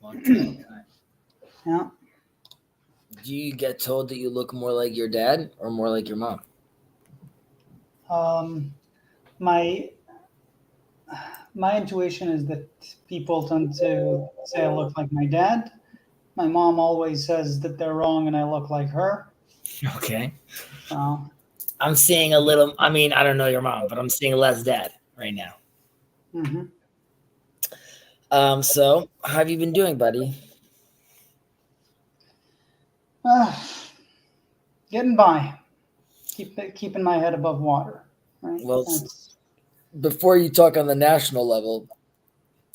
Okay. Yeah. Do you get told that you look more like your dad or more like your mom? Um, my my intuition is that people tend to say I look like my dad. My mom always says that they're wrong and I look like her. Okay. So, I'm seeing a little, I mean, I don't know your mom, but I'm seeing less dad right now. mhm. So how have you been doing, buddy? Uh, Getting by, keeping my head above water. Right. Well, That's before you talk on the national level,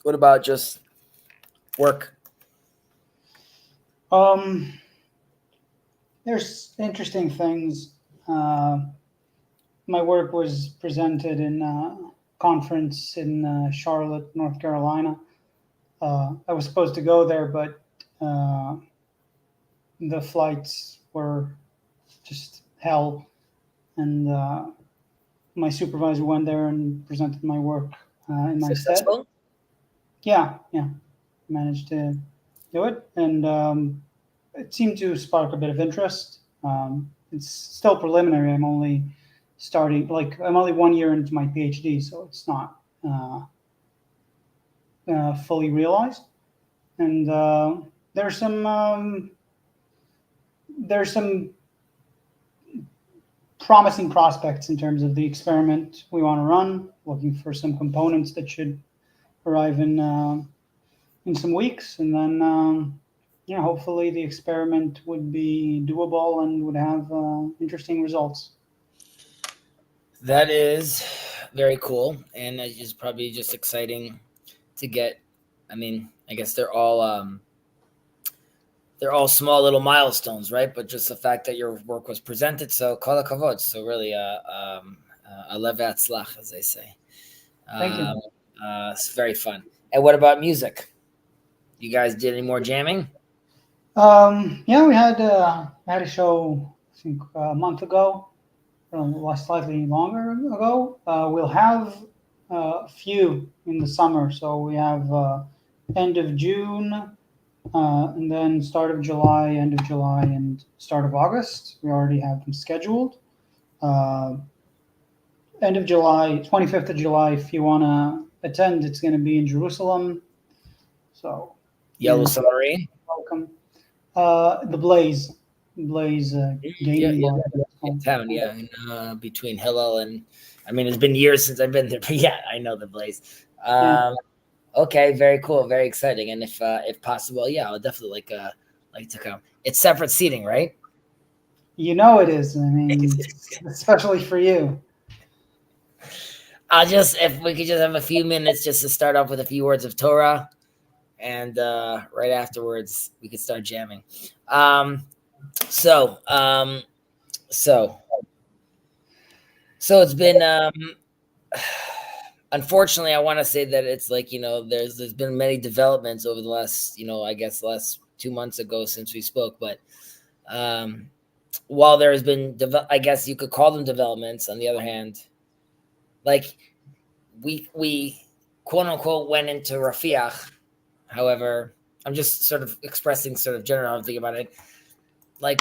what about just work? um. There's interesting things. Uh, my work was presented in a conference in Charlotte, North Carolina. I was supposed to go there, but uh, the flights were just hell. And my supervisor went there and presented my work in my stead. Successful? Yeah, yeah, managed to do it, and it seemed to spark a bit of interest. It's still preliminary. I'm only starting, like, I'm only 1 year into my PhD, so it's not fully realized. And there's some there's some promising prospects in terms of the experiment we want to run. Looking for some components that should arrive in some weeks, and then hopefully the experiment would be doable and would have interesting results. That is very cool, and it's probably just exciting to get. I mean, I guess they're all small little milestones, right? But just the fact that your work was presented, so kol hakavod. So really, alev v'atzlach, as they say. Thank you. Um, it's very fun. And what about music? You guys did any more jamming? Yeah, we had a show I think a month ago, slightly longer ago. We'll have a few in the summer, so we have end of June, and then start of July, end of July, and start of August. We already have them scheduled. Uh, End of July, 25th of July. If you want to attend, it's going to be in Jerusalem. So Yellow you're Submarine? welcome. Blaze Yeah, gaming yeah, bar. yeah, in town, yeah, in, between Hillel and, I mean, it's been years since I've been there, but yeah, I know the place. Yeah, Okay, very cool, very exciting, and if possible, yeah, I'll definitely like to come. It's separate seating, right? you know it is. I mean, especially for you. I'll just if we could just have a few minutes just to start off with a few words of Torah, and right afterwards we could start jamming. Um, so um, so so it's been unfortunately, I want to say that it's like there's been many developments over the last I guess last 2 months ago since we spoke, but um, while there has been I guess you could call them developments. On the other hand, like we quote unquote went into Rafiach. However, I'm just sort of expressing sort of general thing about it. Like,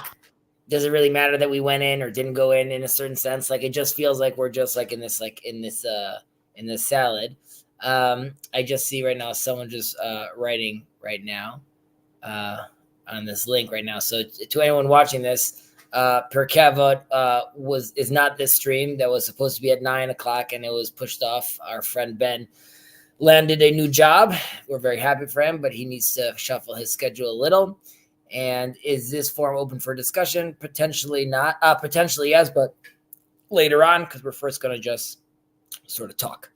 does it really matter that we went in or didn't go in a certain sense? Like, it just feels like we're just like in this salad. I just see right now someone just writing right now on this link right now. So to anyone watching this, Per Kavod is not this stream that was supposed to be at 9 o'clock and it was pushed off. Our friend Ben landed a new job. We're very happy for him, but he needs to shuffle his schedule a little. And is this forum open for discussion? Potentially not. Potentially yes, but later on, because we're first going to just sort of talk.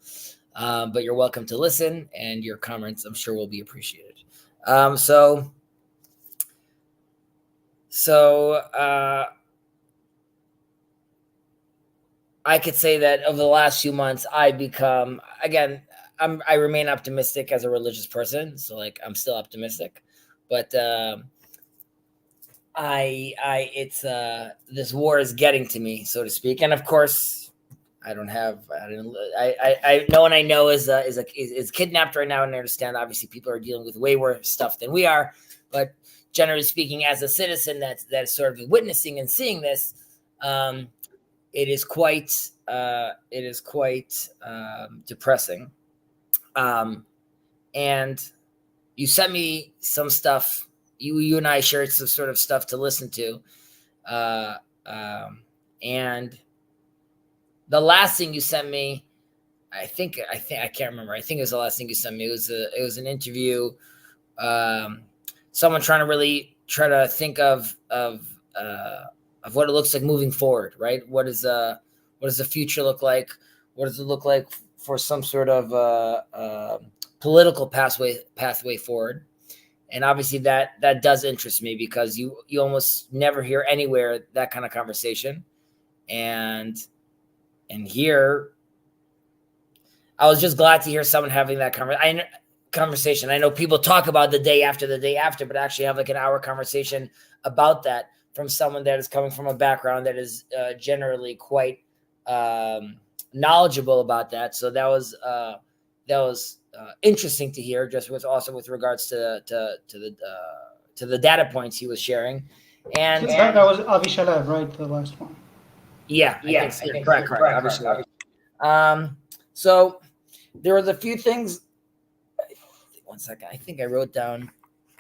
But you're welcome to listen, and your comments, I'm sure, will be appreciated. So I could say that over the last few months, I become again. I remain optimistic as a religious person, so like I'm still optimistic, but it's this war is getting to me, so to speak, and of course, I don't have. I don't. I no one I know is kidnapped right now, and I understand. Obviously, people are dealing with way worse stuff than we are. But generally speaking, as a citizen that's sort of witnessing and seeing this, um, it is quite depressing. And you sent me some stuff. You and I shared some sort of stuff to listen to, uh, and the last thing you sent me, I can't remember. I think it was the last thing you sent me. It was an interview. Um, Someone trying to really try to think of what it looks like moving forward, right? What does the future look like? What does it look like for some sort of political pathway forward? And obviously that does interest me because you almost never hear anywhere that kind of conversation, and here I was just glad to hear someone having that conversation. I know people talk about the day after, but actually have like an hour conversation about that from someone that is coming from a background that is generally quite knowledgeable about that. So that was interesting to hear, just with regards to the data points he was sharing, and That was Avishalev, right? The last one. yeah, I think so. Correct, obviously. So there was a few things. One second, I think I wrote down.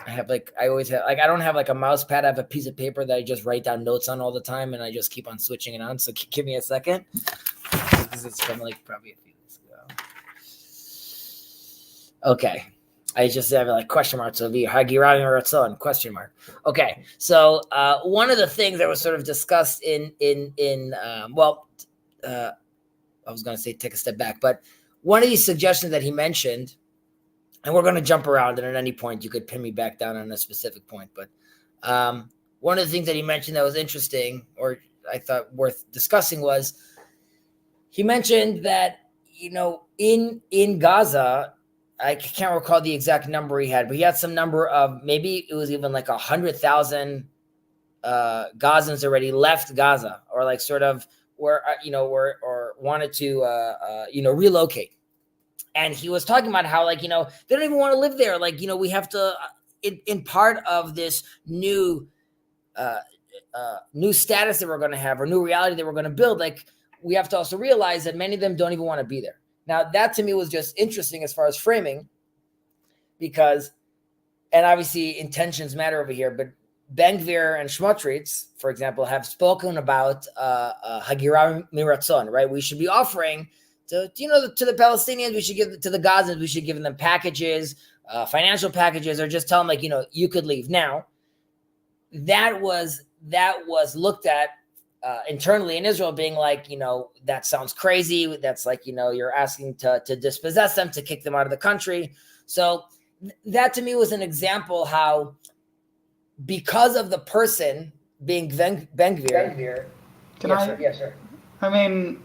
I always have, I don't have like a mouse pad. I have a piece of paper that I just write down notes on all the time, and I just keep on switching it on. So give me a second. This is from like probably a few weeks ago. Okay. I just have like question marks over here. Hagirami Ratzon, question mark. Okay. So one of the things that was sort of discussed I was going to say take a step back, but one of these suggestions that he mentioned, and we're going to jump around, and at any point you could pin me back down on a specific point. But one of the things that he mentioned that was interesting, or I thought worth discussing, was he mentioned that, in Gaza, I can't recall the exact number he had, but he had some number of, maybe it was even like 100,000 Gazans already left Gaza, or like sort of were wanted to relocate. And he was talking about how, like, they don't even want to live there. Like, we have to, in part of this new status that we're going to have, or new reality that we're going to build, like, we have to also realize that many of them don't even want to be there. Now, that to me was just interesting as far as framing, because, and obviously intentions matter over here, but Ben-Gvir and Smotrich, for example, have spoken about Hagira Miratzon, right? We should be offering to the Palestinians, we should give to the Gazans, we should give them packages, financial packages, or just tell them, like, you could leave. Now, that was looked at internally in Israel, being like, that sounds crazy. That's like, you're asking to dispossess them, to kick them out of the country. So that to me was an example how, because of the person being Ben-Gvir. Yes, sir. I mean,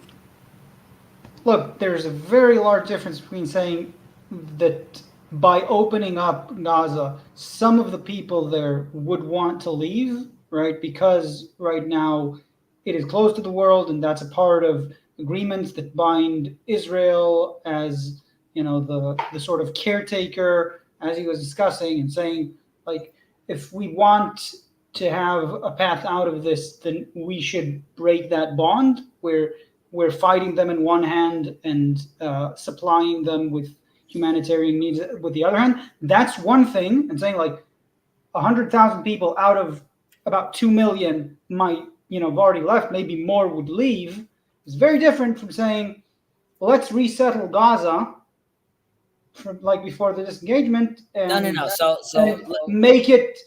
look, there's a very large difference between saying that by opening up Gaza, some of the people there would want to leave, right? Because right now it is closed to the world, and that's a part of agreements that bind Israel as, the sort of caretaker, as he was discussing and saying, like, if we want to have a path out of this, then we should break that bond where we're fighting them in one hand and supplying them with humanitarian needs with the other hand. That's one thing. And saying like 100,000 people out of about 2 million might, have already left, maybe more would leave. It's very different from saying, well, let's resettle Gaza from like before the disengagement, and No. So make it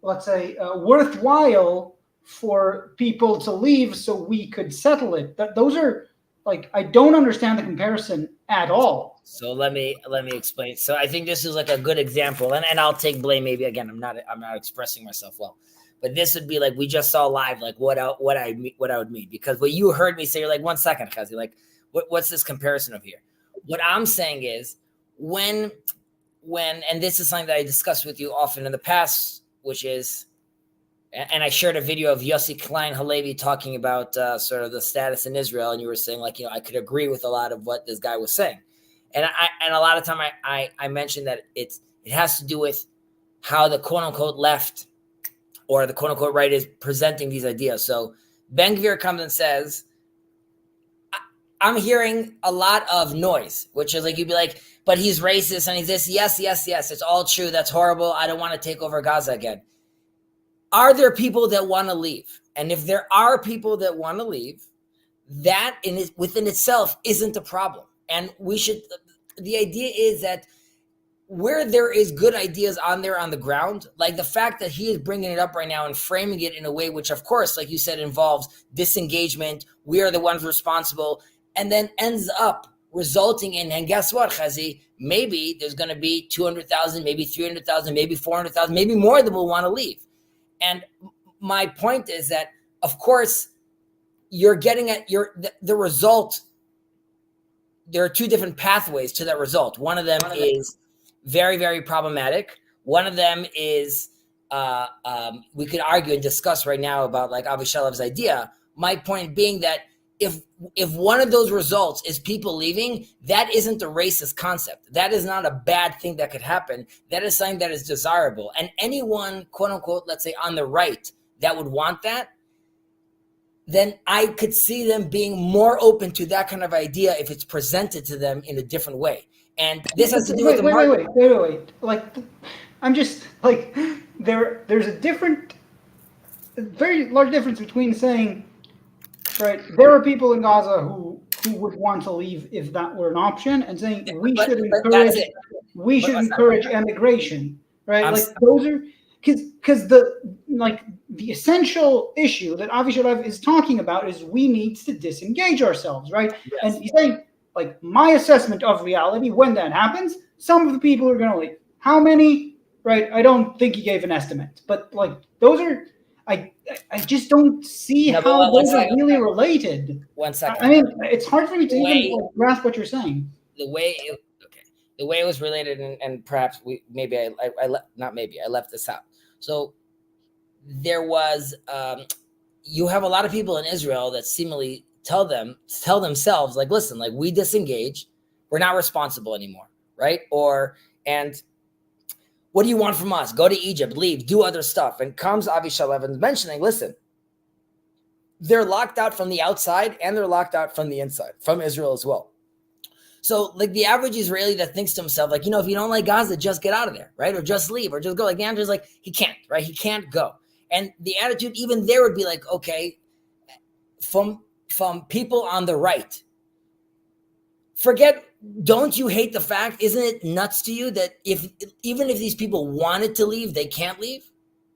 let's say worthwhile for people to leave so we could settle it. Those are, like, I don't understand the comparison at all. So let me explain. So I think this is like a good example, and I'll take blame. Maybe again, I'm not expressing myself well, but this would be like, we just saw live, like what I would mean, because what you heard me say, you're like, 1 second, Kazi, like what's this comparison of here? What I'm saying is when, and this is something that I discussed with you often in the past, which is, and I shared a video of Yossi Klein Halevi talking about sort of the status in Israel, and you were saying like, I could agree with a lot of what this guy was saying, and a lot of time I mentioned that it has to do with how the quote unquote left or the quote unquote right is presenting these ideas. So Ben Gvir comes and says, I'm hearing a lot of noise, which is like, you'd be like, but he's racist and he's this. Yes, yes, yes. It's all true. That's horrible. I don't want to take over Gaza again. Are there people that want to leave? And if there are people that want to leave, that within itself isn't a problem. And the idea is that where there is good ideas on the ground, like the fact that he is bringing it up right now and framing it in a way which, of course, like you said, involves disengagement. We are the ones responsible, and then ends up resulting in, and guess what, Chazi? Maybe there's going to be 200,000, maybe 300,000, maybe 400,000, maybe more that will want to leave. And my point is that, of course, you're getting at the result. There are two different pathways to that result. One of them is very, very problematic. One of them is we could argue and discuss right now about like Avi Shalev's idea. My point being that if one of those results is people leaving, that isn't a racist concept. That is not a bad thing that could happen. That is something that is desirable. And anyone, quote unquote, let's say on the right that would want that, then I could see them being more open to that kind of idea if it's presented to them in a different way. And this has to do with the market. Wait. Like, I'm just like, there's a very large difference between saying, right, there are people in Gaza who would want to leave if that were an option, and saying we should encourage emigration, right? Like those are because the essential issue that Avi Shalev is talking about is we need to disengage ourselves, right? Yes. And he's saying, like, my assessment of reality, when that happens, some of the people are going to leave. How many? Right? I don't think he gave an estimate, but like those are. I just don't see how those are really related. 1 second. I mean, it's hard for me to even grasp what you're saying. The way it was related, and perhaps I left this out. So there was, you have a lot of people in Israel that seemingly tell themselves, like, listen, like, we disengage, we're not responsible anymore, right? And what do you want from us? Go to Egypt, leave, do other stuff. And comes Avi Shalev and mentioning, listen, they're locked out from the outside and they're locked out from the inside, from Israel as well. So like the average Israeli that thinks to himself, like, if you don't like Gaza, just get out of there, right? Or just leave, or just go. Like the answer is like, he can't, right? He can't go. And the attitude even there would be like, okay, from people on the right, don't you hate the fact, isn't it nuts to you that even if these people wanted to leave, they can't leave?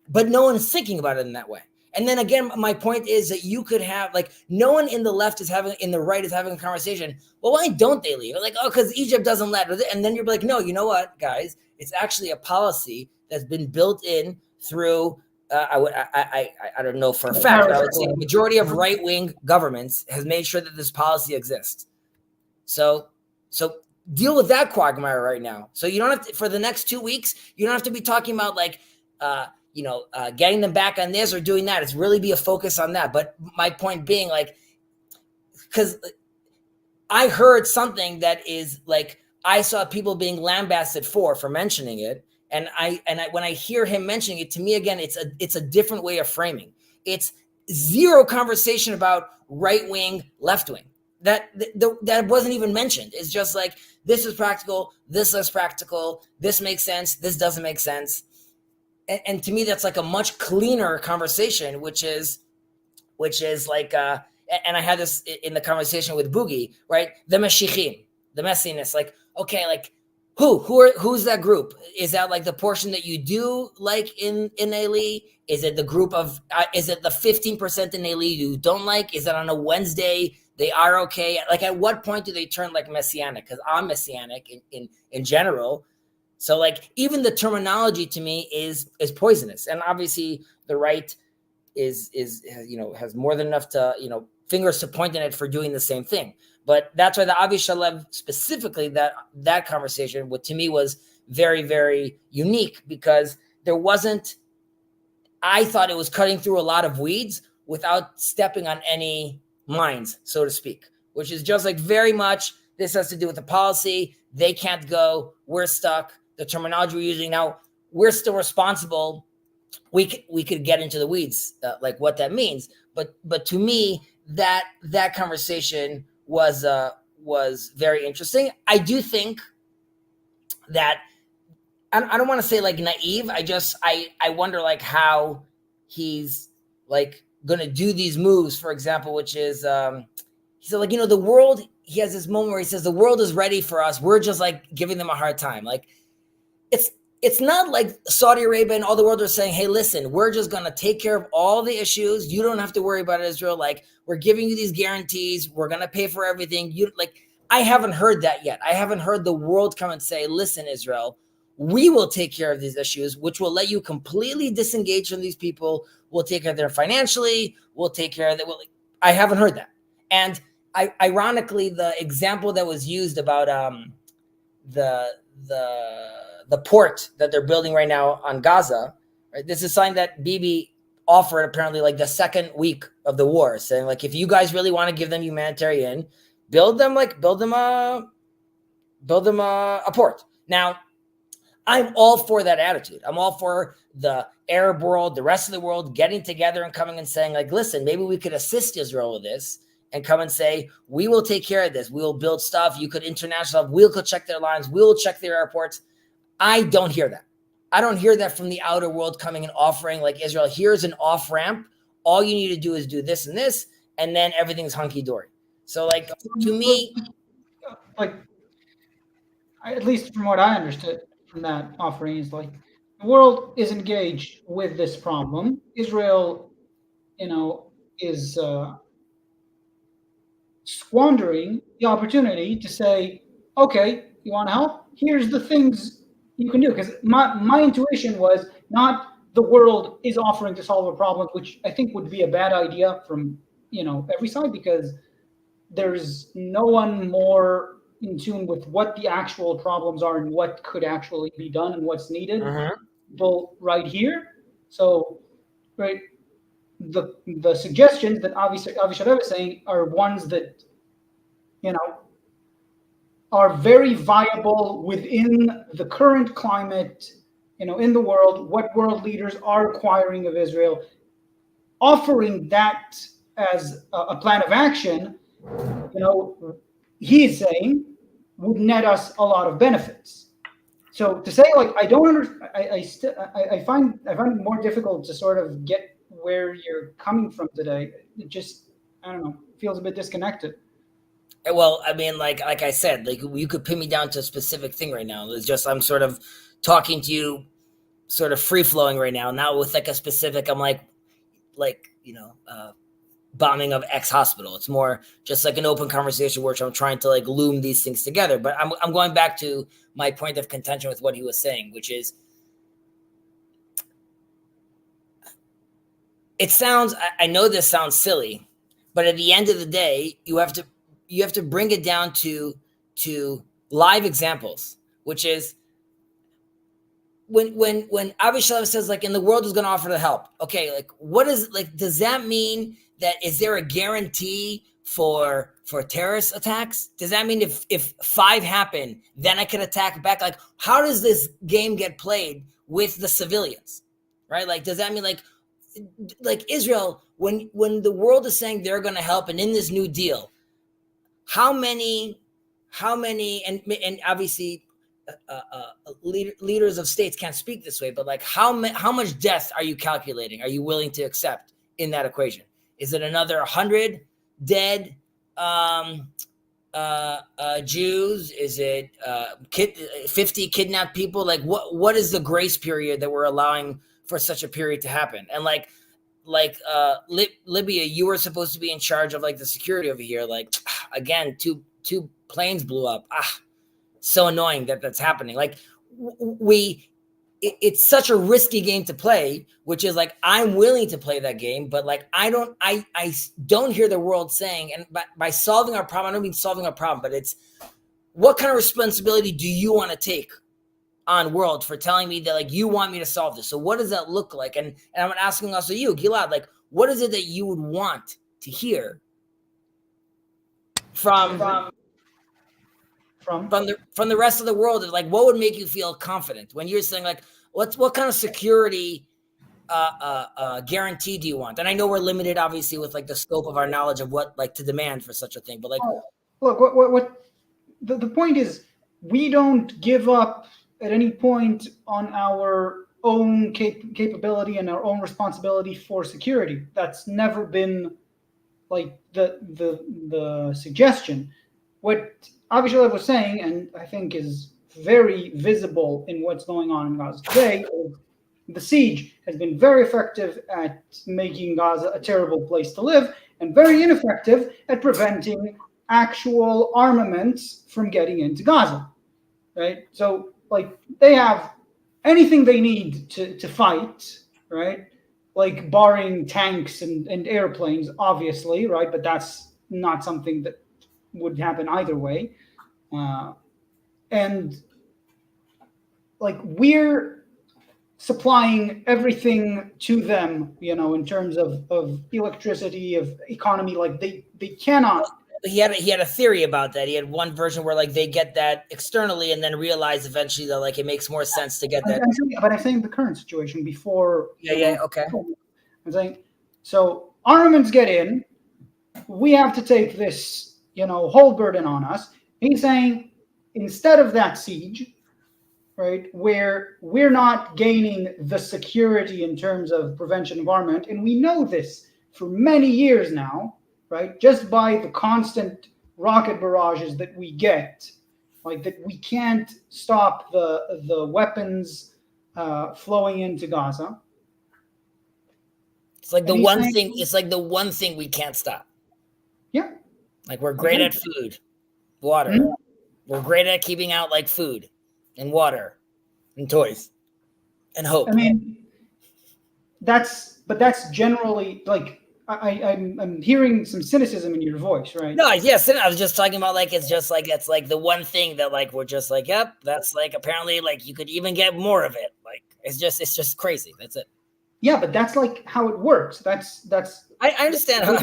But no one's thinking about it in that way. And then again, my point is that you could have, like, no one in the right is having a conversation. Well, why don't they leave? Like, oh, because Egypt doesn't let. And then you're like, no, you know what, guys? It's actually a policy that's been built in through, I don't know for a fact, but I would say the majority of right-wing governments has made sure that this policy exists. So deal with that quagmire right now. So you don't have to, for the next 2 weeks, you don't have to be talking about like, getting them back on this or doing that. It's really be a focus on that. But my point being, like, because I heard something that is like, I saw people being lambasted for mentioning it. And when I hear him mentioning it, to me, again, it's a different way of framing. It's zero conversation about right wing, left wing. That wasn't even mentioned. It's just like, this is practical, this is practical, this makes sense, this doesn't make sense. And to me, that's like a much cleaner conversation, which is like, and I had this in the conversation with Boogie, right? The Meshichim, the messiness, like, okay, like who's that group? Is that like the portion that you do like in Eli? Is it the group of, is it the 15% in Eli you don't like? Is it on a Wednesday they are okay? Like, at what point do they turn like messianic? Because I'm messianic in general. So like, even the terminology to me is poisonous. And obviously the right is has more than enough to, fingers to point in it for doing the same thing. But that's why the Avi Shalev specifically, that conversation, what to me was very, very unique, because there wasn't I thought it was cutting through a lot of weeds without stepping on any mines, so to speak, which is just like very much this has to do with the policy. They can't go. We're stuck. The terminology we're using now, we're still responsible. We could get into the weeds, like what that means. But to me, that conversation was very interesting. I do think that I don't want to say like naive. I wonder like how he's like going to do these moves, for example, which is he said like, the world, he has this moment where he says the world is ready for us. We're just like giving them a hard time. Like it's it's not like Saudi Arabia and all the world are saying, hey, listen, we're just going to take care of all the issues. You don't have to worry about Israel. Like, we're giving you these guarantees. We're going to pay for everything. I haven't heard that yet. I haven't heard the world come and say, listen, Israel, we will take care of these issues, which will let you completely disengage from these people. We'll take care of them financially. We'll take care of them. I haven't heard that. And ironically, the example that was used about the port that they're building right now on Gaza, right? This is something that Bibi offered apparently like the second week of the war, saying like, if you guys really want to give them humanitarian, build them a port. Now, I'm all for that attitude. I'm all for the Arab world, the rest of the world getting together and coming and saying like, listen, maybe we could assist Israel with this and come and say, we will take care of this. We will build stuff. You could international stuff. We'll go check their lines. We'll check their airports. I don't hear that. I don't hear that from the outer world coming and offering like Israel, here's an off ramp. All you need to do is do this and this, and then everything's hunky dory. So like to me, like at least from what I understood from that offering is like the world is engaged with this problem. Israel, is squandering the opportunity to say, okay, you want to help? Here's the things you can do. Because my intuition was not the world is offering to solve a problem, which I think would be a bad idea from every side, because there's no one more in tune with what the actual problems are and what could actually be done and what's needed. People right here. So, right, the suggestions that Avisharev is saying are ones that are very viable within the current climate, in the world. What world leaders are requiring of Israel, offering that as a plan of action, he is saying would net us a lot of benefits. So to say like I don't understand, I find it more difficult to sort of get where you're coming from today. It just, I don't know, feels a bit disconnected. Well, I mean, like I said, like you could pin me down to a specific thing right now. It's just I'm sort of talking to you, sort of free flowing right now. Not with like a specific. I'm like bombing of X hospital. It's more just like an open conversation where I'm trying to like loom these things together. But I'm going back to my point of contention with what he was saying, which is it sounds. I know this sounds silly, but at the end of the day, you have to bring it down to live examples, which is when Avi Shalom says like, in the world is going to offer the help. Okay, like what is like? Does that mean that is there a guarantee for terrorist attacks? Does that mean if 5 happen, then I can attack back? Like, how does this game get played with the civilians, right? Like, does that mean like Israel, when the world is saying they're going to help, and in this new deal, how many, and obviously leaders of states can't speak this way, but like how much death are you calculating? Are you willing to accept in that equation? Is it another 100 dead Jews? Is it 50 kidnapped people? Like what is the grace period that we're allowing for such a period to happen? And Libya, you were supposed to be in charge of like the security over here. Like again, two planes blew up. So annoying that's happening. Like it's such a risky game to play, which is like, I'm willing to play that game, but like, I don't hear the world saying, and by solving our problem, I don't mean solving our problem, but it's what kind of responsibility do you want to take on world for telling me that like you want me to solve this. So what does that look like? And I'm asking also you, Gilad, like what is it that you would want to hear from from the rest of the world? Like what would make you feel confident when you're saying like what kind of security guarantee do you want? And I know we're limited obviously with like the scope of our knowledge of what like to demand for such a thing, but like look, what the point is, we don't give up at any point on our own capability and our own responsibility for security. That's never been like the suggestion. What Avishalov was saying, and I think is very visible in what's going on in Gaza today, is the siege has been very effective at making Gaza a terrible place to live, and very ineffective at preventing actual armaments from getting into Gaza. Right? So, like, they have anything they need to fight, right? Like, barring tanks and airplanes, obviously, right? But that's not something that would happen either way. And, like, we're supplying everything to them, in terms of electricity, of economy. Like, they cannot. He had a theory about that. He had one version where like they get that externally and then realize eventually that like it makes more sense to get that. But I'm saying the current situation before. Okay. I'm saying, so armaments get in, we have to take this, whole burden on us. He's saying instead of that siege, right, where we're not gaining the security in terms of prevention of armament, and we know this for many years now, right, just by the constant rocket barrages that we get, like that we can't stop the weapons flowing into Gaza. It's like the one thing. It's like the one thing we can't stop. Yeah. Like we're great at food, water. Mm-hmm. We're great at keeping out like food and water and toys and hope. I mean, that's generally like I'm hearing some cynicism in your voice, right? No, yes, I was just talking about like it's like the one thing that like we're just like, yep, that's like apparently like you could even get more of it. Like it's just crazy. That's it. Yeah, but that's like how it works. That's I understand how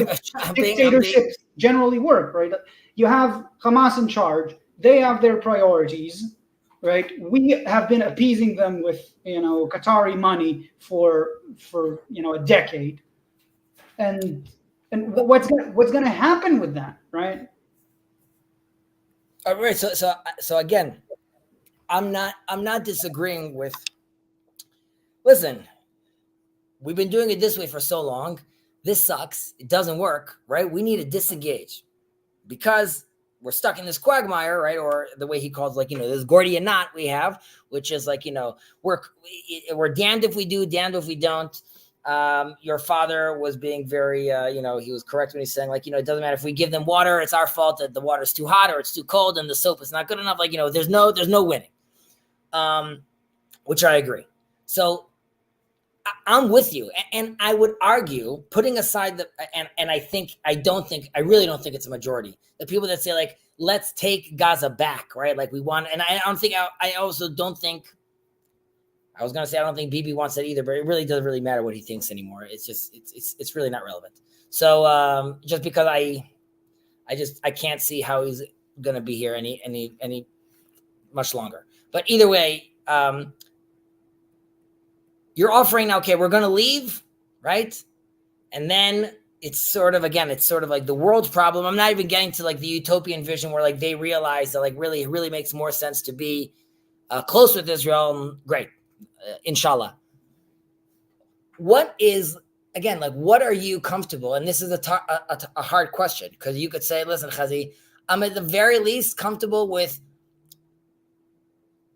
dictatorships generally work, right? You have Hamas in charge. They have their priorities, right? We have been appeasing them with Qatari money for a decade, and what's going to happen with that, right? All right. So again, I'm not disagreeing with. Listen, we've been doing it this way for so long. This sucks. It doesn't work, right? We need to disengage because we're stuck in this quagmire, right? Or the way he calls, like, this Gordian knot we have, which is like, we're damned if we do, damned if we don't. Your father was being very, he was correct when he's saying, like, it doesn't matter if we give them water, it's our fault that the water's too hot or it's too cold and the soap is not good enough. Like, there's no winning, which I agree. So I'm with you. And I would argue, putting aside and I really don't think it's a majority. The people that say, like, let's take Gaza back, right? Like we want, and I don't think, I also don't think, I was going to say, I don't think Bibi wants that either, but it really doesn't really matter what he thinks anymore. It's just, it's really not relevant. So just because I can't see how he's going to be here any much longer. But either way, you're offering, okay, we're going to leave, right? And then it's sort of like the world's problem. I'm not even getting to like the utopian vision where like they realize that like really, it really makes more sense to be close with Israel. Great. Inshallah. What is, again, like, what are you comfortable? And this is a hard question because you could say, listen, Chazi, I'm at the very least comfortable with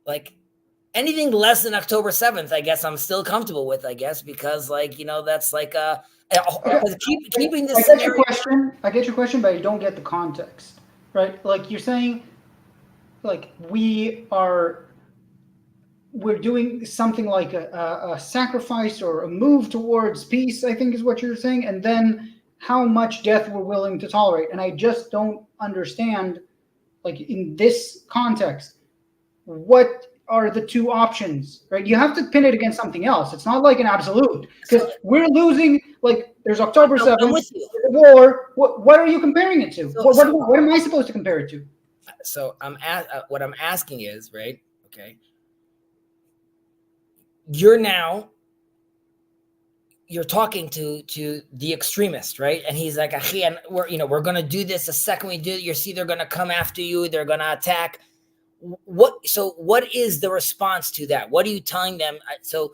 like anything less than October 7th, I guess I'm still comfortable with, I guess, because like, that's like keeping this scenario. I get your question, but I don't get the context, right? Like you're saying, like we're doing something like a sacrifice or a move towards peace, I think is what you're saying, and then how much death we're willing to tolerate. And I just don't understand, like in this context, what are the two options, right? You have to pin it against something else. It's not like an absolute, because we're losing. Like there's October I'm 7th, with you. the war. What are you comparing it to? So, What am I supposed to compare it to? So what I'm asking is, right? Okay, you're talking to the extremist, right? And he's like, and we're gonna do this. The second we do it, you see they're gonna come after you. They're gonna attack. What is the response to that? What are you telling them? So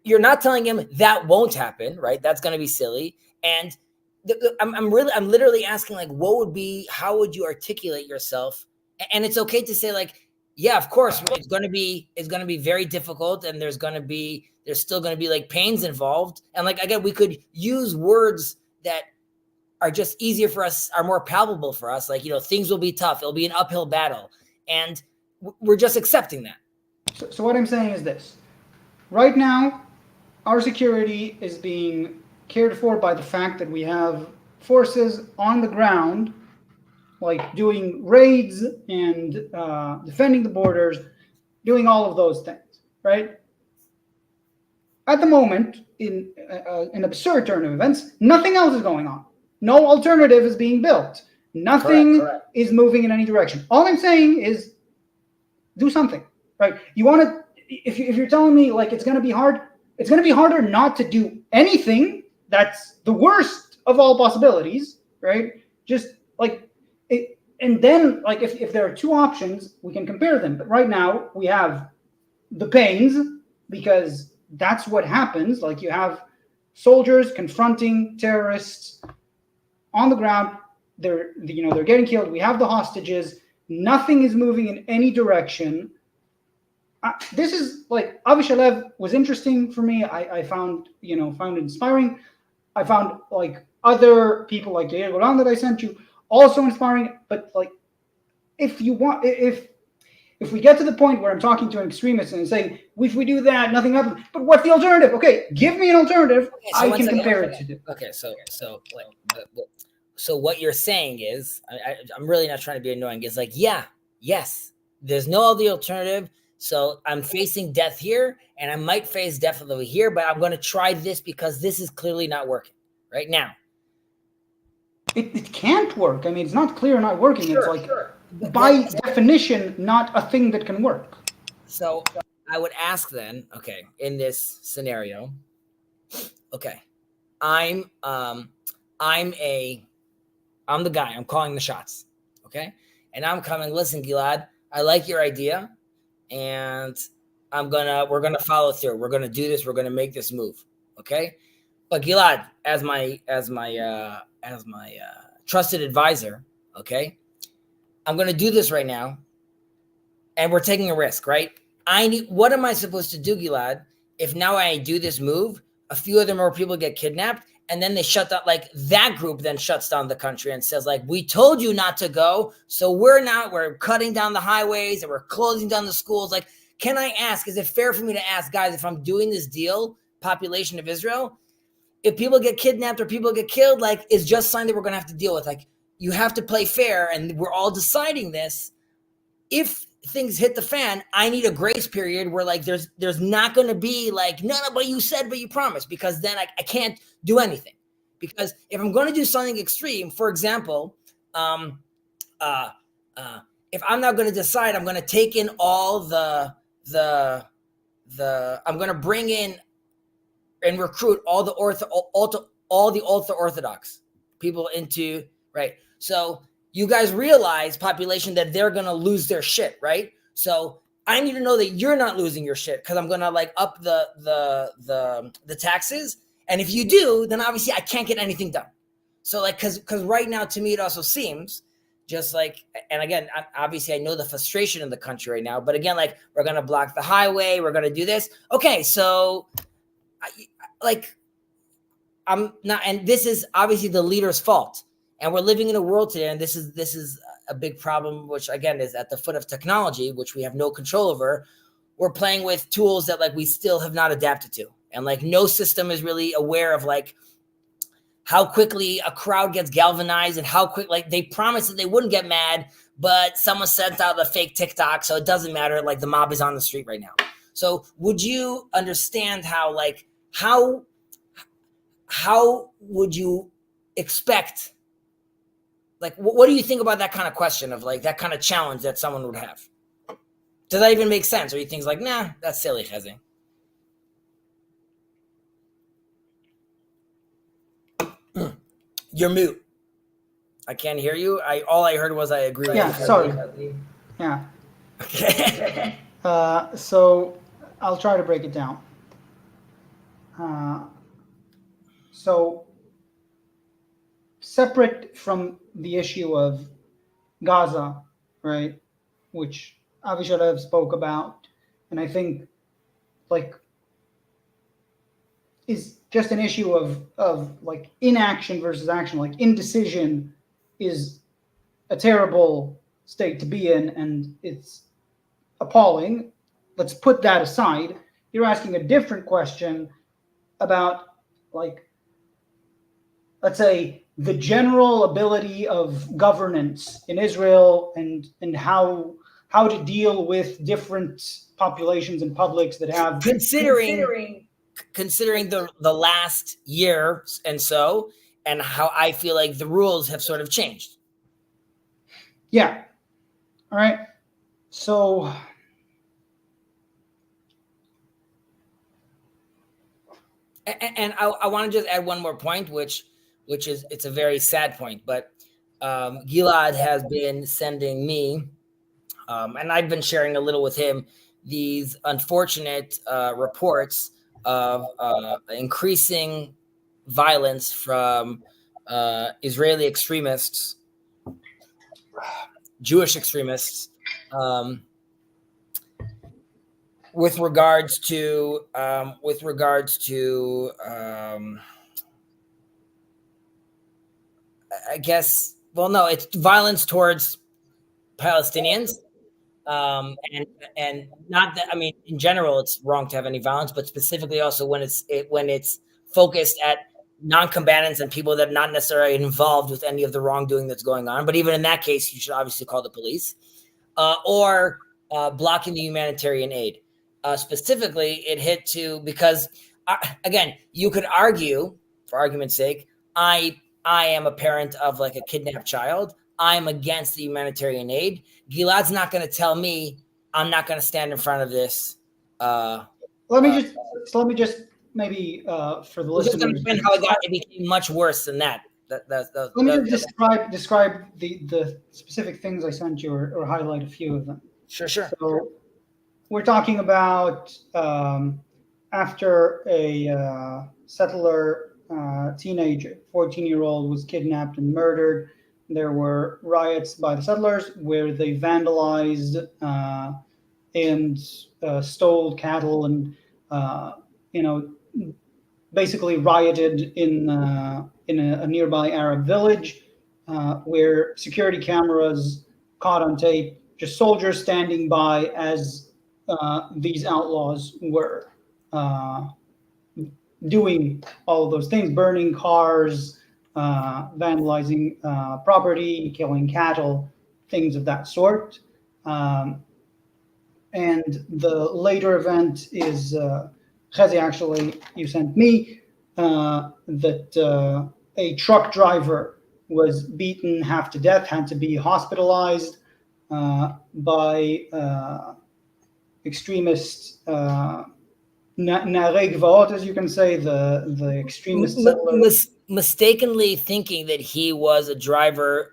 you're not telling him that won't happen, right? That's gonna be silly. And I'm literally asking, like, how would you articulate yourself? And it's okay to say, like, yeah, of course, it's gonna be very difficult, and there's still gonna be like pains involved. And like again, we could use words that are just easier for us, are more palpable for us. Like, things will be tough. It'll be an uphill battle, and we're just accepting that. So what I'm saying is this: right now, our security is being cared for by the fact that we have forces on the ground, like doing raids and defending the borders, doing all of those things, right? At the moment, in an absurd turn of events, nothing else is going on. No alternative is being built. Nothing is moving in any direction. All I'm saying is do something, right? You want to, if you're telling me like it's going to be hard, it's going to be harder not to do anything. That's the worst of all possibilities, right? Just like it, and then like if there are two options, we can compare them. But right now we have the pains, because that's what happens. Like you have soldiers confronting terrorists on the ground. They're getting killed. We have the hostages. Nothing is moving in any direction. This is like Avi Shalev was interesting for me. I found it inspiring. I found like other people like Yair Golan that I sent you also inspiring. But like if we get to the point where I'm talking to an extremist and saying, if we do that, nothing happens. But what's the alternative? Okay, give me an alternative. Okay, so I can compare it to. Okay, so what you're saying is, I'm really not trying to be annoying. It's like, yes, there's no other alternative. So I'm facing death here, and I might face death over here, but I'm going to try this because this is clearly not working right now. It can't work. I mean, it's not clear not working. Sure, it's like, by definition, not a thing that can work. So I would ask then, okay, in this scenario, okay, I'm the guy. I'm calling the shots, okay, and I'm coming. Listen, Gilad, I like your idea, and we're gonna follow through. We're gonna do this. We're gonna make this move, okay. But Gilad, as my trusted advisor, okay, I'm going to do this right now, and we're taking a risk, right? What am I supposed to do, Gilad, if now I do this move, a few other more people get kidnapped, and then they shut down, like that group then shuts down the country and says, like, we told you not to go, so we're cutting down the highways and we're closing down the schools. Like, can I ask, is it fair for me to ask, guys, if I'm doing this deal, population of Israel, if people get kidnapped or people get killed, like, it's just something that we're going to have to deal with. Like, you have to play fair, and we're all deciding this. If things hit the fan, I need a grace period where, like, there's not going to be, like, no, but you said, but you promised, because then I can't do anything. Because if I'm going to do something extreme, for example, if I'm not going to decide, I'm going to take in all I'm going to bring in and recruit all the ultra-Orthodox people into, right? So you guys realize, population, that they're going to lose their shit, right? So I need to know that you're not losing your shit, because I'm going to like up the taxes. And if you do, then obviously I can't get anything done. So like, because right now, to me, it also seems just like, and again, obviously I know the frustration in the country right now, but again, like, we're going to block the highway. We're going to do this. Okay. So I'm not, and this is obviously the leader's fault. And we're living in a world today, and this is a big problem, which again is at the foot of technology, which we have no control over. We're playing with tools that like we still have not adapted to, and like no system is really aware of like how quickly a crowd gets galvanized and how quick, like, they promised that they wouldn't get mad, but someone sent out a fake TikTok, so it doesn't matter. Like the mob is on the street right now. So would you understand how would you expect, like what do you think about that kind of question of like that kind of challenge that someone would have? Does that even make sense? Or you think like, nah, that's silly, Chazing? You're mute. I can't hear you. All I heard was I agree with Yeah, you. sorry. Yeah. Okay. So I'll try to break it down. So separate from the issue of Gaza, right, which Avisharev spoke about, and I think like is just an issue of like inaction versus action. Like indecision is a terrible state to be in, and it's appalling. Let's put that aside. You're asking a different question about, like, let's say the general ability of governance in Israel, and how to deal with different populations and publics that have considering the last year and how I feel like the rules have sort of changed. Yeah. All right. So and I want to just add one more point, which is, it's a very sad point, but Gilad has been sending me, and I've been sharing a little with him, these unfortunate reports of increasing violence from Israeli extremists, Jewish extremists, with regards to I guess, well, no, it's violence towards Palestinians. And not that, I mean, in general, it's wrong to have any violence, but specifically also when it's focused at non-combatants and people that are not necessarily involved with any of the wrongdoing that's going on. But even in that case, you should obviously call the police, or blocking the humanitarian aid. Specifically, it hit to, because again, you could argue, for argument's sake, I am a parent of like a kidnapped child. I'm against the humanitarian aid. Gilad's not going to tell me I'm not going to stand in front of this. let me just maybe for the Just listeners, understand how it became much worse than that. Let me just describe the specific things I sent you, or highlight a few of them. Sure. So we're talking about after a settler teenager, 14-year-old, was kidnapped and murdered. There were riots by the settlers where they vandalized and stole cattle, and you know, basically rioted in a nearby Arab village, where security cameras caught on tape just soldiers standing by as these outlaws were doing all of those things, burning cars, vandalizing property, killing cattle, things of that sort. And the later event is, Chezi, actually, you sent me that a truck driver was beaten half to death, had to be hospitalized by extremist Narei Gvaot, as you can say, the extremist settlers. Mistakenly thinking that he was a driver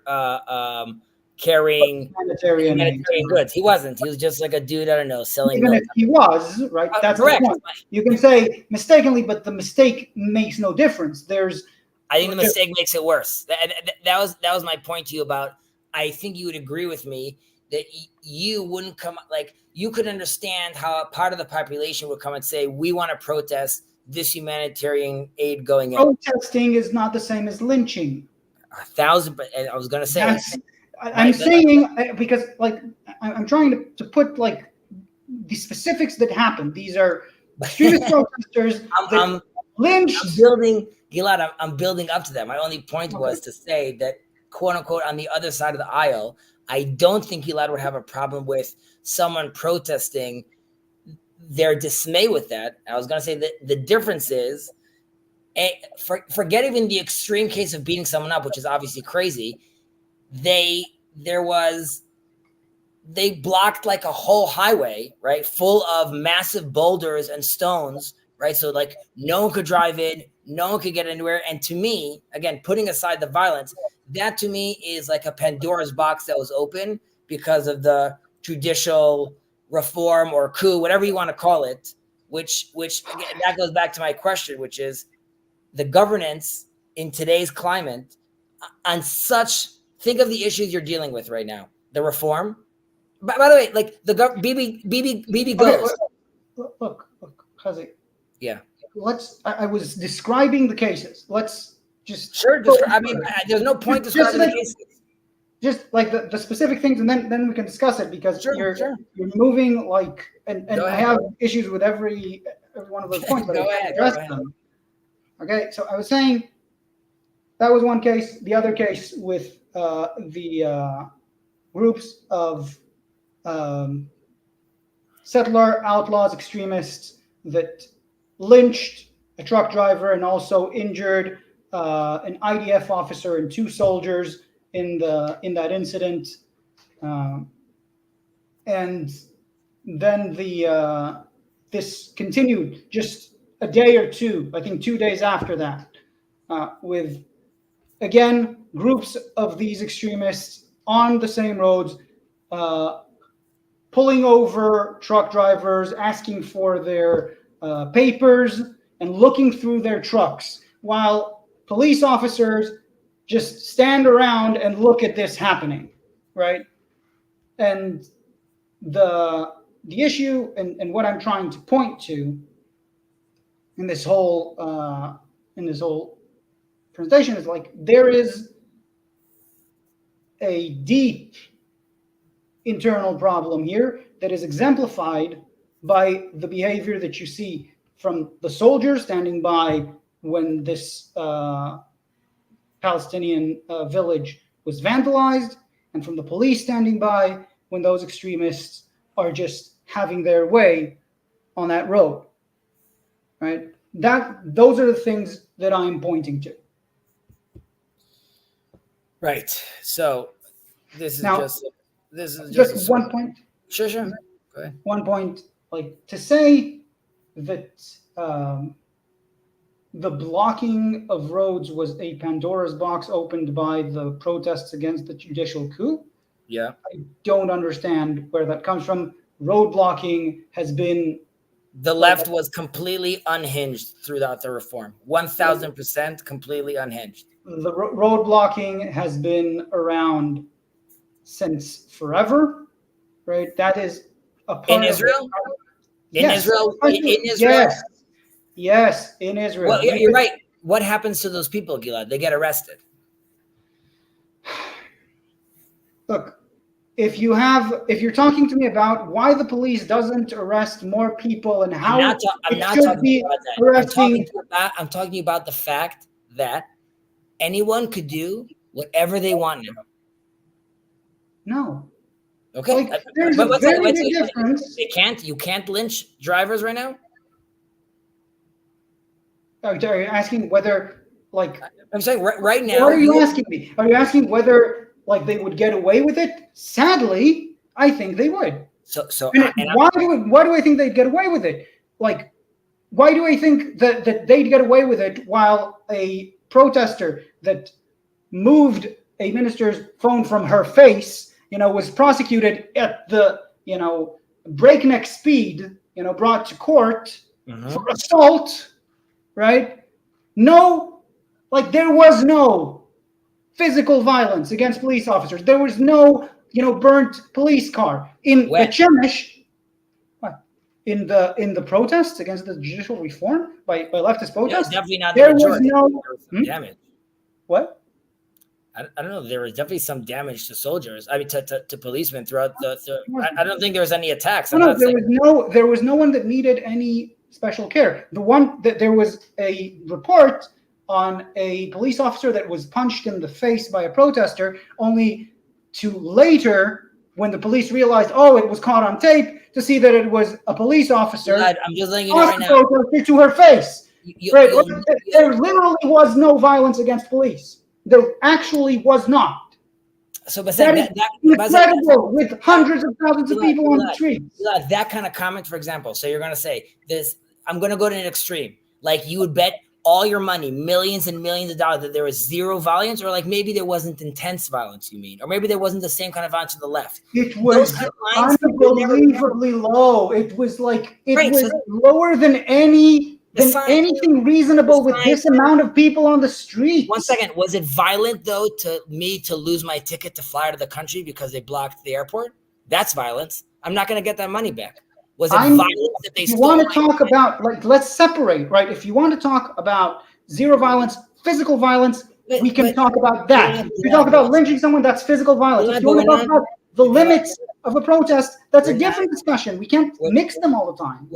carrying humanitarian goods. He wasn't. He was just like a dude, I don't know, selling Even milk. if he was, right, that's correct. The point. You can say mistakenly, but the mistake makes no difference. I think the mistake makes it worse. That was my point to you about, I think you would agree with me that you wouldn't come, like, you could understand how a part of the population would come and say, we want to protest this humanitarian aid going in. Protesting is not the same as lynching. 1,000, but I was going to say, I'm saying, because like I'm trying to put like the specifics that happen. These are extremist protesters. I'm building, Gilad, I'm building up to that. My only point was to say that, quote unquote, on the other side of the aisle, I don't think Gilad would have a problem with someone protesting their dismay with that. I was going to say that the difference is, forget even the extreme case of beating someone up, which is obviously crazy. They blocked like a whole highway, right, full of massive boulders and stones, right? So like no one could drive in, no one could get anywhere. And to me, again, putting aside the violence, that to me is like a Pandora's box that was open because of the judicial reform or coup, whatever you want to call it, which again, that goes back to my question, which is the governance in today's climate on such, think of the issues you're dealing with right now, the reform. By the way, like the BB goes. Okay, look, Chazi. Yeah. I was describing the cases. Let's just sure. I mean, there's no point describing the cases. Just like the specific things, and then we can discuss it because you're moving like, and I have issues with every one of those points. But go ahead. Them. Okay, so I was saying that was one case. The other case with the groups of settler outlaws, extremists that lynched a truck driver and also injured an IDF officer and 2 soldiers in that incident, and then this continued just a day or two, I think 2 days after that, with again groups of these extremists on the same roads, pulling over truck drivers, asking for their papers, and looking through their trucks, while police officers just stand around and look at this happening, right? And the issue and what I'm trying to point to in this whole presentation is like there is a deep internal problem here that is exemplified by the behavior that you see from the soldiers standing by when this Palestinian village was vandalized, and from the police standing by when those extremists are just having their way on that road, right? Those are the things that I'm pointing to. Right. So this is now, just one point. Sure. Go ahead. One point, like to say that the blocking of roads was a Pandora's box opened by the protests against the judicial coup. Yeah. I don't understand where that comes from. Road blocking has been... The left was completely unhinged throughout the reform. 1,000% completely unhinged. The road blocking has been around since forever, right? That is a part in Israel? In Israel? Yes, in Israel. Well, you're right. What happens to those people, Gilad? They get arrested. Look, if you're talking to me about why the police doesn't arrest more people and how I'm not talking about that. I'm talking about the fact that anyone could do whatever they want now. No. Okay. Like, there's a very big difference. You can't lynch drivers right now? Are you asking whether, like... I'm saying right now... What are you asking me? Are you asking whether, like, they would get away with it? Sadly, I think they would. Why do I think they'd get away with it? Like, why do I think that they'd get away with it while a protester that moved a minister's phone from her face, was prosecuted at the, breakneck speed, brought to court for assault, right? No, like there was no physical violence against police officers. There was no, burnt police car in Bechemish. In the protests against the judicial reform by leftist protests. Yeah, definitely not. There was no damage. What? I don't know. There was definitely some damage to soldiers. I mean, to policemen throughout the. I don't think there was any attacks. There was no one that needed any special care. The one that there was a report on a police officer that was punched in the face by a protester only to later, when the police realized, oh, it was caught on tape, to see that it was a police officer I'm just letting you know tossed right the now. protester to her face. You, Right? you'll, There literally was no violence against police. There actually was not. so, but That is Basek, incredible with hundreds of thousands of people on the streets. that kind of comment, for example. So you're going to say this, I'm going to go to an extreme. Like you would bet all your money, millions and millions of dollars, that there was zero violence, or like maybe there wasn't intense violence, you mean, or maybe there wasn't the same kind of violence to the left. It was Those kind of lines unbelievably low. It was like Right, was so lower than anything reasonable with this amount of people on the streets. 1 second. Was it violent though to me to lose my ticket to fly out of the country because they blocked the airport? That's violence. I'm not going to get that money back. Was it violent that they you stole want to talk about, like, let's separate, right? If you want to talk about zero violence, physical violence, we can talk about that. If you talk about lynching someone, that's physical violence. If you want to talk about the limits of a protest, that's a different discussion. We can't mix them all the time.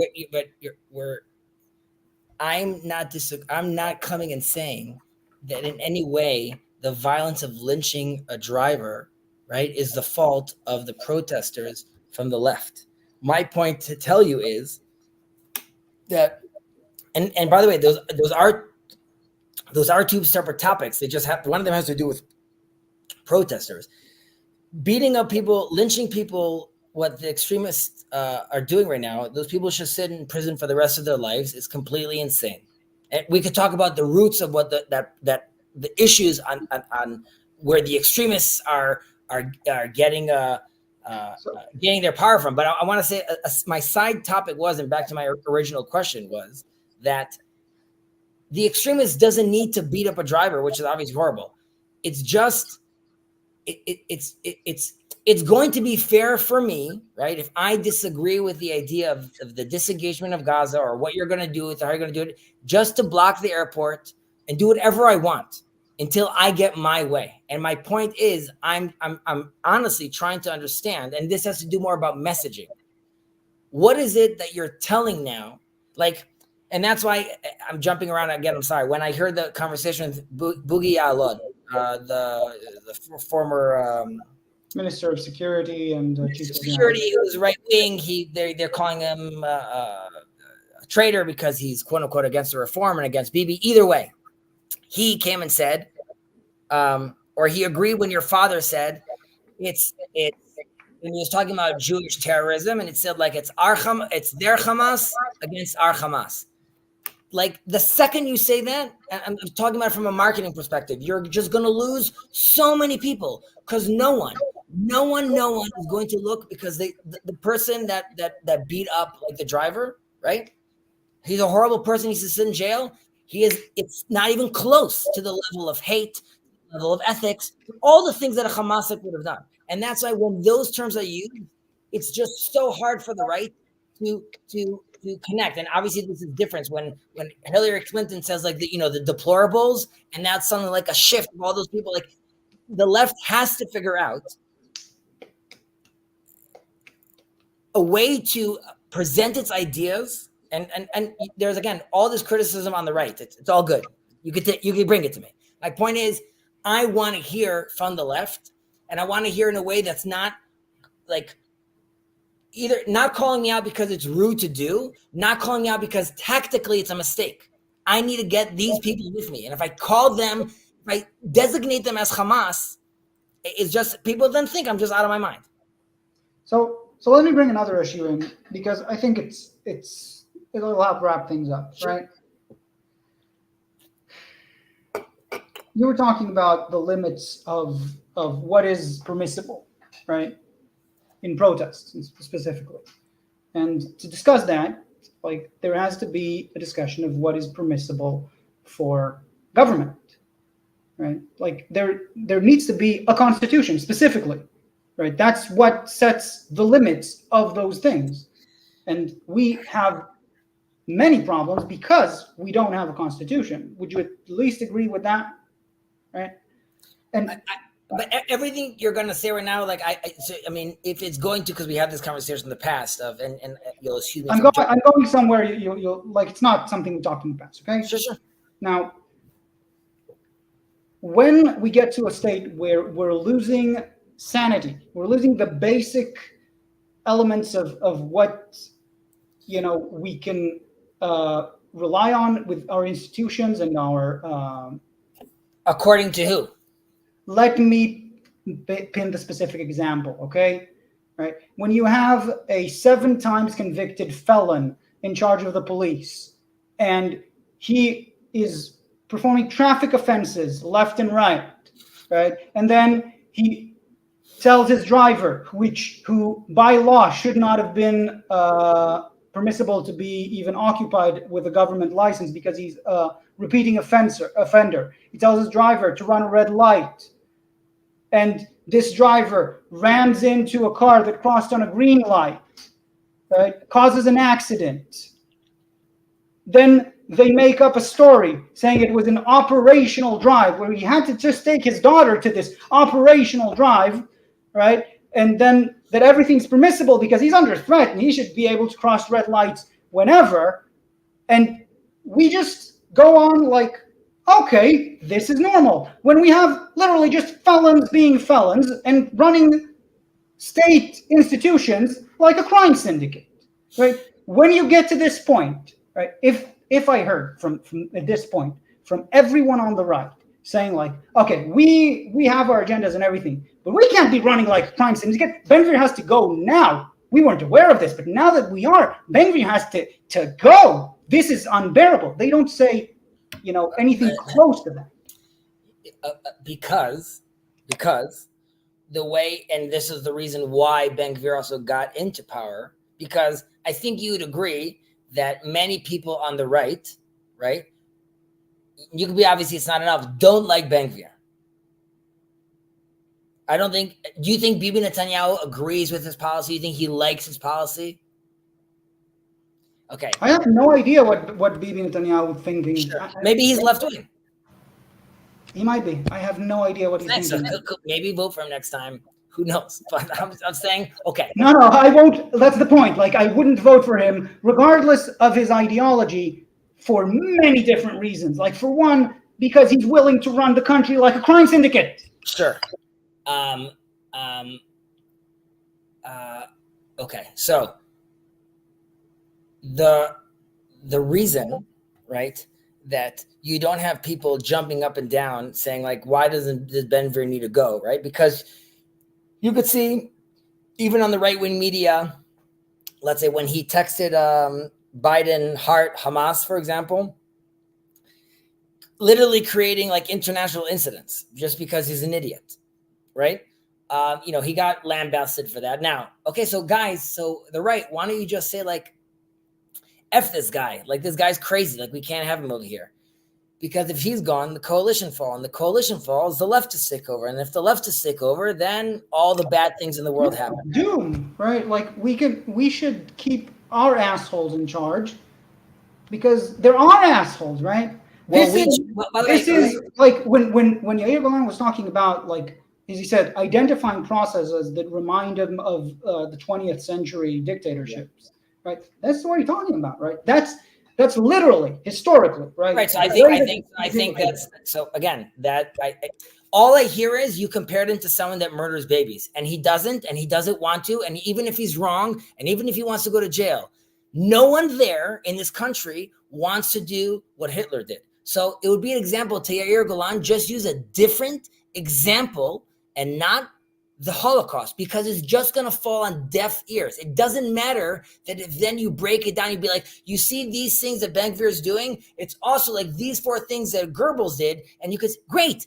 I'm not coming and saying that in any way the violence of lynching a driver, right, is the fault of the protesters from the left. My point to tell you is that, and by the way, those are two separate topics. They just have, one of them has to do with protesters beating up people, lynching people. What the extremists are doing right now, those people should sit in prison for the rest of their lives. It's completely insane. And we could talk about the roots of what the issues on where the extremists are getting getting their power from. But I want to say my side topic was, and back to my original question, was that the extremist doesn't need to beat up a driver, which is obviously horrible. It's just it's going to be fair for me, right? If I disagree with the idea of the disengagement of Gaza, or what you're going to do with, how you're going to do it, just to block the airport and do whatever I want until I get my way. And my point is, I'm honestly trying to understand, and this has to do more about messaging. What is it that you're telling now? Like, and that's why I'm jumping around again. I'm sorry. When I heard the conversation with Boogie Ya'alon, the former Minister of Security and Chief of Security, who's right wing, they're calling him a traitor because he's quote unquote against the reform and against Bibi. Either way, he came and said, or he agreed when your father said, it's when he was talking about Jewish terrorism, and it said like it's their Hamas against our Hamas. Like the second you say that, and I'm talking about it from a marketing perspective, you're just going to lose so many people, because no one is going to look, because the person that beat up like the driver, right? He's a horrible person. He's to sit in jail. It's not even close to the level of hate, level of ethics, all the things that a Hamasik would have done. And that's why when those terms are used, it's just so hard for the right to connect. And obviously this is different when Hillary Clinton says like the deplorables, and that's something like a shift of all those people. Like the left has to figure out a way to present its ideas. And there's, again, all this criticism on the right. It's all good. You could bring it to me. My point is, I want to hear from the left, and I want to hear in a way that's not like either not calling me out because it's rude to do, not calling me out because tactically it's a mistake. I need to get these people with me. And if I call them, if I designate them as Hamas, it's just, people then think I'm just out of my mind. So let me bring another issue in, because I think it'll help wrap things up, sure. Right? You were talking about the limits of what is permissible, right, in protests specifically. And to discuss that, like, there has to be a discussion of what is permissible for government, right? Like there needs to be a constitution specifically, right? That's what sets the limits of those things. And we have many problems because we don't have a constitution. Would you at least agree with that? Right? And but everything you're going to say right now, like I mean, if it's going to, because we had this conversation in the past of, and you'll excuse me. I'm going somewhere. You'll like, it's not something we talked in the past. Okay. Sure. Now, when we get to a state where we're losing sanity. We're losing the basic elements of what we can rely on with our institutions and our. According to who? Let me pin the specific example, okay? Right. When you have a 7 times convicted felon in charge of the police, and he is performing traffic offenses left and right, and then he tells his driver, who by law should not have been permissible to be even occupied with a government license because he's a repeating offender. He tells his driver to run a red light, and this driver rams into a car that crossed on a green light, right? Causes an accident. Then they make up a story saying it was an operational drive where he had to just take his daughter to this operational drive, right? And then that everything's permissible because he's under threat and he should be able to cross red lights whenever. And we just go on like, okay, this is normal. When we have literally just felons being felons and running state institutions like a crime syndicate, right? When you get to this point, right? If I heard from at this point from everyone on the right saying like, okay, we have our agendas and everything, but we can't be running like a crime syndicate. Ben-Gvir has to go now. We weren't aware of this, but now that we are, Ben-Gvir has to go. This is unbearable. They don't say, anything close to that. Because the way, and this is the reason why Ben-Gvir also got into power, because I think you would agree that many people on the right, you could be obviously it's not enough, don't like Ben-Gvir. I don't think, do you think Bibi Netanyahu agrees with his policy? Do you think he likes his policy? Okay. I have no idea what Bibi Netanyahu is thinking. Sure. Maybe he's left wing. He might be. I have no idea what he's thinking. So maybe vote for him next time. Who knows? But I'm saying, okay. No, I won't. That's the point. Like, I wouldn't vote for him, regardless of his ideology, for many different reasons. Like, for one, because he's willing to run the country like a crime syndicate. Sure. Okay. So the reason, right, that you don't have people jumping up and down saying like, why does Ben-Gvir need to go, right? Because you could see even on the right-wing media, let's say when he texted Biden heart Hamas, for example, literally creating like international incidents just because he's an idiot, right? He got lambasted for that. Now, okay, so guys, so the right, why don't you just say like, F this guy, like this guy's crazy, like we can't have him over here. Because if he's gone, the coalition falls. And the coalition falls, the leftists take over. And if the leftists take over, then all the bad things in the world happen. Doom, right? Like we should keep our assholes in charge because there are assholes, right? Well, this is like when Yair Golan was talking about, like, as he said, identifying processes that remind him of the 20th century dictatorships, right? That's what he's talking about, right? That's literally historically, right? Right. So I think that's so. Again, all I hear is you compared him to someone that murders babies, and he doesn't want to. And even if he's wrong, and even if he wants to go to jail, no one there in this country wants to do what Hitler did. So it would be an example to Yair Golan. Just use a different example and not the Holocaust, because it's just going to fall on deaf ears. It doesn't matter that if then you break it down, you'd be like, you see these things that Ben-Gvir is doing? It's also like these 4 things that Goebbels did. And you could, great.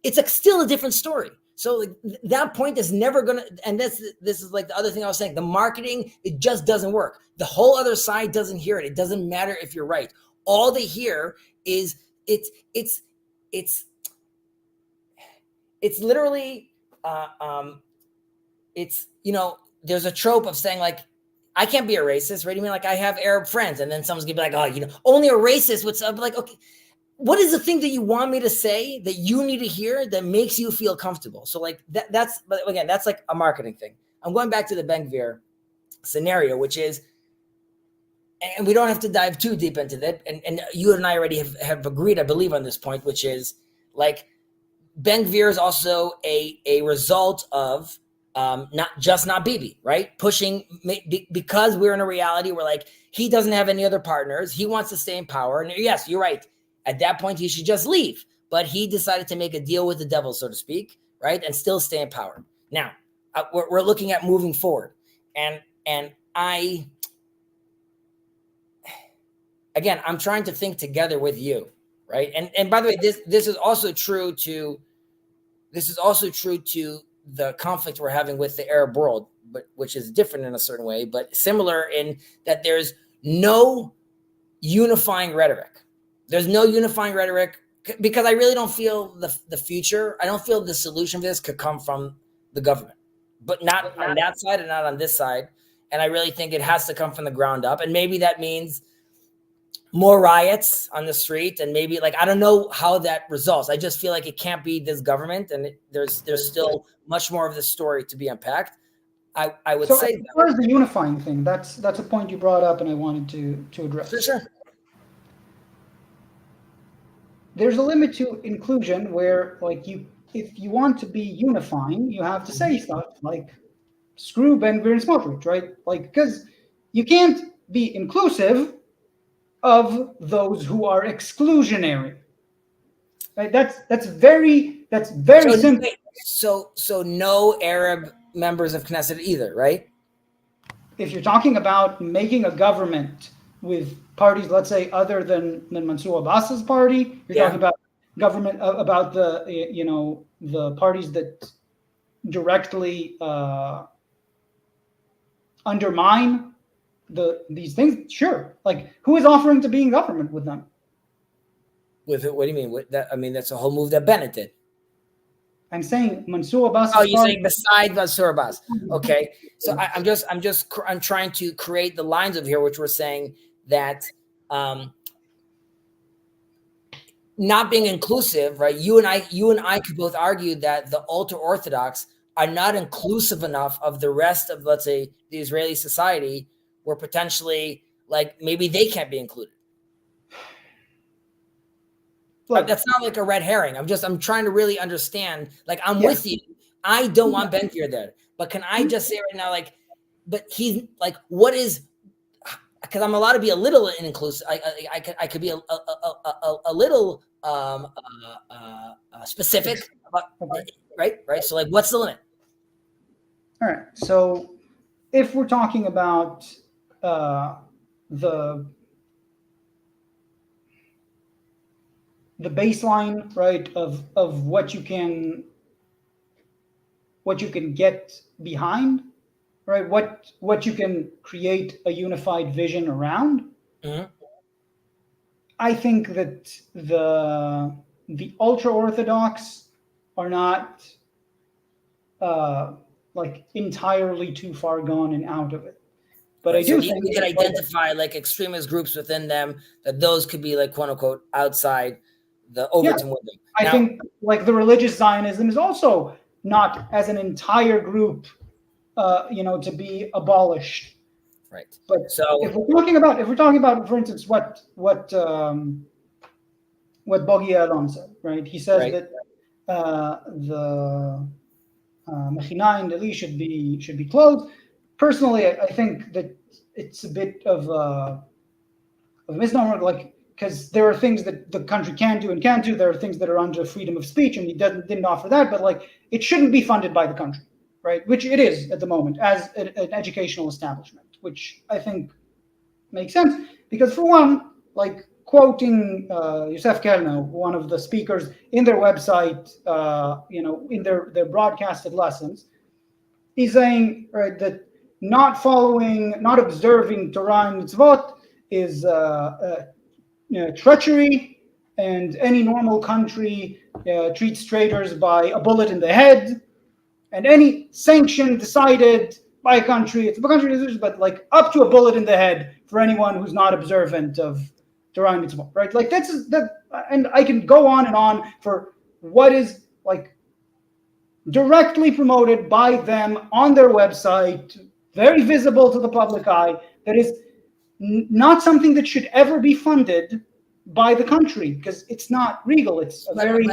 It's like still a different story. So like that point is never going to, and this is like the other thing I was saying, the marketing, it just doesn't work. The whole other side doesn't hear it. It doesn't matter if you're right. All they hear is it's literally, it's, there's a trope of saying like, I can't be a racist, right? You mean like I have Arab friends, and then someone's gonna be like, oh, only a racist would. I'm like, okay, what is the thing that you want me to say that you need to hear that makes you feel comfortable? So like that's, but again, that's like a marketing thing. I'm going back to the Ben-Gvir scenario, which is, and we don't have to dive too deep into that. And you and I already have agreed, I believe, on this point, which is like, Ben Gvir is also a result of not Bibi, right? Pushing because we're in a reality where like he doesn't have any other partners. He wants to stay in power, and yes, you're right. At that point, he should just leave. But he decided to make a deal with the devil, so to speak, right, and still stay in power. Now, we're looking at moving forward, and again, I'm trying to think together with you, right? And by the way, this is also true to the conflict we're having with the Arab world, but which is different in a certain way, but similar in that there's no unifying rhetoric. There's no unifying rhetoric because I really don't feel the future. I don't feel the solution for this could come from the government, but not on that side and not on this side. And I really think it has to come from the ground up. And maybe that means more riots on the street, and maybe like I don't know how that results. I just feel like it can't be this government, and there's still much more of the story to be unpacked. I would So say as far as the unifying thing, that's a point you brought up, and I wanted to address. for sure. There's a limit to inclusion where, like, if you want to be unifying, you have to say stuff like "screw Ben Gvir and Smotrich," right? Like, because you can't be inclusive of those who are exclusionary. Right? That's very simple. So no Arab members of Knesset either, right? If you're talking about making a government with parties, let's say other than Mansour Abbas's party, you're talking about government about the the parties that directly undermine these things. Sure, like who is offering to be in government with them? With it, what do you mean? With that, I mean that's a whole move that Bennett did. I'm saying Mansour Abbas. Oh, you're saying beside Mansour Abbas. Okay. So I'm trying to create the lines of here, which we're saying that not being inclusive, right? You and I could both argue that the ultra Orthodox are not inclusive enough of the rest of, let's say, the Israeli society, where potentially, like, maybe they can't be included. Look, that's not like a red herring. I'm trying to really understand. Like, I'm with you. I don't want Ben Gvir there, but can I just say right now, like, but he's like, what is? Because I'm allowed to be a little inclusive. I could be a little specific about, right. So like, what's the limit? All right. So if we're talking about the baseline, right, of what you can get behind, right, what you can create a unified vision around. Mm-hmm. I think that the ultra Orthodox are not like entirely too far gone and out of it. But I do think we can identify like extremist groups within them, that those could be like quote unquote outside the Overton window. I think like the religious Zionism is also not as an entire group, to be abolished. Right. But so if we're talking about, for instance, what Bogi Alon said, right? He says that the Mechina in Delhi should be closed. Personally, I think that it's a bit of a misnomer, like, because there are things that the country can do and can't do. There are things that are under freedom of speech, and he didn't offer that. But like, it shouldn't be funded by the country, right? Which it is at the moment as an educational establishment, which I think makes sense. Because for one, like quoting Yosef Kellner, one of the speakers in their website, in their broadcasted lessons, he's saying, right, that not observing Torah and mitzvot is treachery, and any normal country treats traitors by a bullet in the head, and any sanction decided by a country, it's a country decision, but like up to a bullet in the head for anyone who's not observant of Torah and mitzvot, right? Like that, and I can go on and on for what is like directly promoted by them on their website, very visible to the public eye, that is not something that should ever be funded by the country, because it's not regal. It's a very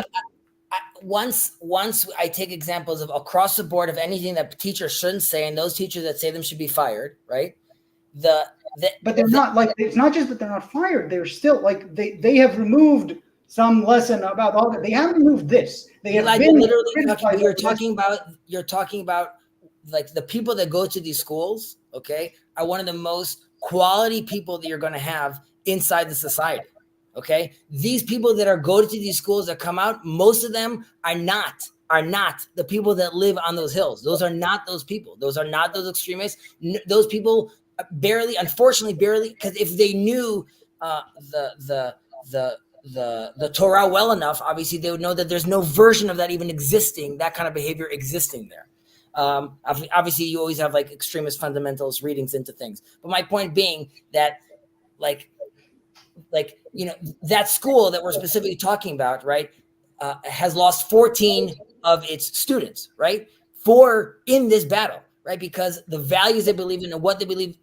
once I take examples of across the board of anything that teachers shouldn't say, and those teachers that say them should be fired, right? The the, But they're the not like, it's not just that they're not fired. They're still like, they have removed some lesson about all that. They haven't removed this. They have Eli, you're been literally talking, but criticized you're talking about like the people that go to these schools, okay, are one of the most quality people that you're going to have inside the society. Okay, these people that are go to these schools that come out, most of them are not the people that live on those hills. Those are not those people. Those are not those extremists. Those people barely, unfortunately, barely, because if they knew uh, the the the Torah well enough, obviously they would know that there's no version of that even existing, that kind of behavior existing there. Obviously, you always have like extremist fundamentalist readings into things, but my point being that like that school that we're specifically talking about, right, has lost 14 of its students, right, for in this battle, right, because the values they believe in and what they believe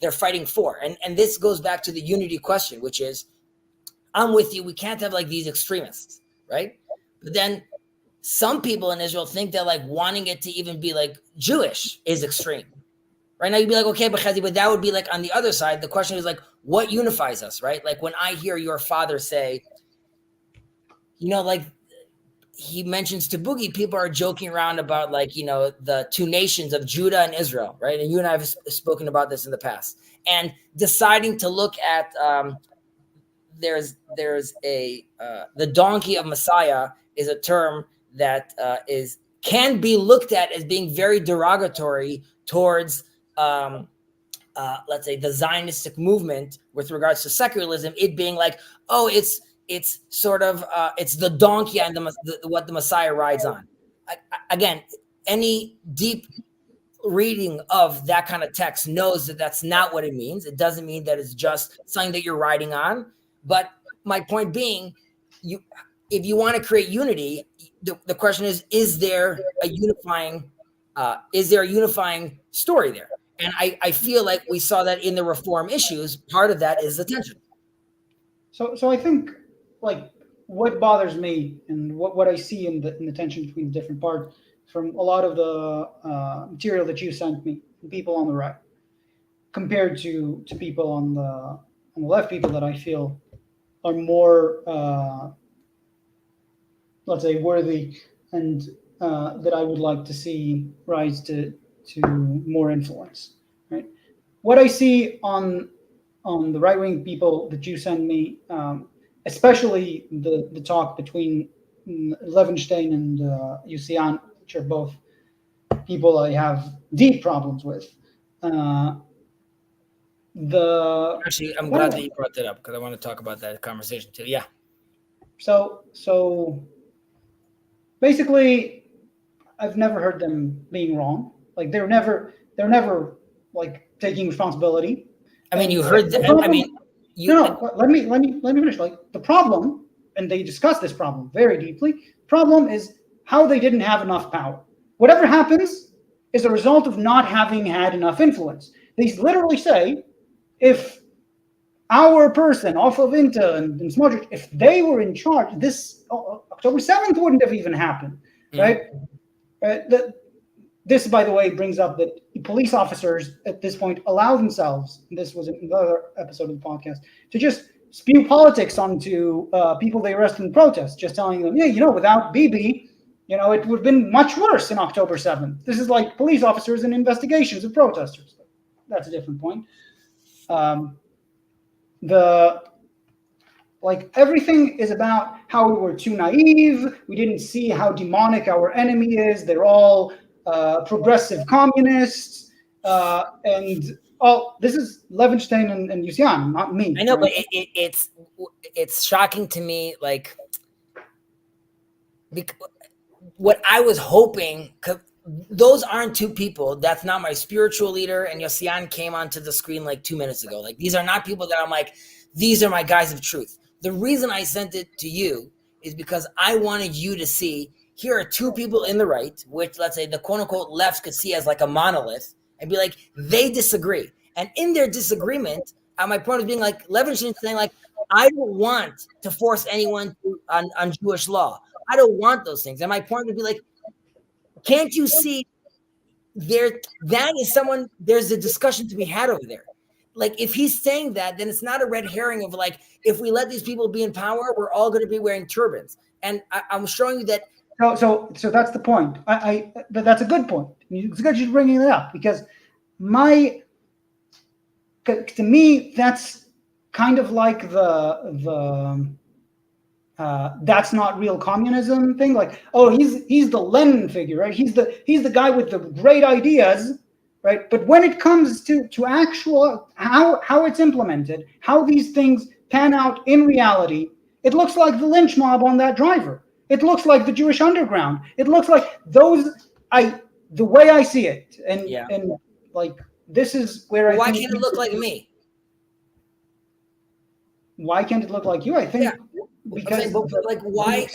they're fighting for. And this goes back to the unity question, which is, I'm with you, we can't have like these extremists, right? But then some people in Israel think that like wanting it to even be like Jewish is extreme. Right now, you'd be like, okay, but that would be like on the other side. The question is like, what unifies us, right? Like when I hear your father say, like he mentions to Boogie, people are joking around about like, the two nations of Judah and Israel, right? And you and I have spoken about this in the past. And deciding to look at, there's a, the donkey of Messiah is a term that can be looked at as being very derogatory towards, let's say, the Zionistic movement with regards to secularism, it being like, oh, it's sort of it's the donkey and what the Messiah rides on. Again, any deep reading of that kind of text knows that that's not what it means. It doesn't mean that it's just something that you're riding on. But my point being, if you want to create unity, the question is there a unifying story there? And I feel like we saw that in the reform issues. Part of that is the tension. So I think like what bothers me and what I see in the tension between the different parts from a lot of the material that you sent me, from people on the right, compared to people on the left, people that I feel are more let's say worthy and that I would like to see rise to more influence. Right. What I see on the right wing people that you send me, especially the talk between Levenstein and Yusian, which are both people I have deep problems with. Actually, I'm glad that you brought that up because I want to talk about that conversation too. Yeah. So basically, I've never heard them being wrong. Like they're never like taking responsibility. I mean, you heard that. I mean, no. Let me finish. Like the problem, and they discuss this problem very deeply. Problem is how they didn't have enough power. Whatever happens is a result of not having had enough influence. They literally say, if our person, off of Inta and Smotrich, if they were in charge, this October 7th wouldn't have even happened, right? This, by the way, brings up that police officers at this point allow themselves, and this was another episode of the podcast, to just spew politics onto people they arrested in protest, just telling them, yeah, without Bibi, it would have been much worse in October 7th. This is like police officers and investigations of protesters. That's a different point. Everything is about how we were too naive. We didn't see how demonic our enemy is. They're all progressive communists, and all this is Levenstein and Yusian, not me. I know, right? But it's shocking to me, like what I was hoping. Those aren't two people. That's not my spiritual leader. And Yosian came onto the screen like 2 minutes ago. Like these are not people that I'm like, these are my guys of truth. The reason I sent it to you is because I wanted you to see, here are two people in the right, which let's say the quote unquote left could see as like a monolith, and be like, they disagree. And in their disagreement, my point is being like, Levinson saying like, I don't want to force anyone on Jewish law. I don't want those things. And my point would be like, can't you see there? That is someone. There's a discussion to be had over there. Like if he's saying that, then it's not a red herring of like if we let these people be in power, we're all going to be wearing turbans. And I'm showing you that. So that's the point. That's a good point. It's good you're bringing it up because my to me that's kind of like the that's not real communism thing. Like, oh, he's the Lenin figure, right? He's the guy with the great ideas, right? But when it comes to actual how it's implemented, how these things pan out in reality, it looks like the lynch mob on that driver. It looks like the Jewish underground. It looks like the way I see it, and like this is where why can't it look like me? Why can't it look like you? I think because like why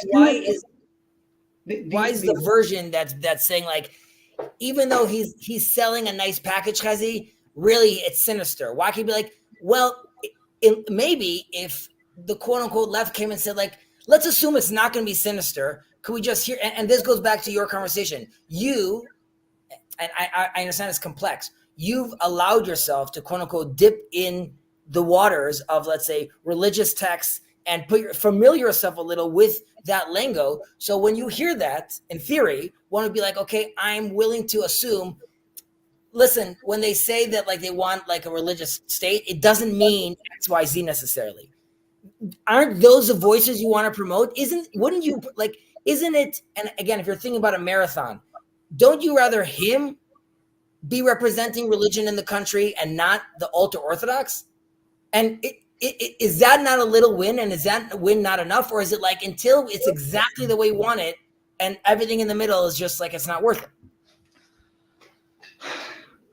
is the version that's saying like even though he's selling a nice package, Chazi, really it's sinister. Why can't he be like, well, maybe if the quote unquote left came and said like, let's assume it's not going to be sinister. Could we just hear? And this goes back to your conversation. You and I understand it's complex. You've allowed yourself to quote unquote dip in the waters of, let's say, religious texts and familiar yourself a little with that lingo. So when you hear that, in theory, one would be like, okay, I'm willing to assume, listen, when they say that like they want like a religious state, it doesn't mean XYZ necessarily. Aren't those the voices you want to promote? Wouldn't you like, isn't it? And again, if you're thinking about a marathon, don't you rather him be representing religion in the country and not the ultra Orthodox? And is that not a little win? And is that win not enough? Or is it like until it's exactly the way you want it and everything in the middle is just like it's not worth it?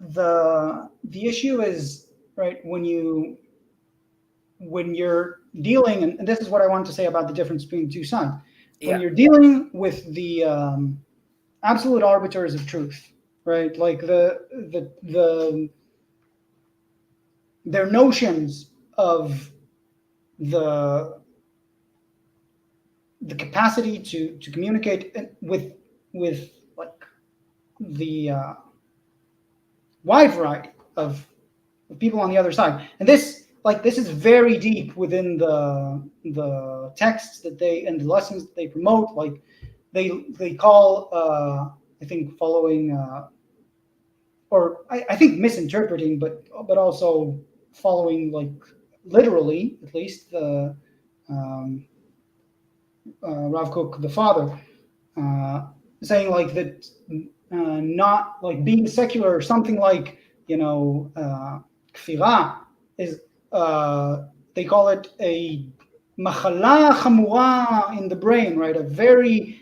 The issue is, right, when you're dealing, and this is what I wanted to say about the difference between two sides. When you're dealing with the absolute arbiters of truth, right? Like their notions of the capacity to communicate with like the wide variety of people on the other side, and this is very deep within the texts that they and the lessons that they promote. Like they call I think following or I think misinterpreting, but also following like literally at least the Rav Kook the father saying like that not like being secular or something like kfira is they call it a machala chamura in the brain, right? A very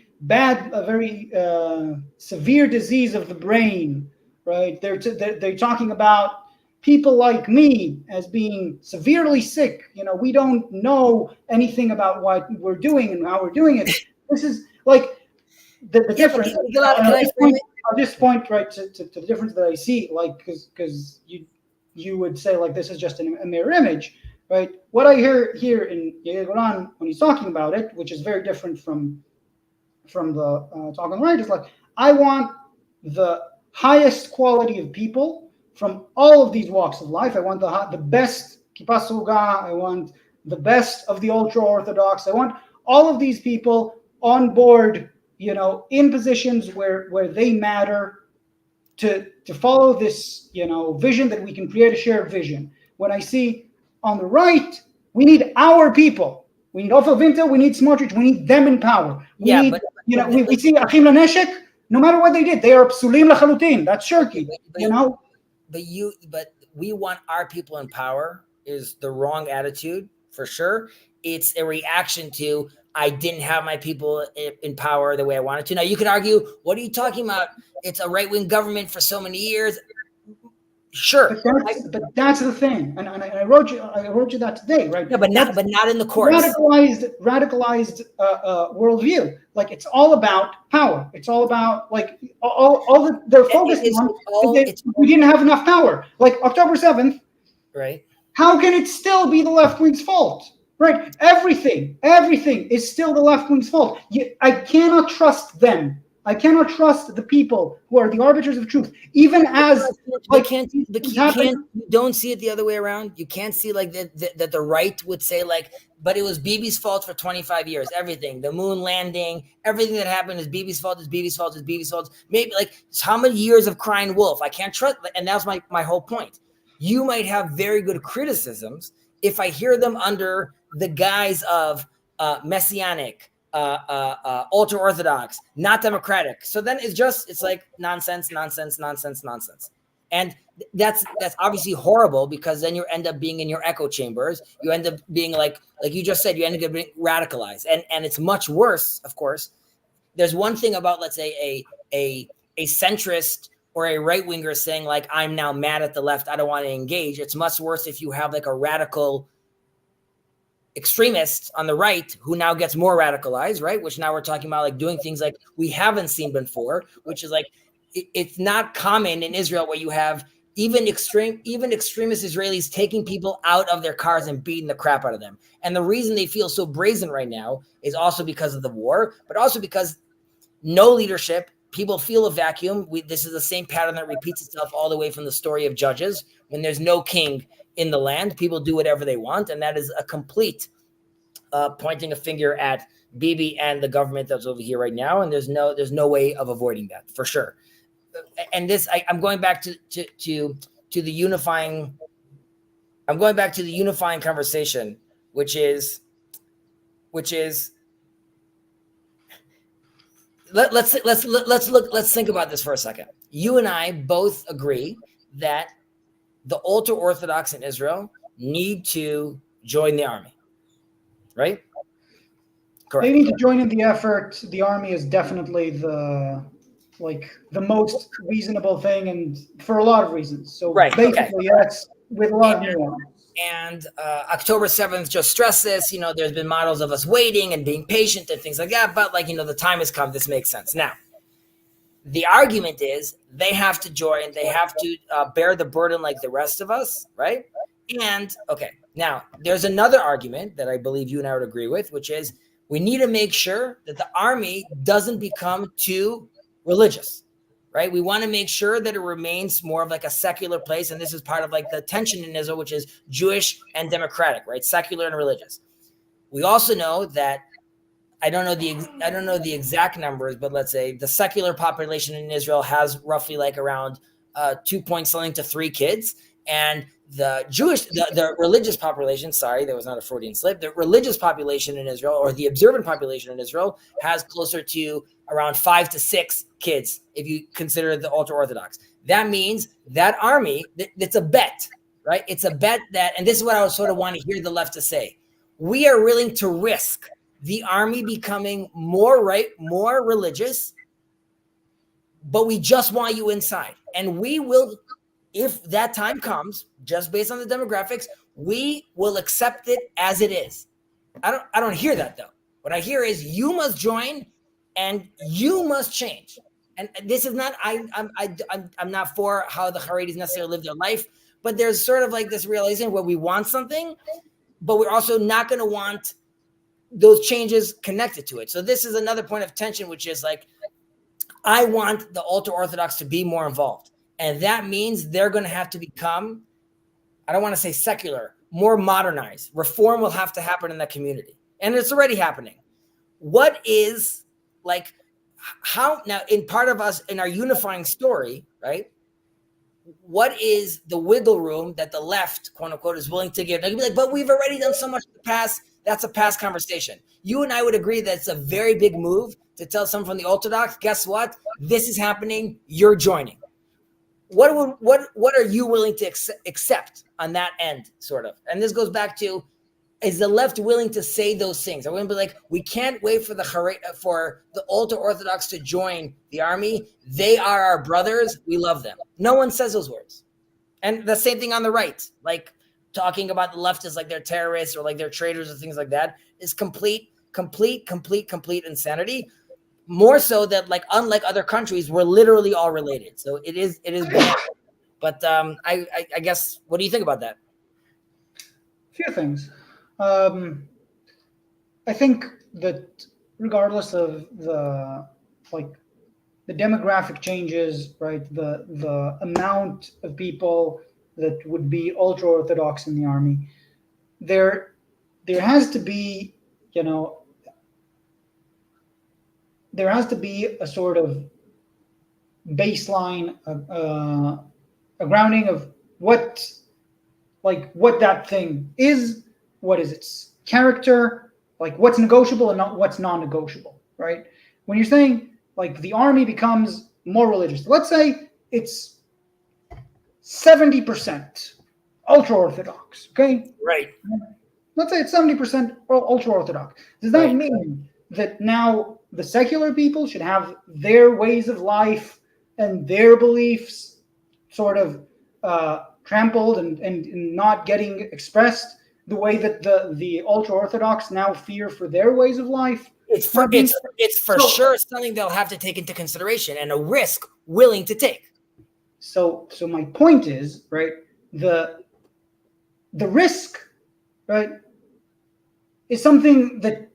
severe disease of the brain, right? They're talking about people like me as being severely sick. We don't know anything about what we're doing and how we're doing it. This is like the difference. I'll just point right to the difference that I see, like because you would say like this is just a mirror image, right? What I hear here in Yair Goran when he's talking about it, which is very different from the talk on the right, is like I want the highest quality of people from all of these walks of life. I want the best kippah sruga. I want the best of the ultra orthodox. I want all of these people on board, in positions where they matter to follow this, vision that we can create a shared vision. When I see on the right, we need our people. We need Ofer Winter. We need Smotrich. We need them in power. We see Achim Laneshek. No matter what they did, they are psulim lachalutin. That's shirky. But we want our people in power is the wrong attitude for sure. It's a reaction to I didn't have my people in power the way I wanted to. Now you could argue, what are you talking about? It's a right-wing government for so many years. Sure, but that's the thing, and I wrote you that today, right? Yeah, but not in the courts. Radicalized worldview. Like it's all about power. It's all about like all that they're focused on. We didn't have enough power. Like October 7th, right? How can it still be the left wing's fault? Right? Everything is still the left wing's fault. I cannot trust them. I cannot trust the people who are the arbiters of truth, even as But like can't but things you can't happen. you don't see it the other way around. You can't see like that the right would say like, but it was Bibi's fault for 25 years. Everything, the moon landing, everything that happened is Bibi's fault. Is Bibi's fault. Is Bibi's fault. Maybe like how many years of crying wolf? I can't trust. And that's my whole point. You might have very good criticisms if I hear them under the guise of messianic, ultra orthodox, not democratic. So then it's like nonsense, nonsense, nonsense, nonsense. And that's obviously horrible because then you end up being in your echo chambers. You end up being like you just said, you end up being radicalized, and it's much worse. Of course, there's one thing about, let's say, a centrist or a right winger saying like, I'm now mad at the left, I don't want to engage. It's much worse if you have like a radical extremist on the right who now gets more radicalized, right? Which now we're talking about like doing things like we haven't seen before, which is like it's not common in Israel where you have even extremist Israelis taking people out of their cars and beating the crap out of them. And the reason they feel so brazen right now is also because of the war, but also because no leadership. People feel a vacuum. This is the same pattern that repeats itself all the way from the story of Judges. When there's no king in the land, people do whatever they want, and that is a complete pointing a finger at Bibi and the government that's over here right now. And there's no way of avoiding that for sure. And this, I'm going back to the unifying. I'm going back to the unifying conversation, which is let's think about this for a second. You and I both agree that the ultra Orthodox in Israel need to join the army, right? Correct. They need to join in the effort. The army is definitely the most reasonable thing, and for a lot of reasons. So right. basically, Okay. yes, with a lot of nuance. And October 7th just stressed this. There's been models of us waiting and being patient and things like that. But the time has come. This makes sense. Now, the argument is they have to join. They have to bear the burden like the rest of us, right? And, okay, now, there's another argument that I believe you and I would agree with, which is we need to make sure that the army doesn't become too religious, right? We want to make sure that it remains more of like a secular place. And this is part of like the tension in Israel, which is Jewish and democratic, right? Secular and religious. We also know that I don't know the exact numbers, but let's say the secular population in Israel has roughly like around 2 point something to 3 kids. And the the religious population, sorry, there was not a Freudian slip. The religious population in Israel, or the observant population in Israel, has closer to around 5 to 6 kids, if you consider the ultra-Orthodox. That means that army, it's a bet, right? It's a bet that, and this is what I would sort of want to hear the left to say, we are willing to risk the army becoming more religious, but we just want you inside. And we will, if that time comes, just based on the demographics, we will accept it as it is. I don't hear that though. What I hear is you must join and you must change. And this is not, I'm not for how the Haredis necessarily live their life, but there's sort of like this realization where we want something, but we're also not going to want those changes connected to it. So this is another point of tension, which is like, I want the ultra-Orthodox to be more involved. And that means they're going to have to become, I don't want to say secular, more modernized. Reform will have to happen in that community. And it's already happening. What is like, how now in part of us, in our unifying story, right? What is the wiggle room that the left, quote unquote, is willing to give? They'll be like, but we've already done so much in the past. That's a past conversation. You and I would agree that it's a very big move to tell someone from the Orthodox, guess what? This is happening. You're joining. What are you willing to accept on that end, sort of? And this goes back to, is the left willing to say those things? I wouldn't be like, we can't wait for the ultra-Orthodox to join the army. They are our brothers. We love them. No one says those words. And the same thing on the right, like talking about the leftists like they're terrorists or like they're traitors or things like that is complete insanity. More so that, like, unlike other countries, we're literally all related. So it is bad. But I guess, what do you think about that? Few things. I think that regardless of the like the demographic changes, right? The amount of people that would be ultra orthodox in the army, there there has to be, you know, there has to be a sort of baseline, a grounding of what what that thing is, what is its character, like what's negotiable and not what's non-negotiable, right? When you're saying like the army becomes more religious, let's say it's 70% ultra orthodox, okay? Right, Let's say it's 70% ultra orthodox. Does that right. mean that now the secular people should have their ways of life and their beliefs sort of trampled and not getting expressed the way that the ultra orthodox now fear for their ways of life It's for not being it's for so sure something they'll have to take into consideration and a risk willing to take. so my point is, right, the the risk, right, is something that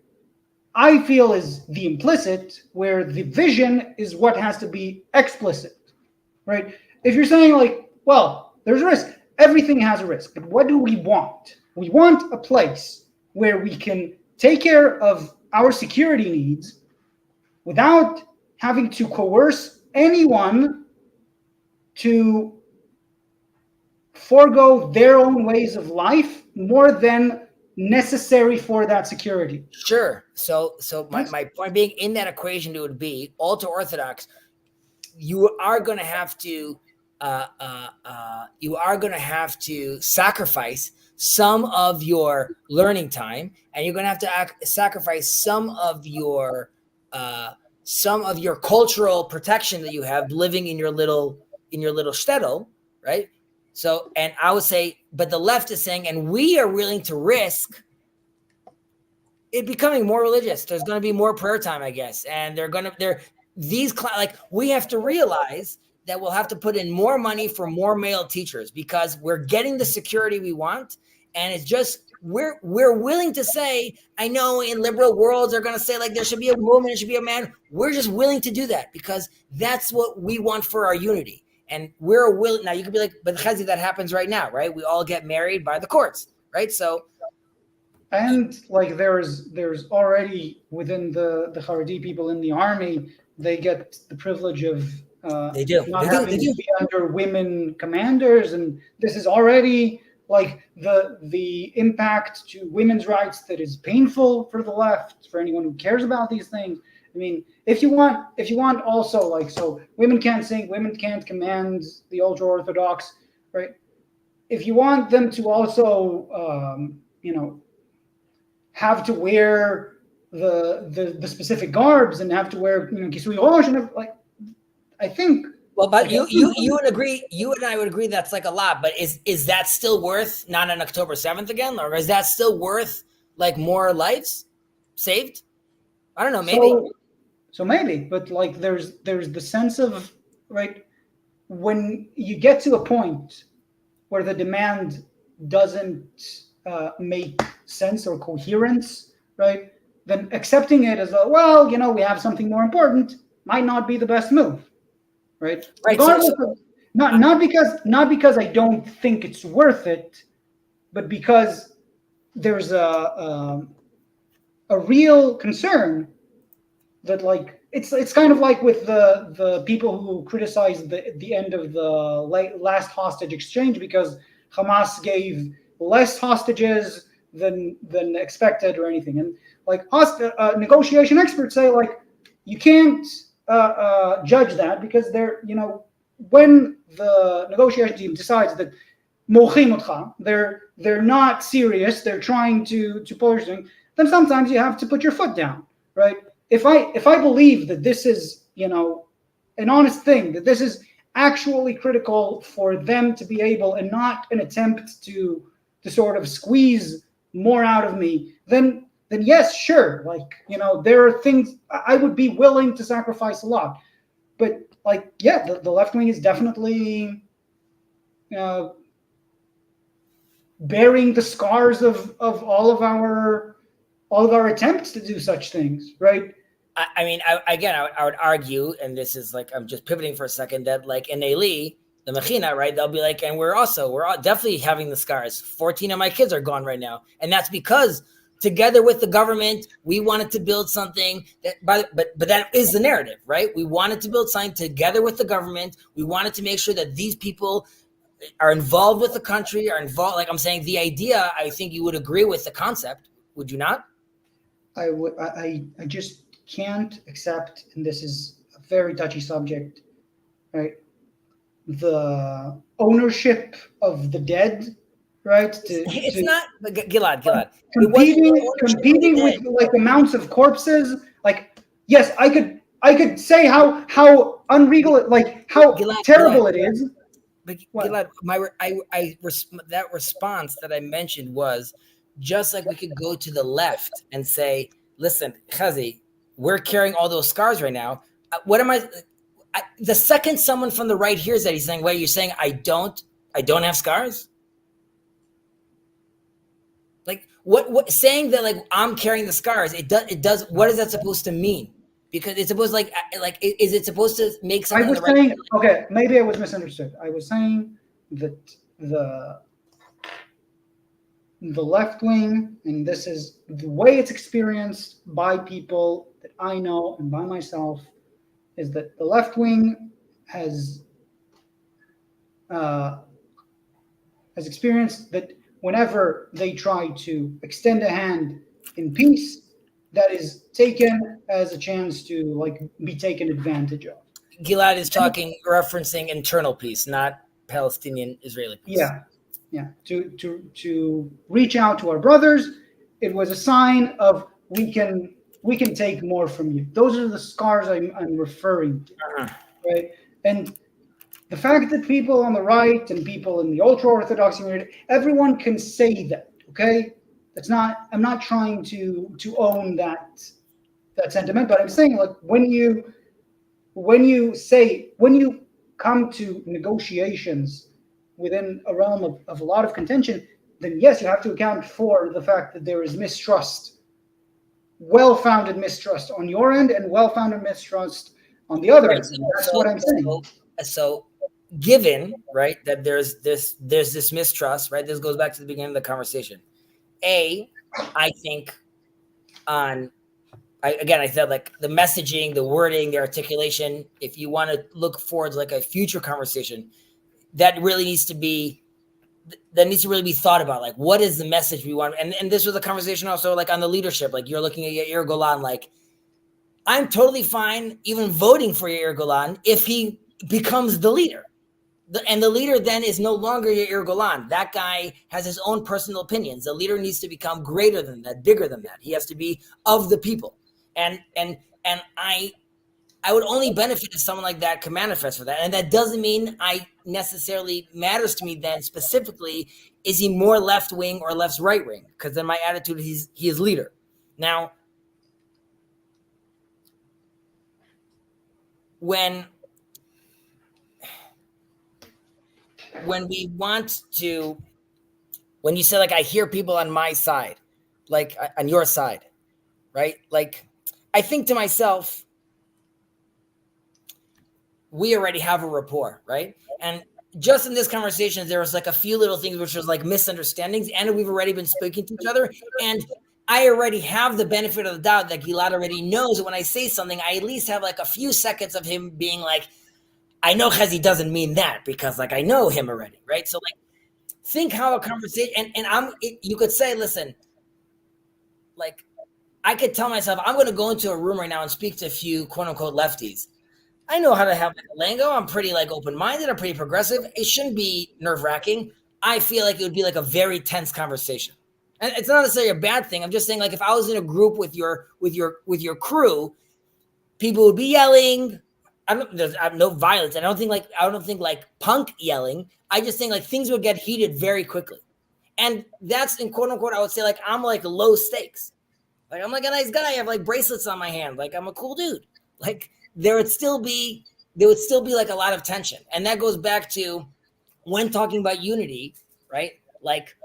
I feel is the implicit, where the vision is what has to be explicit, right? If you're saying like, well, there's a risk, everything has a risk, but what do we want? We want a place where we can take care of our security needs without having to coerce anyone to forego their own ways of life more than necessary for that security. Sure. So Yes. my point being in that equation it would be ultra orthodox. You are going to have to you are going to have to sacrifice some of your learning time, and you're going to have to sacrifice uh, some of your cultural protection that you have living in your little shtetl, right? So, and I would say, but the left is saying, and we are willing to risk it becoming more religious. There's going to be more prayer time, I guess, and they're like we have to realize that we'll have to put in more money for more male teachers because we're getting the security we want, and it's just we're willing to say, I know in liberal worlds they're going to say like there should be a woman, it should be a man. We're just willing to do that because that's what we want for our unity, and we're willing. Now you could be like, but Chazi, that happens right now, right? We all get married by the courts, right? So And like there's already within the Haredi people in the army, they get the privilege of they do, not they do, they having to do. be under women commanders, and this is already like the impact to women's rights that is painful for the left, for anyone who cares about these things. I mean, if you want also like, so women can't sing, women can't command the ultra orthodox, right? If you want them to also have to wear the specific garbs and have to wear kisui rosh and like, I think Well, but like you would agree, you and I would agree that's like a lot. But is that still worth not on October 7th again, or is that still worth like more lives saved? I don't know, maybe. so so maybe, but like there's the sense of, right, when you get to a point where the demand doesn't make sense or coherence, right? Then accepting it as a, well, we have something more important might not be the best move, right? Right. So Regardless of, not because I don't think it's worth it, but because there's a real concern that, like, it's kind of like with the people who criticize the end of the last hostage exchange because Hamas gave less hostages than expected or anything, and like negotiation experts say, like, you can't judge that because when the negotiation team decides that they're not serious, they're trying to push things, then sometimes you have to put your foot down, right? If I believe that this is an honest thing, that this is actually critical for them to be able, and not an attempt to sort of squeeze more out of me, then yes, sure, like, there are things I would be willing to sacrifice a lot, but like, yeah, the left wing is definitely uh, bearing the scars of all of our all of our attempts to do such things, right? I mean, again, I would argue, and this is like I'm just pivoting for a second, that like in Eli, the Mechina, right? They'll be like, and we're all definitely having the scars. 14 of my kids are gone right now, and that's because together with the government, we wanted to build something that, but that is the narrative, right? We wanted to build something together with the government. We wanted to make sure that these people are involved with the country, are involved. Like I'm saying, the idea, I think you would agree with the concept, would you not? I just can't accept, and this is a very touchy subject, right? The ownership of the dead, right? It's To not Gilad. Gilad. It wasn't the ownership of the competing with dead. like amounts of corpses. Like, yes, I could say how unregal, like how Gilad, Gilad, terrible it is. but What? Gilad, that response that I mentioned was just like we could go to the left and say, "Listen, Chazi, we're carrying all those scars right now. What am the second someone from the right hears that, he's saying, "Wait, you're saying I don't have scars?" Like what saying that like I'm carrying the scars, it does what is that supposed to mean? Because it's supposed like is it supposed to make I someone on was the right saying, okay, maybe I was misunderstood. I was saying that the the left wing, and this is the way it's experienced by people that I know and by myself, is that the left wing has uh, has experienced that whenever they try to extend a hand in peace, that is taken as a chance to like be taken advantage of. Gilad is talking referencing internal peace, not Palestinian Israeli peace. Yeah, yeah. To reach out to our brothers, it was a sign of we can take more from you. Those are the scars I'm referring to, Uh-huh. right? And the fact that people on the right and people in the ultra orthodox community, everyone can say that. Okay, that's not. I'm not trying to own that sentiment, but I'm saying like when you come to negotiations within a realm of a lot of contention, then yes, you have to account for the fact that there is mistrust, well-founded mistrust on your end and well-founded mistrust on the other Right. end. That's what I'm saying. So given, right, that there's this mistrust, right? This goes back to the beginning of the conversation. I think on again, I said like the messaging, the wording, the articulation. If you want to look forward to like a future conversation, that really needs to be that needs to really be thought about. Like, what is the message we want? And this was a conversation also like on the leadership. Like you're looking at Yair Golan. Like I'm totally fine even voting for Yair Golan if he becomes the leader. And the leader then is no longer Yair Golan. That guy has his own personal opinions. The leader needs to become greater than that, bigger than that. He has to be of the people. And I would only benefit if someone like that could manifest for that. And that doesn't mean I necessarily matters to me then specifically, is he more left wing or left right wing? Because then my attitude is he is leader. Now, when we want to when you say like I hear people on my side, like on your side, right? Like I think to myself, we already have a rapport, right? And just in this conversation, there was like a few little things which was like misunderstandings, and we've already been speaking to each other. And I already have the benefit of the doubt that Gilad already knows that when I say something, I at least have like a few seconds of him being like, I know Chezi doesn't mean that because like I know him already, right? So like think how a conversation and you could say, listen, like I could tell myself I'm going to go into a room right now and speak to a few quote unquote lefties. I know how to have like a lingo. I'm pretty like open minded. I'm pretty progressive. It shouldn't be nerve wracking. I feel like it would be like a very tense conversation, and it's not necessarily a bad thing. I'm just saying like if I was in a group with your crew, people would be yelling. I have no violence. I don't think like punk yelling. I just think like things would get heated very quickly, and that's in quote unquote. I would say like I'm like low stakes. Like I'm like a nice guy. I have like bracelets on my hand. Like I'm a cool dude. Like there would still be like a lot of tension. And that goes back to when talking about unity, right? Like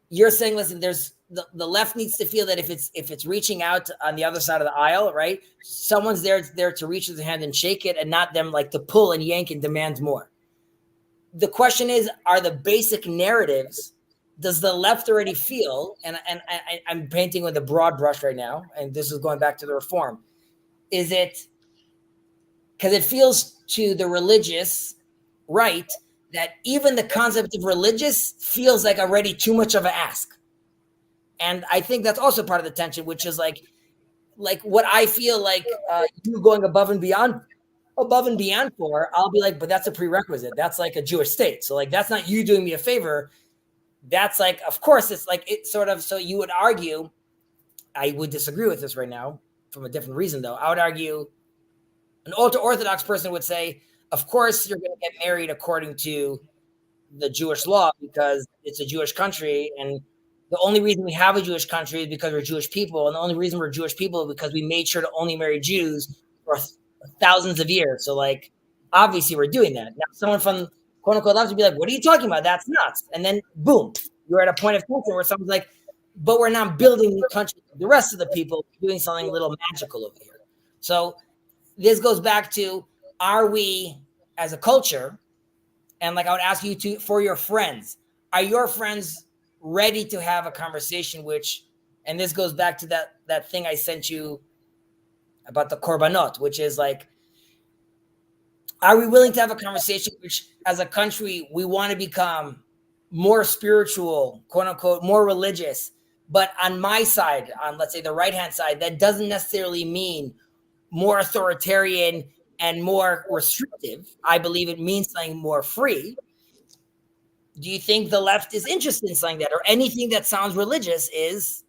you're saying, listen, there's the left needs to feel that if it's reaching out on the other side of the aisle, right? Someone's there to reach with their hand and shake it, and not them like to pull and yank and demand more. The question is, are the basic narratives, does the left already feel, and I'm painting with a broad brush right now, and this is going back to the reform, is it because it feels to the religious right that even the concept of religious feels like already too much of an ask. And I think that's also part of the tension, which is like what I feel like you going above and beyond for, I'll be like, but that's a prerequisite. That's like a Jewish state. So like that's not you doing me a favor. That's like, of course, it's like it sort of. So you would argue, I would disagree with this right now from a different reason, though. I would argue an ultra orthodox person would say, of course, you're going to get married according to the Jewish law because it's a Jewish country, and the only reason we have a Jewish country is because we're Jewish people, and the only reason we're Jewish people is because we made sure to only marry Jews for thousands of years. So, like, obviously, we're doing that. Now, someone from quote unquote left would be like, "What are you talking about? That's nuts!" And then, boom, you're at a point of tension where someone's like, "But we're not building the country like the rest of the people. We're doing something a little magical over here." So, this goes back to: are we, as a culture, and like I would ask you to, for your friends, are your friends ready to have a conversation? Which, and this goes back to that thing I sent you about the korbanot, which is like, are we willing to have a conversation? Which, as a country, we want to become more spiritual, quote unquote, more religious. But on my side, on let's say the right hand side, that doesn't necessarily mean more authoritarian and more restrictive. I believe it means something more free. Do you think the left is interested in something that, or anything that sounds religious is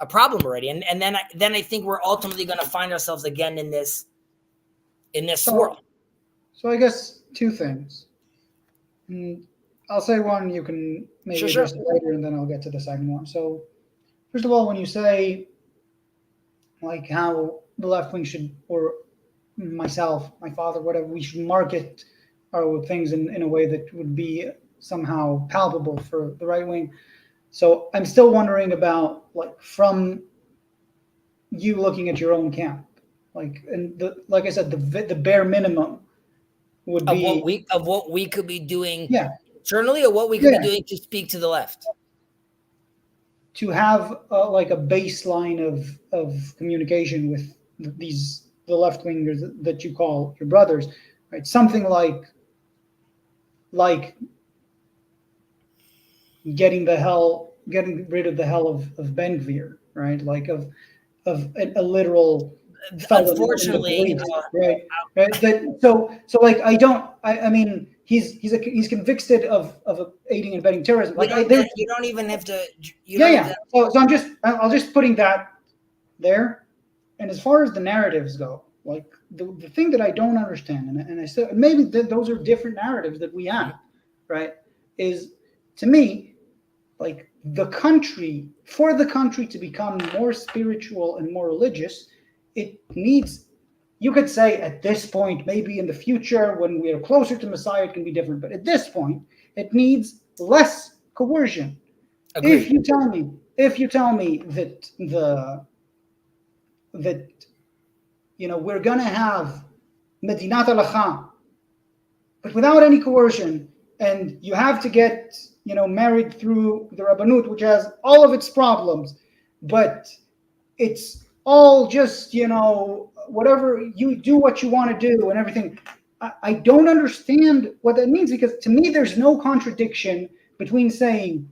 a problem already? And then I think we're ultimately going to find ourselves again in this So, swirl. so I guess two things. I'll say one. You can Sure, maybe sure. address it later, and then I'll get to the second one. So, first of all, when you say like how the left wing should, or myself, my father, whatever, we should market our things in a way that would be somehow palpable for the right wing. So I'm still wondering about like from you looking at your own camp, like and like I said, the bare minimum would be Of what we could be doing yeah internally, or what we could be yeah doing to speak to the left. to have like a baseline of communication with these the left wingers that you call your brothers, right? Something like getting rid of the hell of Ben Gvir, right? Like of a literal felon in the Unfortunately, police, right? Right. That so like I don't I mean he's convicted of aiding and abetting terrorism. we Like don't. there's You don't even have to. You yeah don't have yeah. to. So I'll just putting that there. And as far as the narratives go, like the thing that I don't understand, and I still maybe those are different narratives that we have, right? Is to me like the country for the country to become more spiritual and more religious, it needs. You could say at this point, maybe in the future when we are closer to Messiah, it can be different. But at this point, it needs less coercion. If Agreed. you tell me, if you tell me that that we're gonna have Medinat al but without any coercion, and you have to get married through the Rabbanut, which has all of its problems, but it's all just whatever you do, what you want to do, and everything. I don't understand what that means because to me, there's no contradiction between saying,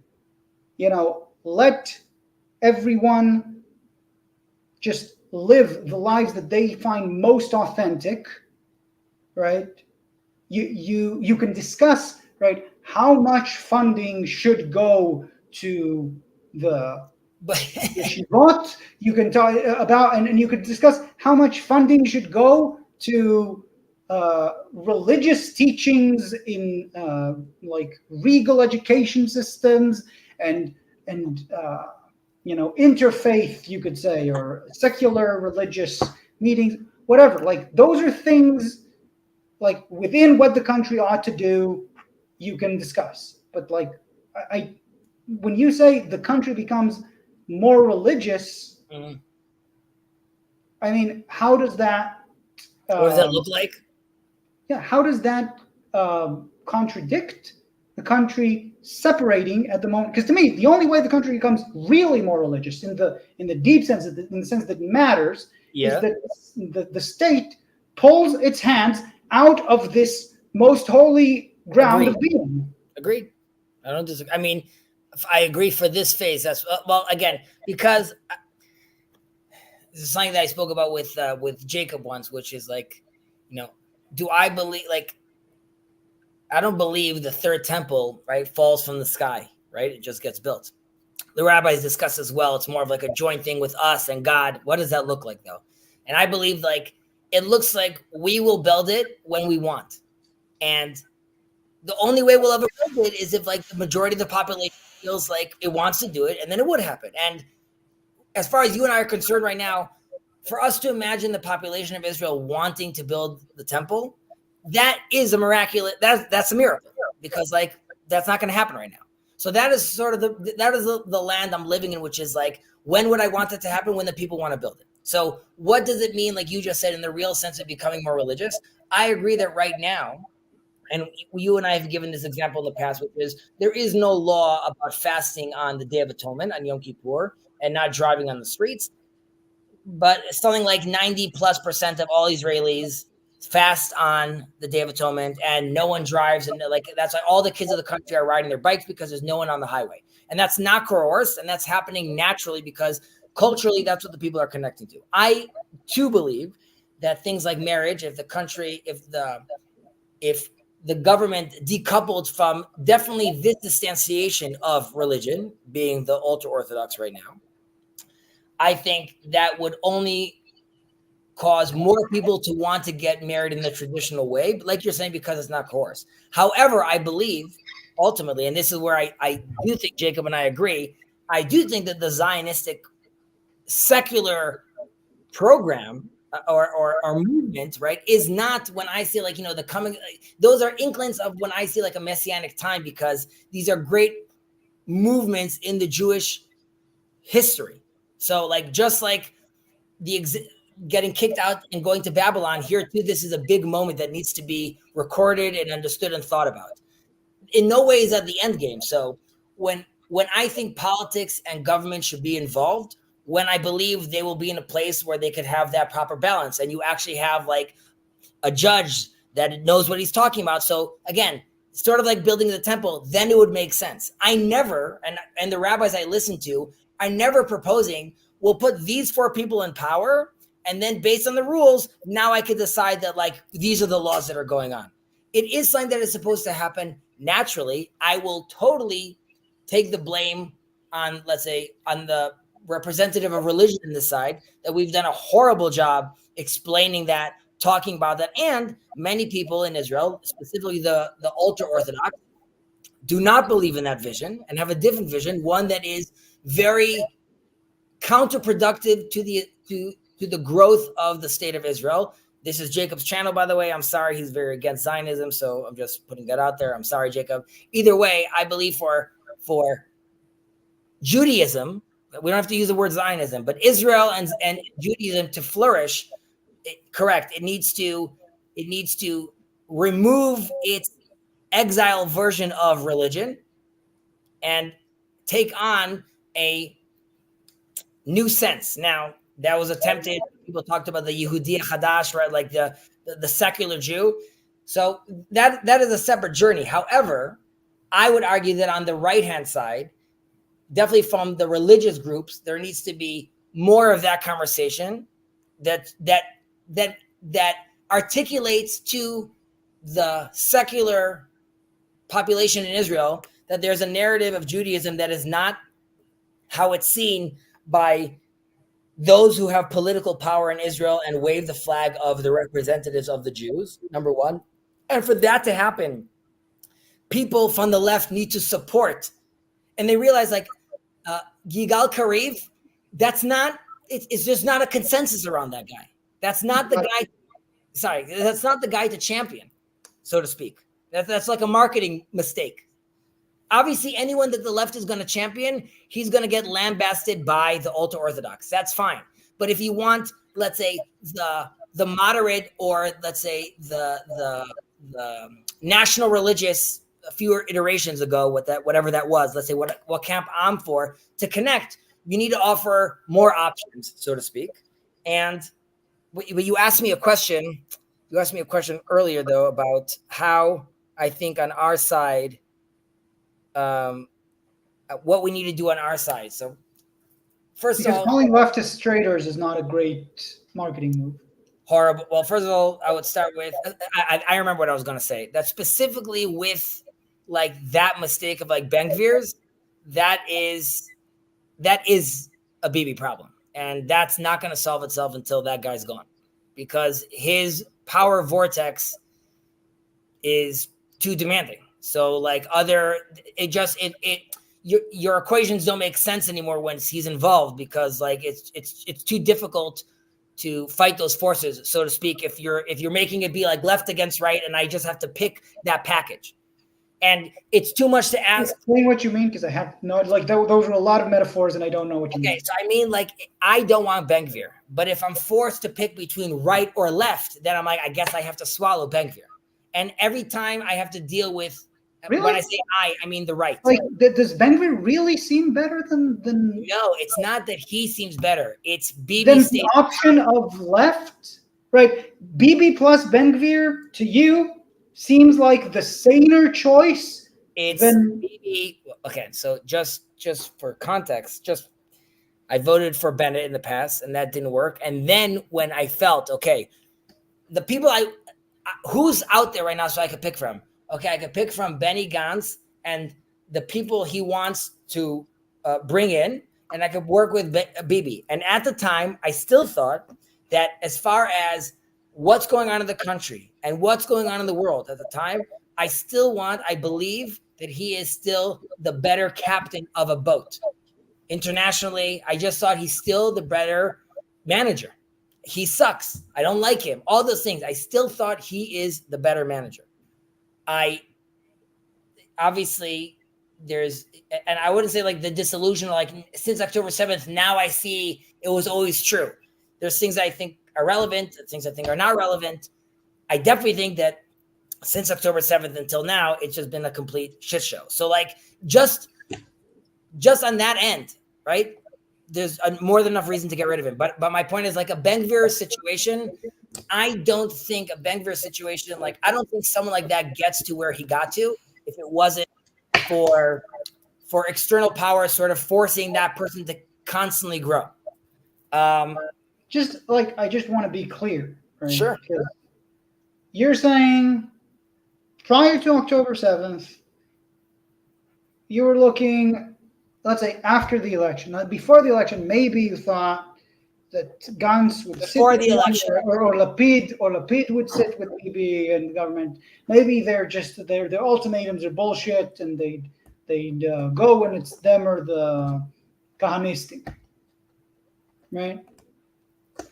let everyone just live the lives that they find most authentic, right? You can discuss, right, how much funding should go to the But yeshivot. You can talk about and you could discuss how much funding should go to religious teachings in like regal education systems and interfaith, you could say, or secular religious meetings, whatever. Like those are things like within what the country ought to do, you can discuss. But like I when you say the country becomes more religious, Mhm. I mean, how does that What does that um, look like? yeah, how does that contradict the country separating at the moment? Because to me, the only way the country becomes really more religious, in the deep sense, in the sense that matters, is Yeah, that the state pulls its hands out of this most holy ground of agreed. being. Agreed. I don't disagree. I mean, I agree for this phase. That's well, again, because this is something that I spoke about with Jacob once, which is like, you know, do I believe like I don't believe the third temple right falls from the sky, right? It just gets built. The rabbis discuss as well. It's more of like a joint thing with us and God. What does that look like though? And I believe like it looks like we will build it when we want, and the only way we'll ever build it is if like the majority of the population feels like it wants to do it, and then it would happen. And as far as you and I are concerned right now, for us to imagine the population of Israel wanting to build the temple, that is a miraculous. That's a miracle because like that's not going to happen right now. So that is sort of the land I'm living in, which is like when would I want it to happen? When the people want to build it. So what does it mean? Like you just said, in the real sense of becoming more religious, I agree that right now, and you and I have given this example in the past, which is there is no law about fasting on the Day of Atonement on Yom Kippur and not driving on the streets, but something like 90+% of all Israelis fast on the Day of Atonement, and no one drives, and like that's why all the kids of the country are riding their bikes because there's no one on the highway, and that's not coerced, and that's happening naturally because culturally that's what the people are connecting to. I too believe that things like marriage, if the government decoupled from definitely this distanciation of religion, being the ultra orthodox right now, I think that would only cause more people to want to get married in the traditional way, but like you're saying, because it's not coerced. However, I believe ultimately, and this is where I do think Jacob and I agree, I do think that the Zionistic secular program or movement, right, is not when I see like, the coming, those are inklings of when I see like a messianic time, because these are great movements in the Jewish history. So like, just like the getting kicked out and going to Babylon, here too, this is a big moment that needs to be recorded and understood and thought about. In no way is that the end game. So when I think politics and government should be involved, when I believe they will be in a place where they could have that proper balance, and you actually have like a judge that knows what he's talking about. So again, sort of like building the temple, then it would make sense. I never, and the rabbis I listen to are never proposing, we'll put these four people in power, and then based on the rules, now I could decide that like these are the laws that are going on. It is something that is supposed to happen naturally. I will totally take the blame on, let's say, on the representative of religion in this side, that we've done a horrible job explaining that, talking about that. And many people in Israel, specifically the ultra Orthodox, do not believe in that vision and have a different vision, one that is very counterproductive to the growth of the state of Israel. This is Jacob's channel, by the way. I'm sorry, he's very against Zionism, so I'm just putting that out there. I'm sorry, Jacob. Either way, I believe for Judaism, we don't have to use the word Zionism, but Israel and Judaism to flourish, correct, it needs to remove its exile version of religion and take on a new sense. Now, that was attempted. People talked about the Yehudi Hadash, right? Like the secular Jew. So that is a separate journey. However, I would argue that on the right hand side, definitely from the religious groups, there needs to be more of that conversation that that that that articulates to the secular population in Israel that there's a narrative of Judaism that is not how it's seen by those who have political power in Israel and wave the flag of the representatives of the Jews, number one. And for that to happen, people from the left need to support. And they realize like Gigal Karif, that's not, it's just not a consensus around that guy. That's not the guy, sorry, that's not the guy to champion, so to speak. That's like a marketing mistake. Obviously, anyone that the left is going to champion, he's going to get lambasted by the ultra orthodox. That's fine. But if you want, let's say the moderate, or let's say the national religious, a few iterations ago, what that whatever that was, let's say what camp I'm for, to connect, you need to offer more options, so to speak. And you asked me a question. You asked me a question earlier though about how I think on our side, um, what we need to do on our side. So first of Because all, calling leftist traitors is not a great marketing move. horrible. Well, first of all, I would start with I remember what I was going to say. That specifically with like that mistake of like Ben-Gvir's, that is that is a BB problem, and that's not going to solve itself until that guy's gone, because his power vortex is too demanding. So like your equations don't make sense anymore once he's involved, because like it's too difficult to fight those forces, so to speak, if you're making it be like left against right, and I just have to pick that package. And it's too much to ask. Explain what you mean, because I have no, like, those are a lot of metaphors and I don't know what you Okay, mean. so I mean, like, I don't want Ben-Gvir, but if I'm forced to pick between right or left, then I'm like, I guess I have to swallow Ben-Gvir. And every time I have to deal with, when I Really? say I mean the right. Like, does Ben-Gvir really seem better than No, it's not that he seems better. It's BB than the stays. option of left? Right? BB plus Ben-Gvir to you seems like the saner choice It's than. BB. Okay, so just for context, just I voted for Bennett in the past, and that didn't work. And then when I felt, okay, the people who's out there right now, so I could pick from. Okay, I could pick from Benny Gantz and the people he wants to bring in, and I could work with Bibi. And at the time, I still thought that as far as what's going on in the country and what's going on in the world at the time, I believe that he is still the better captain of a boat. Internationally, I just thought he's still the better manager. He sucks. I don't like him. All those things. I still thought he is the better manager. I obviously there's, and I wouldn't say like the disillusion, like since October 7th, now I see it was always true. There's things I think are relevant, things I think are not relevant. I definitely think that since October 7th until now, it's just been a complete shit show. So like just on that end, right? There's more than enough reason to get rid of him. But my point is, like, a Ben-Gvir situation, I don't think a Ben-Gvir situation, like, I don't think someone like that gets to where he got to if it wasn't for external power sort of forcing that person to constantly grow. Just like, I just want to be clear, right? Sure. You're saying prior to October 7th, you were looking, let's say, after the election. Now, before the election, maybe you thought that Gantz would Before sit the election. or Lapid would sit with Bibi and the government. Maybe they're just their ultimatums are bullshit, and they'd go when it's them or the Kahanistic, right?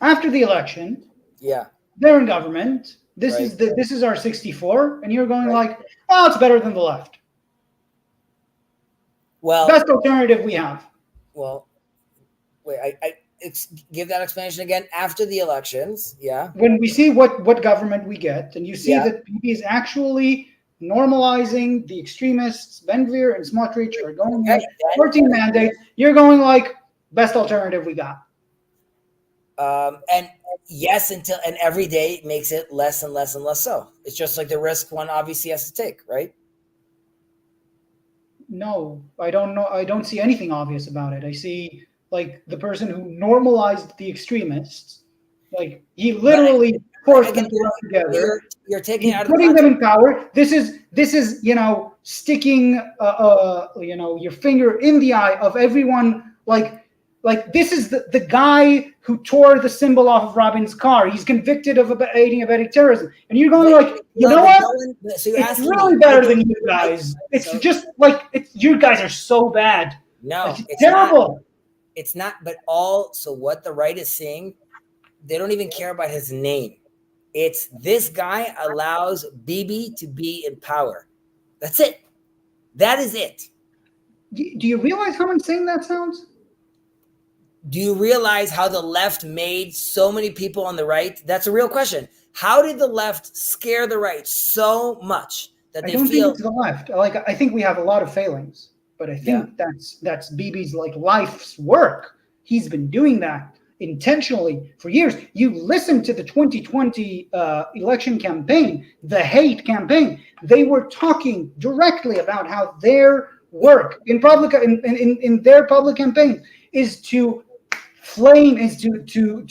After the election, Yeah. they're in government. This Right. this is our 64, and you're going like, oh, it's better than the left. Well, Best alternative we have. well, wait, give that explanation again. After the elections, yeah. When we see what government we get, and you see Yeah. that PP is actually normalizing the extremists, Ben-Gvir and Smotrich are going to Okay, 14 mandates, you're going like, best alternative we got. And yes, until and every day makes it less and less and less so. It's just like the risk one obviously has to take, right? No, I don't know. I don't see anything obvious about it. I see like the person who normalized the extremists, like he literally forced them to work together. You're taking it out of Putting them in context. power. This is sticking your finger in the eye of everyone. Like this is the guy who tore the symbol off of Robin's car. He's convicted of aiding and abetting terrorism, and you're going like, you know what? So you're It's asking really me, better than you guys. It's just like you guys are so bad. No, It's terrible. not. It's not. But so what the right is saying, they don't even care about his name. It's this guy allows Bibi to be in power. That's it. That is it. Do you realize how insane that sounds? Do you realize how the left made so many people on the right? That's a real question. How did the left scare the right so much that I they don't think feel, it's the left. Like I think we have a lot of failings, but I yeah, think that's Bibi's like life's work. He's been doing that intentionally for years. You listen to the 2020 election campaign, the hate campaign. They were talking directly about how their work in their public campaign is to flame is to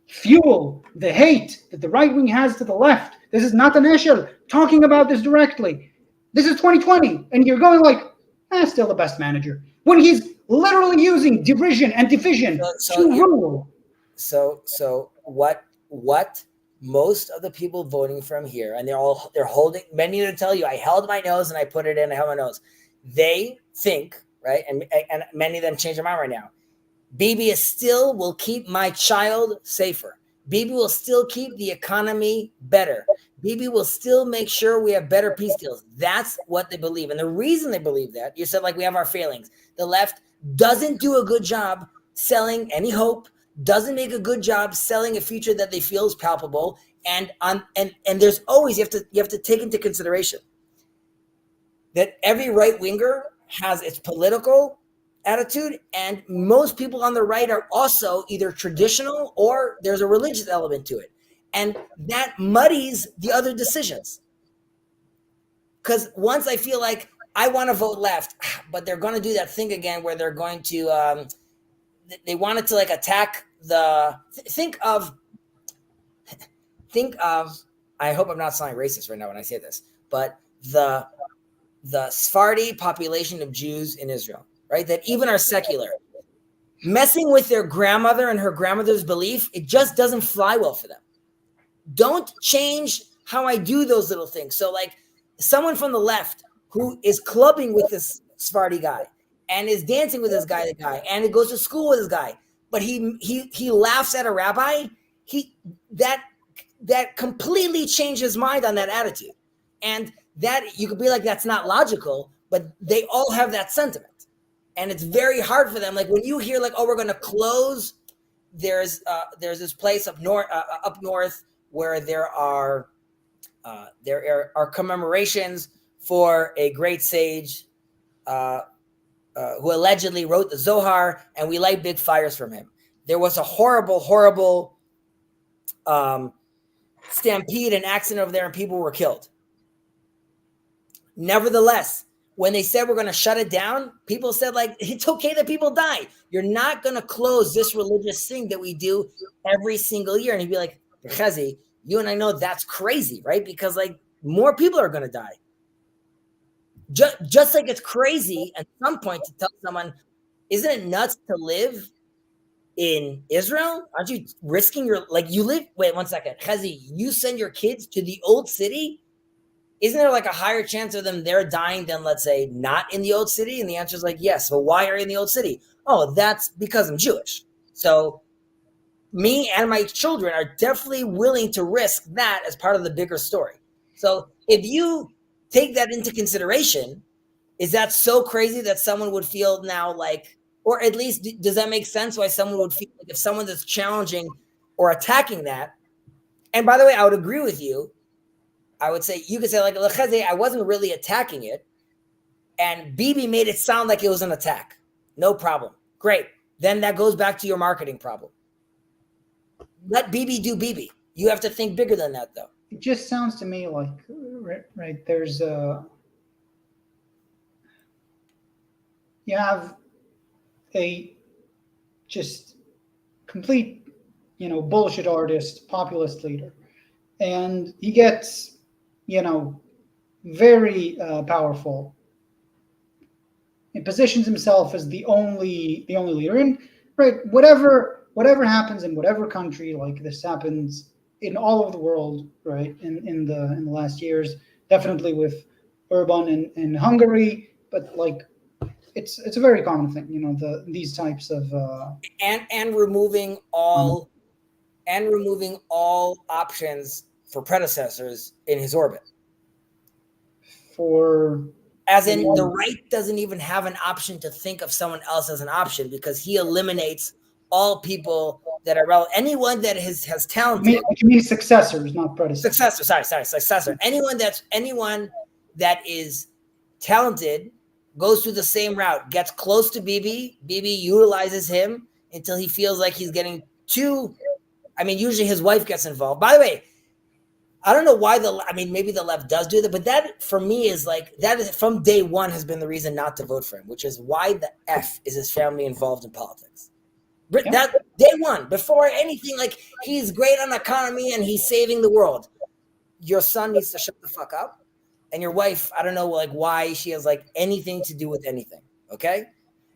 fuel the hate that the right wing has to the left. This is not an issue talking about this directly. This is 2020, and you're going like, still the best manager when he's literally using derision and division so to you're, rule. so what most of the people voting from here, and they're holding, many to tell you, I held my nose and I put it in, I held my nose. They think, right, and many of them change their mind right now. Bibi is still will keep my child safer. Bibi will still keep the economy better. Bibi will still make sure we have better peace deals. That's what they believe. And the reason they believe that, you said like we have our failings. The left doesn't do a good job selling any hope, doesn't make a good job selling a future that they feel is palpable. And there's always you have to take into consideration that every right winger has its political attitude, and most people on the right are also either traditional or there's a religious element to it, and that muddies the other decisions. Because once I feel like I want to vote left, but they're going to do that thing again where they're going to they wanted to like attack the think of I hope I'm not sounding racist right now when I say this, but the Sephardi population of Jews in Israel, right? That even are secular, messing with their grandmother and her grandmother's belief, it just doesn't fly well for them. Don't change how I do those little things. So, like someone from the left who is clubbing with this Sephardi guy and is dancing with this guy, and goes to school with this guy, but he laughs at a rabbi. He that completely changed his mind on that attitude, and that you could be like that's not logical, but they all have that sentiment, and it's very hard for them. Like when you hear like, oh, we're going to close. There's this place up north where there are commemorations for a great sage uh, who allegedly wrote the Zohar, and we light big fires from him. There was a horrible um, stampede and accident over there, and people were killed. Nevertheless, when they said we're going to shut it down, people said like it's okay that people die. You're not going to close this religious thing that we do every single year. And he'd be like, Chazi, you and I know that's crazy, right? Because like more people are going to die. Just like it's crazy at some point to tell someone, isn't it nuts to live in Israel? Aren't you risking your like you live? Wait 1 second, Chazi, you send your kids to the old city. Isn't there like a higher chance of them there dying than, let's say, not in the old city? And the answer is like, yes. So why are you in the old city? Oh, that's because I'm Jewish. So me and my children are definitely willing to risk that as part of the bigger story. So if you take that into consideration, is that so crazy that someone would feel now like, or at least does that make sense why someone would feel like if someone that's challenging or attacking that? And by the way, I would agree with you. I would say you could say like I wasn't really attacking it, and Bibi made it sound like it was an attack. No problem. Great. Then that goes back to your marketing problem. Let Bibi do Bibi. You have to think bigger than that, though. It just sounds to me like right there's you have a just complete bullshit artist, populist leader, and he gets you know very powerful. He positions himself as the only leader. And right, whatever happens in whatever country, like this happens in all over the world, right? In the last years, definitely with Urban in Hungary, but like it's a very common thing, these types of And removing um, all options for predecessors in his orbit. for. As You in, the know, right doesn't even have an option to think of someone else as an option because he eliminates all people that are relevant. Anyone that has talented you mean successors, not predecessors. successor, sorry, successor. Anyone that is talented goes through the same route, gets close to BB. BB utilizes him until he feels like he's getting too. I mean, usually his wife gets involved. By the way, I don't know why I mean, maybe the left does do that, but that for me is like that is from day one has been the reason not to vote for him, which is why the F is his family involved in politics. Yeah. That day one, before anything, like he's great on economy and he's saving the world. Your son needs to shut the fuck up, and your wife, I don't know, like why she has like anything to do with anything. Okay,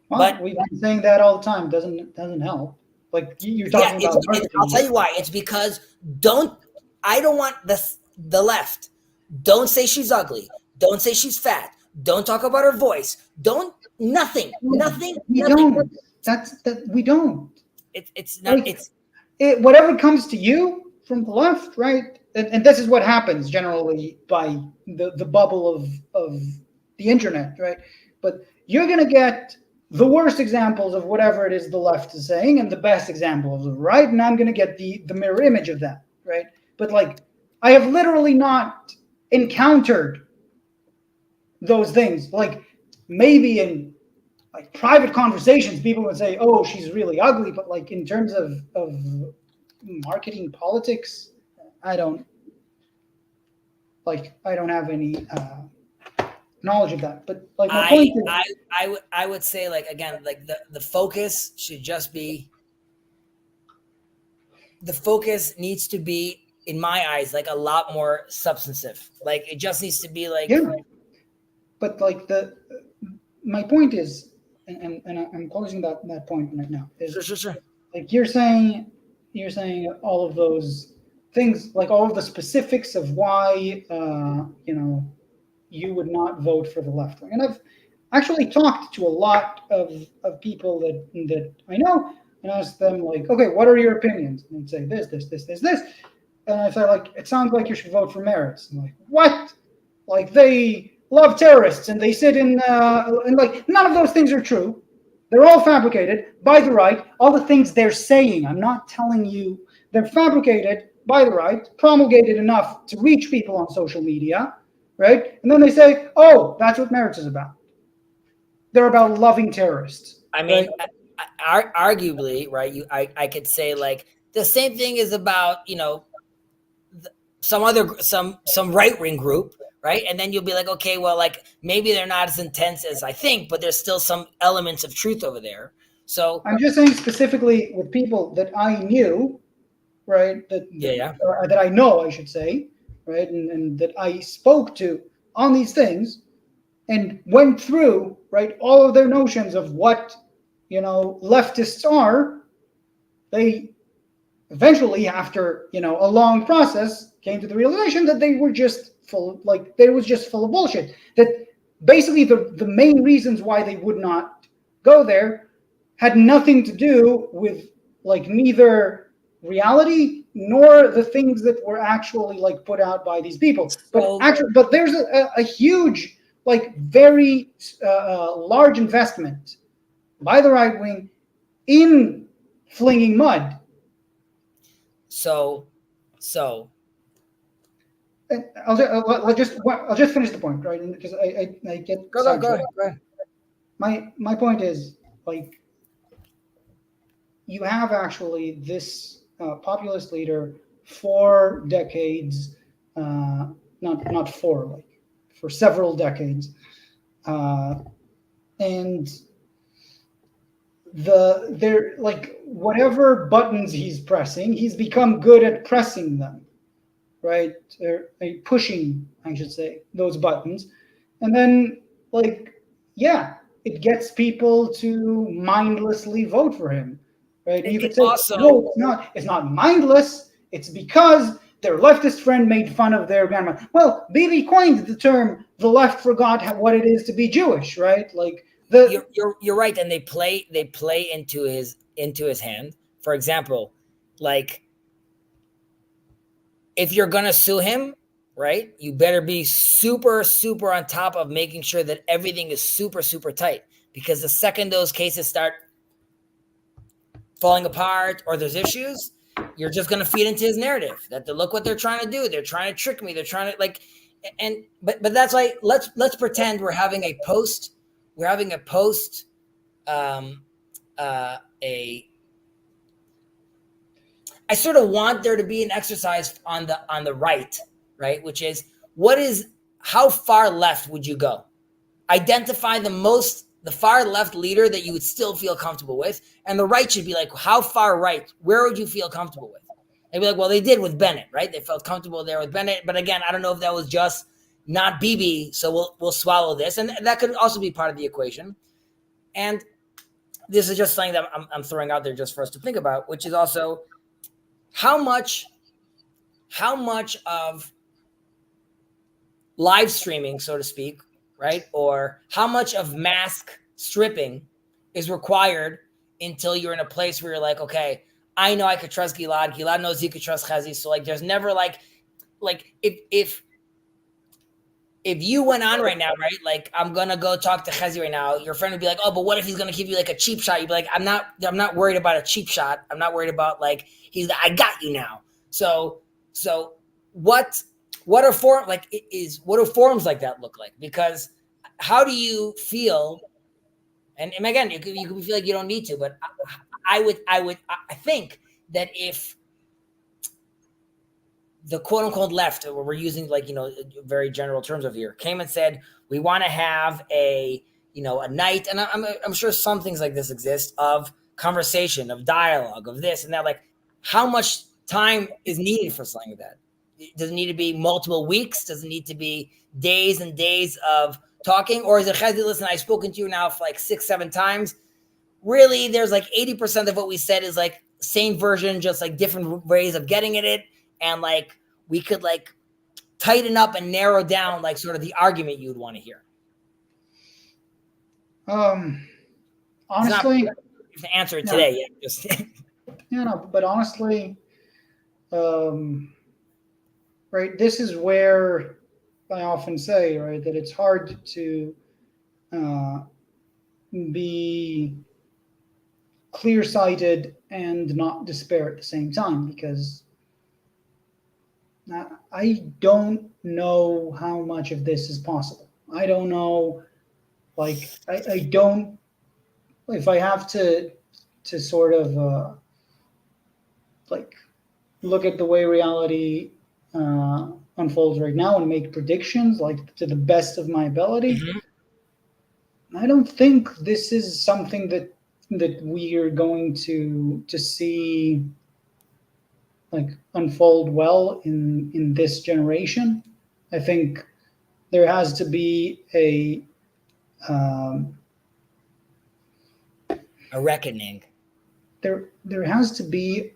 Well, but we've been saying that all the time. Doesn't help. Like you're yeah, talking about I'll marketing. tell you why. It's because don't I don't want the left. Don't say she's ugly. Don't say she's fat. Don't talk about her voice. Don't nothing, No, nothing, we nothing. don't. That we don't. It's not. Like whatever comes to you from the left, right? And this is what happens generally by the bubble of the internet, right? But you're gonna get the worst examples of whatever it is the left is saying and the best examples of the right, and I'm gonna get the mirror image of that, right? But like I have literally not encountered those things. Like maybe in like private conversations, people would say, "Oh, she's really ugly," but like in terms of marketing politics, I don't I don't have any knowledge of that. But like my I point is, I I would say like again like the focus should just be the focus needs to be in my eyes like a lot more substantive. Like it just needs to be like yeah. But like the my point is, and I'm closing that point right now is sure. like you're saying all of those things, like all of the specifics of why you would not vote for the left wing. And I've actually talked to a lot of people that I know and asked them like, okay, what are your opinions? And they'd say this. And I say like, it sounds like you should vote for Merits. I'm like, what? Like they love terrorists and they sit in and like none of those things are true. They're all fabricated by the right. All the things they're saying, I'm not telling you, they're fabricated by the right, promulgated enough to reach people on social media, right? And then they say, oh, that's what Merits is about. They're about loving terrorists, I right? mean, arguably, right? I could say like the same thing is about some other some right wing group, right? And then you'll be like, okay, well, like maybe they're not as intense as I think, but there's still some elements of truth over there. So I'm just saying specifically with people that I knew, right? yeah. That I know, I should say, right? And that I spoke to on these things and went through, right, all of their notions of what, leftists are. They eventually, after, a long process, came to the realization that they were just they was just full of bullshit. That basically the main reasons why they would not go there had nothing to do with like neither reality nor the things that were actually like put out by these people. So But there's a huge, like very large investment by the right wing in flinging mud. so so I'll just finish the point, right? Because I get sidetracked. go ahead. My point is like you have actually this populist leader for decades, not for like for several decades, uh, and they're like whatever buttons he's pressing, he's become good at pressing them, right? Or pushing, I should say, those buttons, and then like yeah, it gets people to mindlessly vote for him, right? And you It could say also no, it's not mindless. It's because their leftist friend made fun of their grandma. Well, Bibi coined the term "the left forgot what it is to be Jewish," right? Like the you're right, and they play into his hand. For example, like if you're gonna sue him, right? You better be super, super on top of making sure that everything is super, super tight. Because the second those cases start falling apart or there's issues, you're just going to feed into his narrative that they look what they're trying to do. They're trying to trick me. They're trying to like, and but that's why let's pretend we're having a post um a I sort of want there to be an exercise on the right, which is what is how far left would you go? Identify the far left leader that you would still feel comfortable with, and the right should be like how far right? Where would you feel comfortable with? They'd be like, well, they did with Bennett, right? They felt comfortable there with Bennett, but again, I don't know if that was just not Bibi, so we'll swallow this, and that could also be part of the equation. And this is just something that I'm throwing out there just for us to think about, which is also how much of live streaming, so to speak, right? Or how much of mask stripping is required until you're in a place where you're like, okay, I know I could trust Gilad. Gilad knows he could trust Chazi. So like, there's never like if you went on right now, right? Like I'm gonna go talk to Chazi right now. Your friend would be like, "Oh, but what if he's gonna give you like a cheap shot?" You'd be like, I'm not worried about a cheap shot. I'm not worried about like I got you now." So what are what do forums like that look like? Because how do you feel? And again, you could feel like you don't need to, but I think that if the quote unquote left, where we're using like, very general terms of here, came and said, we want to have a night. And I'm sure some things like this exist of conversation, of dialogue, of this and that. Like how much time is needed for something like that? Does it need to be multiple weeks? Does it need to be days and days of talking? Or is it, listen, I've spoken to you now for like 6-7 times. Really, there's like 80% of what we said is like same version, just like different ways of getting at it. And like we could like tighten up and narrow down like sort of the argument you would want to hear. Honestly, to answer it yeah, today. Yeah, just yeah, no, but honestly, um, right, this is where I often say, right, that it's hard to uh, be clear sighted and not despair at the same time because I don't know how much of this is possible. I don't know, like, I don't, if I have to sort of like look at the way reality unfolds right now and make predictions, like, to the best of my ability. Mhm. I don't think this is something that we are going to see like unfold well in this generation. I think there has to be um, a reckoning. there has to be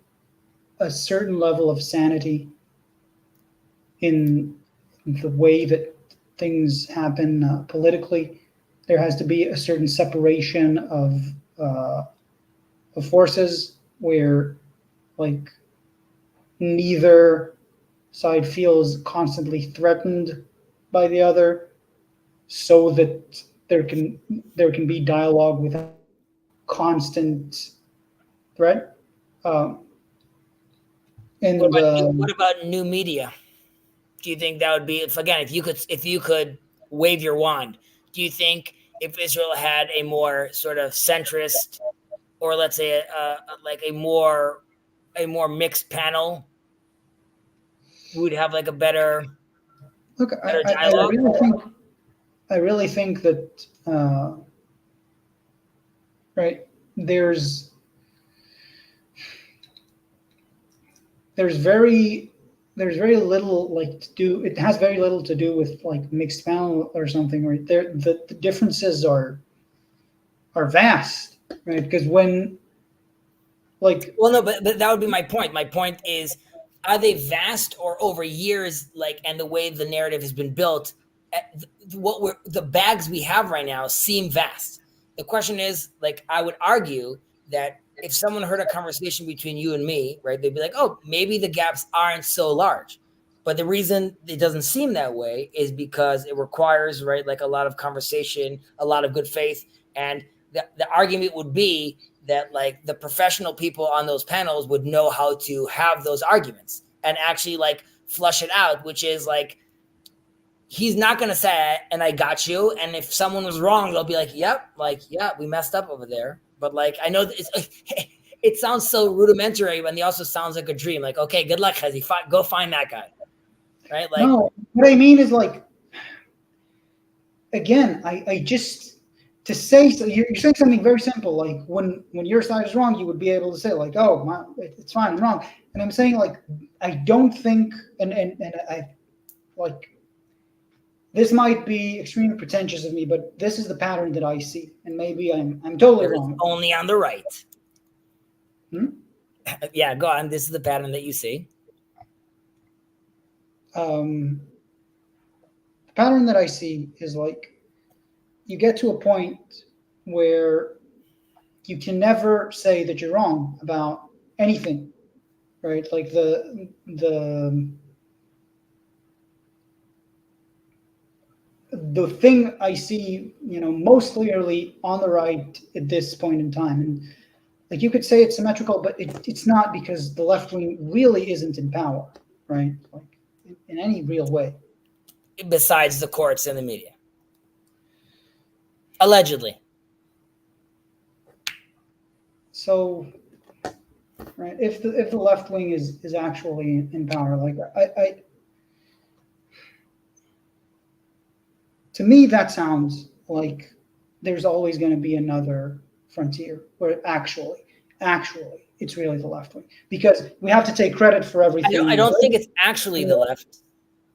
a certain level of sanity in the way that things happen politically. There has to be a certain separation uh, of forces where like neither side feels constantly threatened by the other, so that there can be dialogue without constant threat. Um, and What about new media? Do you think that would be if you could wave your wand? Do you think if Israel had a more sort of centrist, or let's say like a more mixed panel, we would have like a look, better dialogue? I really think that right, there's very there's very little like to do. It has very little to do with like mixed panel or something. Right there, the differences are vast. Right, because when like Well, no, but that would be my point. My point is, are they vast or over years? Like, and the way the narrative has been built, the bags we have right now seem vast. The question is, like, I would argue that if someone heard a conversation between you and me, right, they'd be like, oh, maybe the gaps aren't so large. But the reason it doesn't seem that way is because it requires, right, like a lot of conversation, a lot of good faith. And the argument would be that like the professional people on those panels would know how to have those arguments and actually like flush it out, which is like, he's not going to say, and I got you. And if someone was wrong, they'll be like, yeah, we messed up over there. But like, I know it's, it sounds so rudimentary, but it also sounds like a dream. Like, okay, good luck, Hezi. Go find that guy. Right? Like, no, what I mean is like, again, I just, to say, so you're saying something very simple. Like when your side is wrong, you would be able to say like, oh, it's fine, I'm wrong. And I'm saying like, I don't think, and I like, this might be extremely pretentious of me, but this is the pattern that I see, and maybe I'm totally wrong. Only on the right. Hmm? Yeah, go on. This is the pattern that you see. The pattern that I see is like, you get to a point where you can never say that you're wrong about anything, right? Like the thing I see, most clearly on the right at this point in time, and like you could say it's symmetrical, but it's not, because the left wing really isn't in power, right? Like in any real way. Besides the courts and the media, allegedly. So, right, if the left wing is actually in power, like I to me that sounds like there's always going to be another frontier where actually it's really the left wing, because we have to take credit for everything. I don't think it's actually the left.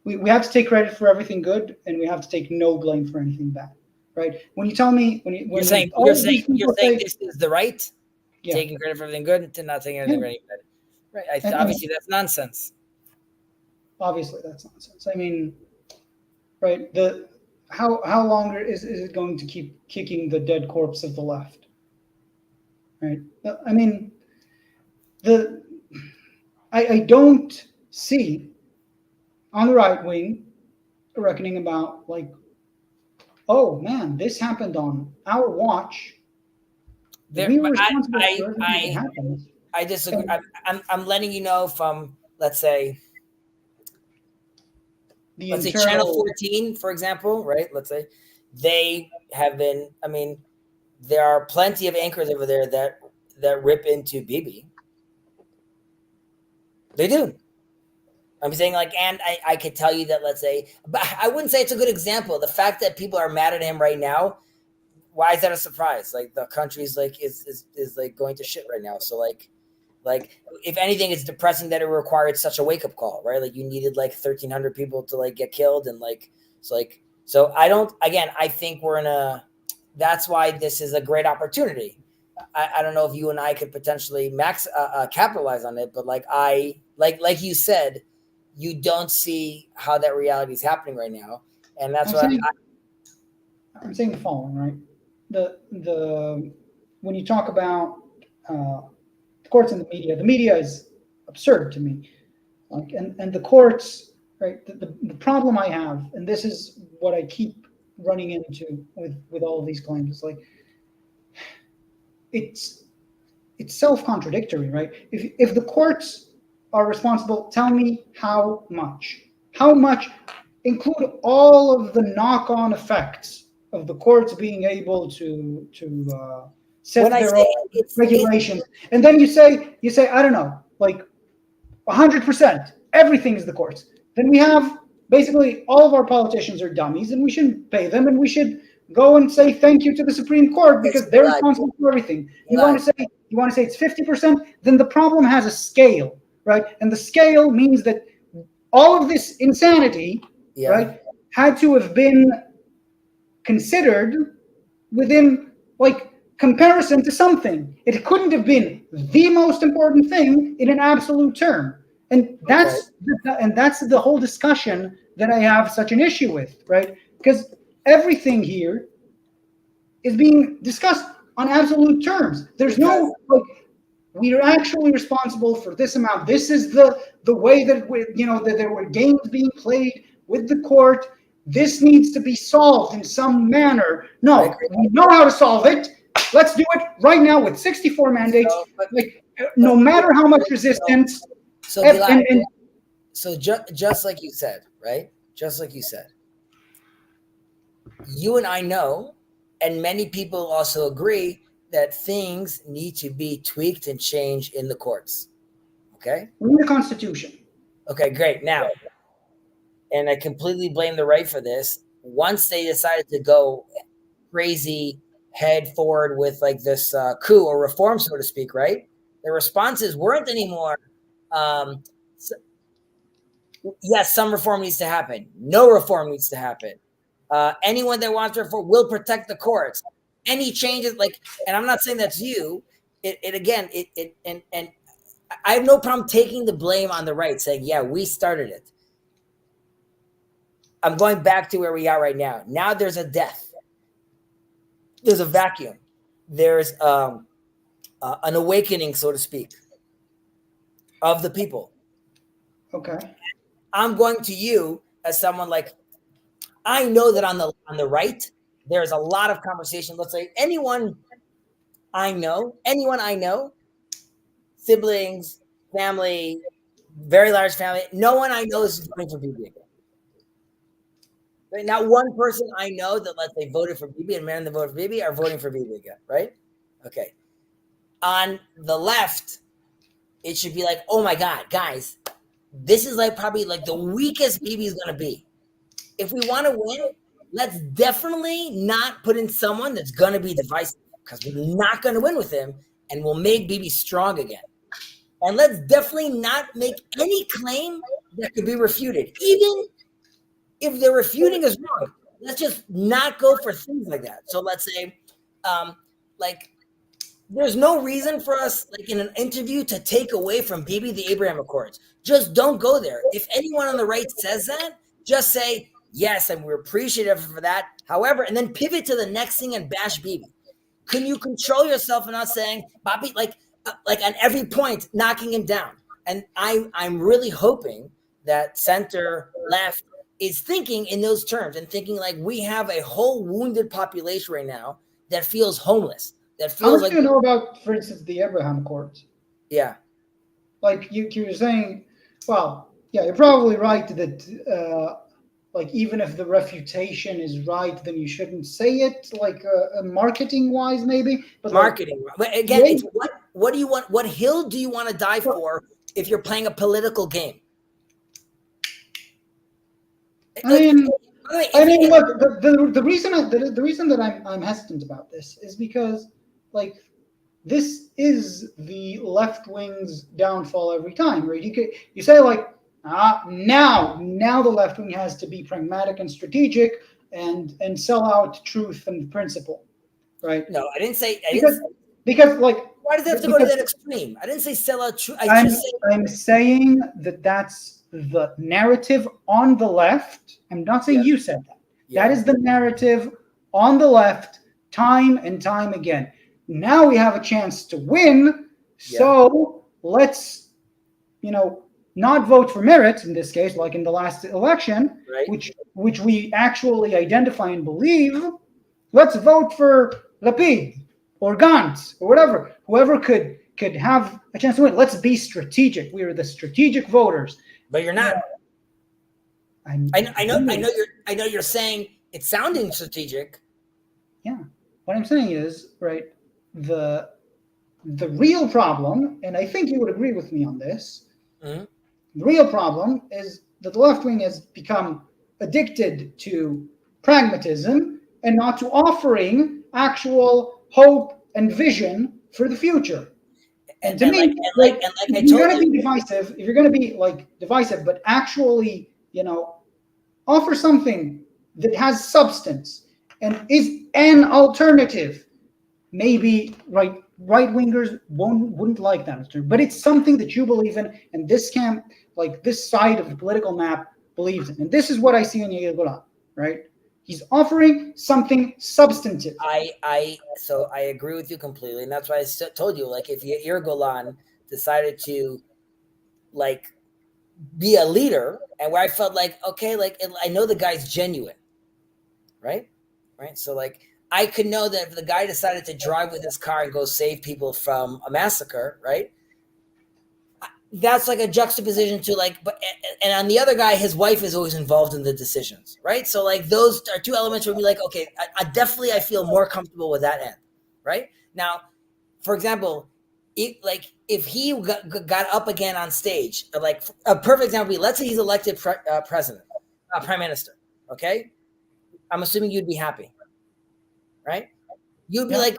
We have to take credit for everything good, and we have to take no blame for anything bad, right? When you tell me, you're saying this is the right, yeah, taking credit for everything good and not taking anything for anything bad, right? Obviously, that's nonsense. Obviously, that's nonsense. I mean, right? How longer is it going to keep kicking the dead corpse of the left? Right? I mean, I don't see on the right wing reckoning about like, oh man, this happened on our watch. We were responsible for everything that happened. I disagree. I'm letting you know from, let's say Channel 14, for example, right? Let's say they have been. I mean, there are plenty of anchors over there that rip into Bibi. They do. I'm saying like, and I could tell you that, let's say, but I wouldn't say it's a good example. The fact that people are mad at him right now, why is that a surprise? Like the country's like is like going to shit right now. So like if anything, it's depressing that it required such a wake up call, right? Like you needed like 1,300 people to like get killed, and like it's like, so I don't. Again, I think we're in a. That's why this is a great opportunity. I don't know if you and I could potentially capitalize on it, but like you said, you don't see how that reality is happening right now, and that's I'm saying the following, right? The when you talk about the courts and the media is absurd to me. Like and the courts, right? The problem I have, and this is what I keep running into with all of these claims, is like it's self-contradictory, right? If the courts are responsible, tell me how much, include all of the knock-on effects of the courts being able to set their own regulations, and then you say I don't know, like 100%, everything is the courts. Then we have basically all of our politicians are dummies, and we shouldn't pay them, and we should go and say thank you to the Supreme Court because they're responsible for everything. You want to say it's 50%? Then the problem has a scale, right? And the scale means that all of this insanity, right, had to have been considered within like comparison to something. It couldn't have been the most important thing in an absolute term. And that's the whole discussion that I have such an issue with, right? Because everything here is being discussed on absolute terms. There's no like we are actually responsible for this amount. This is the way that that there were games being played with the court. This needs to be solved in some manner. I No, agree. we know how to solve it. Let's do it right now with 64 mandates. So, but Like but no matter how much so resistance, so and, Gilad, and so just like you said, right? Just like you said, you and I know, and many people also agree that things need to be tweaked and changed in the courts. Okay. in the Constitution. Okay. Great. Now, and I completely blame the right for this. Once they decided to go crazy head forward with like this coup or reform, so to speak, right? The responses weren't anymore. Um, yes, some reform needs to happen. No reform needs to happen. Anyone that wants to reform will protect the courts. Any changes, like, and I'm not saying that's you. It again, and I have no problem taking the blame on the right, saying, yeah, we started it. I'm going back to where we are right now. Now there's a death. There's a vacuum. There's an awakening, so to speak, of the people. Okay. I'm going to you as someone like I know that on the right, there's a lot of conversation. Let's say anyone I know, siblings, family, very large family, no one I know is voting for BB again. Right? Not one person I know that let's say voted for BB and men that voted for BB are voting for BB again, right? Okay. On the left, it should be like, oh my God, guys, this is like probably like the weakest BB is gonna be. If we want to win, let's definitely not put in someone that's gonna be divisive because we're not gonna win with him, and we'll make BB strong again. And let's definitely not make any claim that could be refuted, even if the refuting is wrong. Let's just not go for things like that. So let's say, um, like there's no reason for us, like in an interview, to take away from BB the Abraham Accords. Just don't go there. If anyone on the right says that, just say, yes, and we're appreciative for that. However, and then pivot to the next thing and bash BB. Can you control yourself and not saying, Bobby, like on every point, knocking him down? And I'm really hoping that center left is thinking in those terms and thinking like we have a whole wounded population right now that feels homeless. That How feels much like, do you know about, for instance, the Abraham Accords? yeah, Like you're saying, well, yeah, you're probably right that like even if the refutation is right, then you shouldn't say it like marketing wise, maybe. But like, marketing. But again, yeah, it's what do you want? What hill do you want to die for if you're playing a political game? I Like, mean, if you, look, the reason the reason that I'm hesitant about this is because like this is the left wing's downfall every time, right? You say like now the left wing has to be pragmatic and strategic and sell out truth and principle, right? no, I didn't say. I didn't. Because because like Why does it have to go to because that extreme? I didn't say sell out. I I'm just say I'm saying that that's the narrative on the left. I'm not saying yeah, you said that. That yeah, is the narrative on the left time and time again. Now we have a chance to win, yeah, so let's not vote for merit in this case, like in the last election, right. which we actually identify and believe. Let's vote for Lapid or Gantz or whatever, whoever could have a chance to win. Let's be strategic. We are the strategic voters. But you're You not. know, I'm, I know. You're saying it's sounding strategic. yeah. What I'm saying is, right, the the real problem, and I think you would agree with me on this, Mhm. the real problem is that the left wing has become addicted to pragmatism and not to offering actual hope and vision for the future. And to me, like And like if I you're told gonna you, be divisive, if you're gonna be like divisive, but actually, offer something that has substance and is an alternative. Maybe right wingers wouldn't like that, but it's something that you believe in, and this camp, like this side of the political map, believes in. And this is what I see in Yair Golan, right? He's offering something substantive. I agree with you completely, and that's why told you, like, if Yair Golan decided to, like, be a leader, and where I felt like, okay, like, I know the guy's genuine, right? Right. So, like, I could know that if the guy decided to drive with his car and go save people from a massacre, right? That's like a juxtaposition to, like, but, and on the other guy, his wife is always involved in the decisions, right? So, like, those are two elements where we like, okay, I definitely, I feel more comfortable with that end, right? Now, for example, if he got up again on stage, like, a perfect example would be, let's say he's elected president, prime minister, okay? I'm assuming you'd be happy, right? You'd be Yeah. like,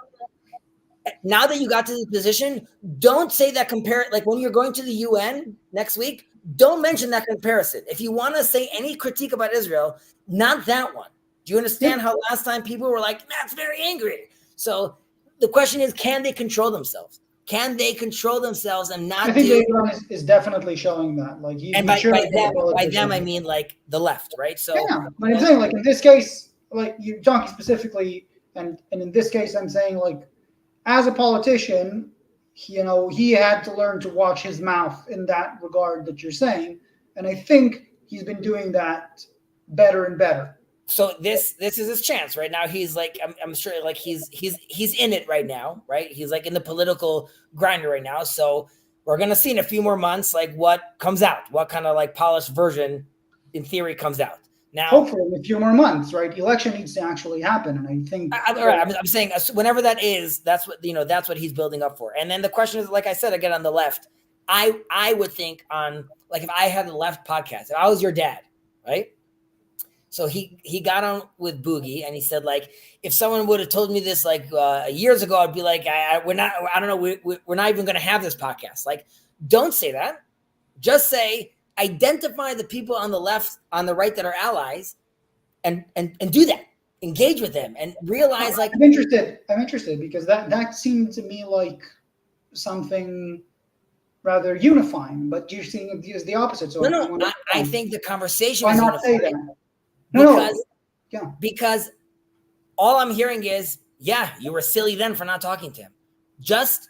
now that you got to this position, don't say that like, when you're going to the UN next week, don't mention that comparison. If you want to say any critique about Israel, not that one. Do you understand how last time people were like, Matt's very angry? So the question is, can they control themselves? Can they control themselves and I not think do? Abraham is definitely showing that. Like he's And matured as a by them, I politician. mean, like, the left, right? So, Yeah, but I'm saying like in this case, like you're talking specifically, and in this case, I'm saying like as a politician, he had to learn to watch his mouth in that regard that you're saying, and I think he's been doing that better and better. so this is his chance right now. He's like, I'm sure, like, he's in it right now, right? He's like in the political grinder right now. So we're gonna see in a few more months, like, what comes out, what kind of, like, polished version, in theory, comes out. Now, Hopefully, in a few more months, right? The election needs to actually happen, and I think I'm saying, whenever that is, that's what he's building up for. And then the question is, like I said, again, on the left, I would think, on, like, if I had the left podcast, if I was your dad, right? So he got on with Boogie, and he said, like, if someone would have told me this, like, years ago, I'd be like, we're not, I don't know, we're not even going to have this podcast. Like, don't say that. Just say, identify the people on the left, on the right, that are allies, and do that. Engage with them and realize, like, I'm interested. I'm interested because that seemed to me like something rather unifying, but you're seeing it as the opposite. So no, I think the conversation why was not say unified that? because Yeah. because all I'm hearing is, yeah, you were silly then for not talking to him. Just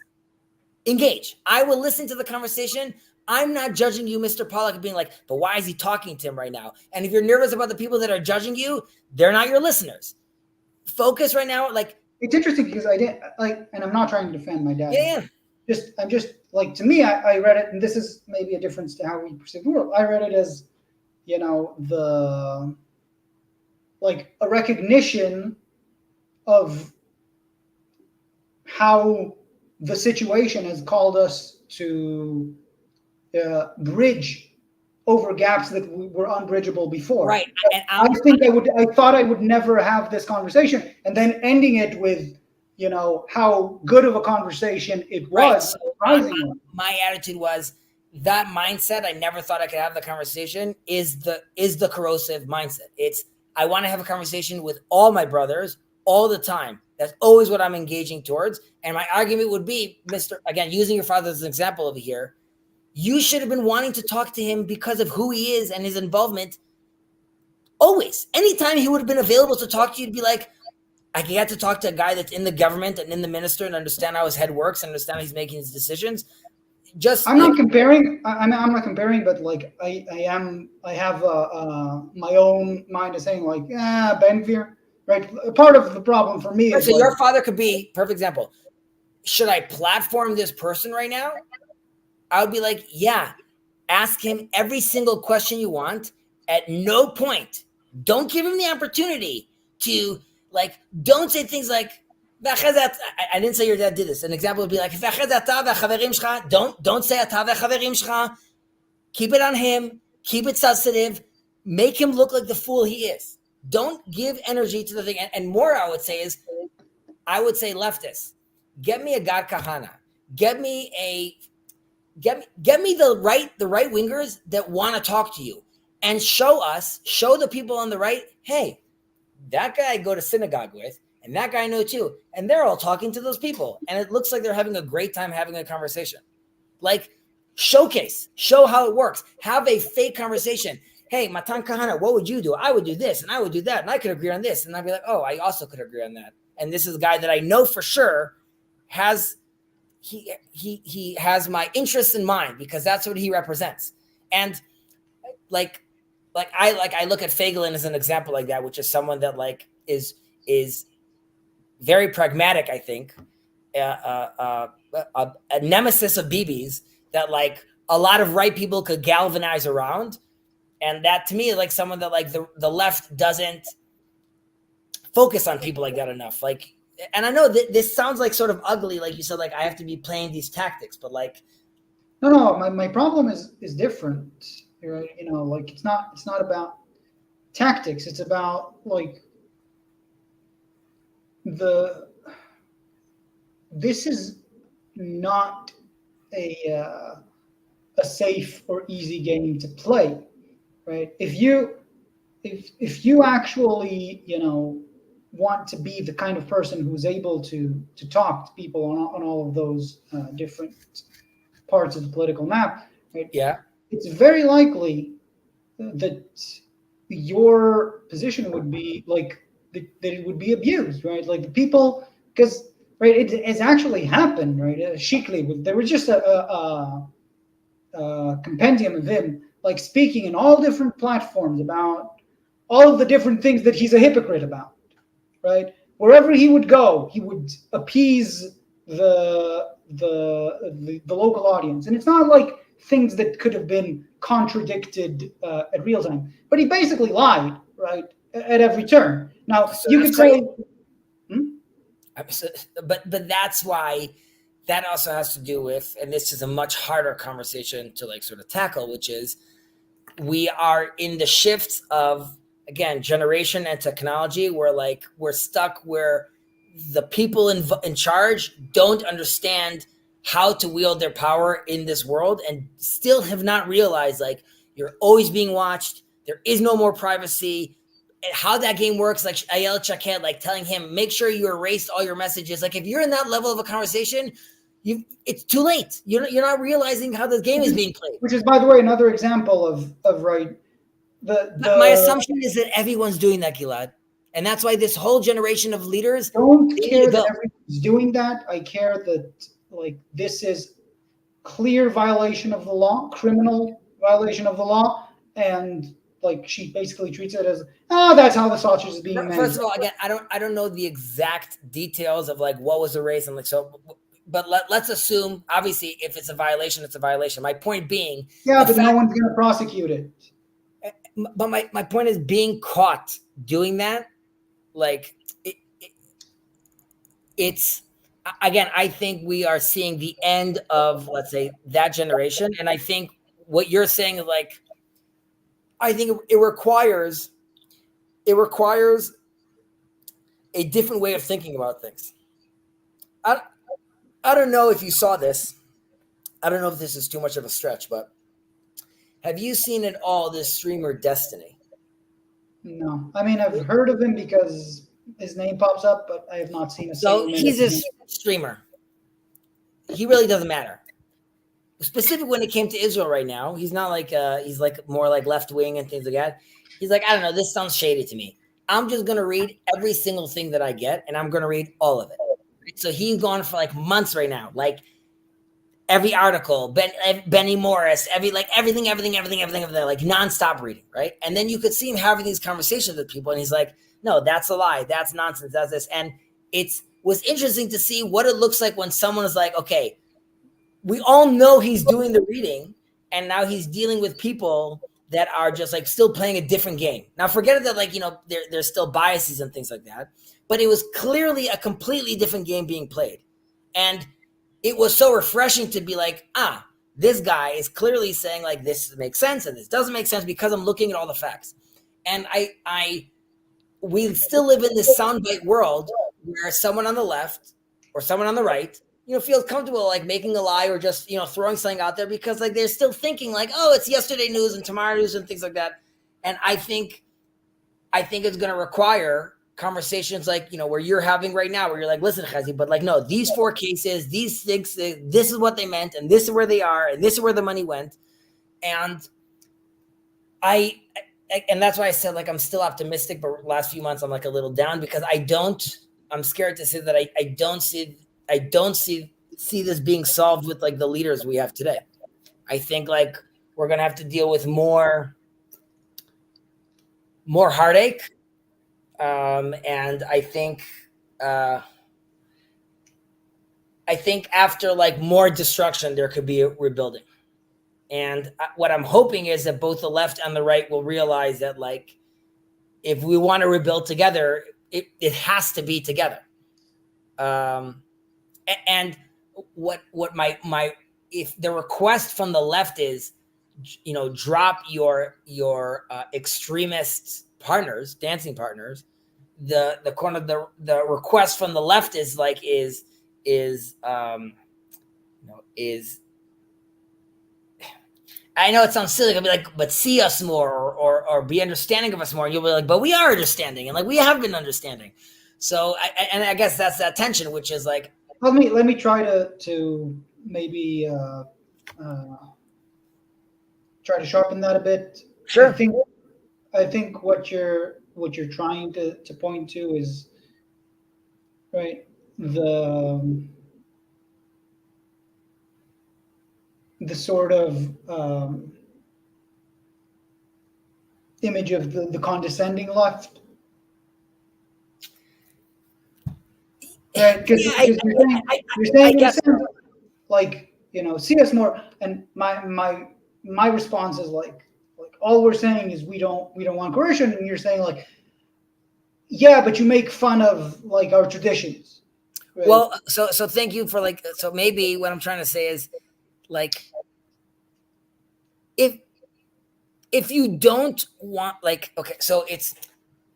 engage. I will listen to the conversation. I'm not judging you, Mr. Pollock, being like, but why is he talking to him right now? And if you're nervous about the people that are judging you, they're not your listeners. Focus right now, like, It's interesting because I didn't like, and I'm not trying to defend my dad. yeah. I'm just like, to me, I read it, and this is maybe a difference to how we perceive the world. I read it as, the like a recognition of how the situation has called us to bridge over gaps that were unbridgeable before. Right. And I thought I would never have this conversation, and then ending it with, how good of a conversation it was. Right. So my attitude was, that mindset, I never thought I could have the conversation, is the corrosive mindset. It's, I want to have a conversation with all my brothers all the time. That's always what I'm engaging towards. And my argument would be, again, using your father as an example over here, you should have been wanting to talk to him because of who he is and his involvement. Always. Anytime he would have been available to talk to you, you'd be like, I can get to talk to a guy that's in the government and in the minister and understand how his head works and understand how he's making his decisions. I'm not comparing. I'm not comparing, but like I have my own mind is saying like, Ben Gvir, right? Part of the problem for me is so your father could be perfect example. Should I platform this person right now? I would be like, yeah, ask him every single question you want. At no point, don't give him the opportunity to, like, don't say things like, I didn't say your dad did this. An example would be like, don't say ata ve'chaverim shcha. Keep it on him. Keep it sensitive. Make him look like the fool he is. Don't give energy to the thing. And more, I would say leftists, get me a Gad Kahana. Get me the right wingers that want to talk to you and show the people on the right, hey, that guy I go to synagogue with, and that guy I know too. And they're all talking to those people. And it looks like they're having a great time having a conversation. Like, show how it works. Have a fake conversation. hey, Matan Kahana, what would you do? I would do this, and I would do that, and I could agree on this, and I'd be like, oh, I also could agree on that. And this is a guy that I know for sure has he has my interests in mind because that's what he represents. And like I look at Fagelin as an example like that, which is someone that like is very pragmatic. I think a nemesis of Bibi's that like a lot of right people could galvanize around, and that to me is like someone that like the left doesn't focus on people like that enough. Like, and I know that this sounds like sort of ugly, like you said, like I have to be playing these tactics, but like No, my problem is different. Right? You know, like it's not about tactics. It's about like the this is not a safe or easy game to play, right? If you actually want to be the kind of person who's able to talk to people on all of those different parts of the political map, right? yeah. It's very likely that your position would be like that it would be abused, right? Like the people, because right, it's actually happened, right? Shikli, there was just a compendium of him like speaking in all different platforms about all of the different things that he's a hypocrite about, right? Wherever he would go, he would appease the local audience, and it's not like things that could have been contradicted at real time. But he basically lied, right, at every turn. Now So you that's could say, crazy. But that's why that also has to do with, and this is a much harder conversation to like sort of tackle, which is we are in the shifts of again generation and technology where like we're stuck where the people in charge don't understand how to wield their power in this world and still have not realized like you're always being watched, there is no more privacy, and how that game works. Like Ayel Chaket like telling him make sure you erase all your messages. Like if you're in that level of a conversation, it's too late. You're not realizing how the game is being played. which is by the way another example of right My the assumption is that everyone's doing that, Gilad, and that's why this whole generation of leaders don't they need to care that go. everyone's doing that. I care that like this is clear violation of the law, criminal violation of the law, and like she basically treats it as that's how the sausage is being made. First of all, again, I don't know the exact details of like what was the race and like so, but let's assume obviously if it's a violation, it's a violation. My point being Yeah, the but no fact, one's going to prosecute it. but my point is being caught doing that, like it's again, I think we are seeing the end of let's say that generation, and I think what you're saying is like I think it requires a different way of thinking about things. I, I don't know if you saw this. I don't know if this is too much of a stretch, but have you seen at all this streamer Destiny? No, I mean I've heard of him because his name pops up, but I have not seen a So single minute he's of him. this streamer. He really doesn't matter. Specific when it came to Israel right now, he's not like he's like more like left wing and things like that. He's like, I don't know, this sounds shady to me. I'm just gonna read every single thing that I get, and I'm gonna read all of it. So he's gone for like months right now, like every article, Benny Morris, everything, like nonstop reading, right? And then you could see him having these conversations with people, and he's like, "No, that's a lie. That's nonsense. That's this." And it's was interesting to see what it looks like when someone is like, "Okay, we all know he's doing the reading, and now he's dealing with people that are just like still playing a different game." Now, forget that, like there's still biases and things like that, but it was clearly a completely different game being played, and it was so refreshing to be like, this guy is clearly saying like this makes sense and this doesn't make sense because I'm looking at all the facts. And we still live in this soundbite world where someone on the left or someone on the right, feels comfortable like making a lie or just, throwing something out there because like they're still thinking like, oh, it's yesterday news and tomorrow news and things like that. And I think it's going to require conversations like, where you're having right now, where you're like, listen, Chazi, but like, no, these 4 cases, these 6, this is what they meant, and this is where they are, and this is where the money went. And I and that's why I said like I'm still optimistic, but last few months I'm like a little down because I don't. I'm scared to say that I don't see this being solved with like the leaders we have today. I think like we're gonna have to deal with more heartache, and uh, I think after like more destruction there could be a rebuilding. And what I'm hoping is that both the left and the right will realize that like if we want to rebuild together, it has to be together. Um, and what my if the request from the left is, drop your extremist partners, dancing partners, the corner the request from the left is like is I know it sounds silly. I'll be like, but see us more, or be understanding of us more. And you'll be like, but we are understanding, and like we have been understanding. So, I guess that's that tension, which is like, Let me try to maybe uh, try to sharpen that a bit. I sure, think I think what you're trying to point to is right the sort of image of the condescending left, right? Because yeah, you're saying like see us more, and my response is like all we're saying is we don't want coercion, and you're saying like yeah, but you make fun of like our traditions, right? well, so thank you for like, so maybe what I'm trying to say is like if if you don't want like okay, so it's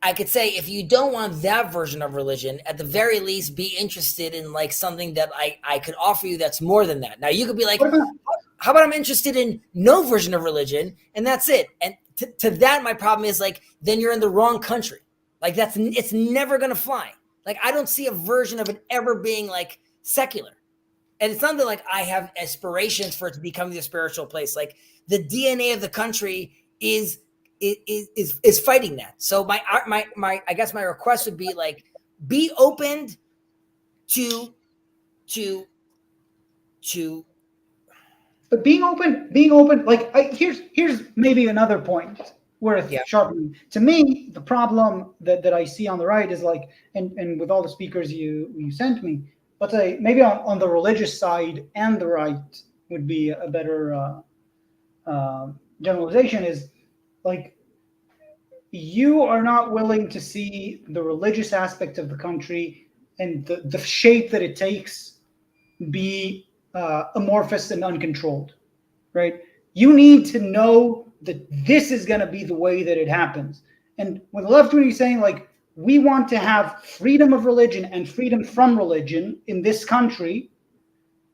I could say if you don't want that version of religion, at the very least, be interested in like something that I could offer you that's more than that. Now you could be like, What about how about I'm interested in no version of religion and that's it. And to that, my problem is like then you're in the wrong country. Like it's never gonna fly. Like I don't see a version of it ever being like secular. And it's not that like I have aspirations for it to become the spiritual place. Like the DNA of the country is fighting that. So my I guess my request would be like be open to to to But being open, like here's maybe another point worth yeah, sharpening. To me, the problem that I see on the right is like, and with all the speakers you sent me, let's say maybe on the religious side and the right would be a better generalization is like you are not willing to see the religious aspect of the country and the shape that it takes be amorphous and uncontrolled, right? You need to know that this is going to be the way that it happens. And when the left wing is saying, like, we want to have freedom of religion and freedom from religion in this country,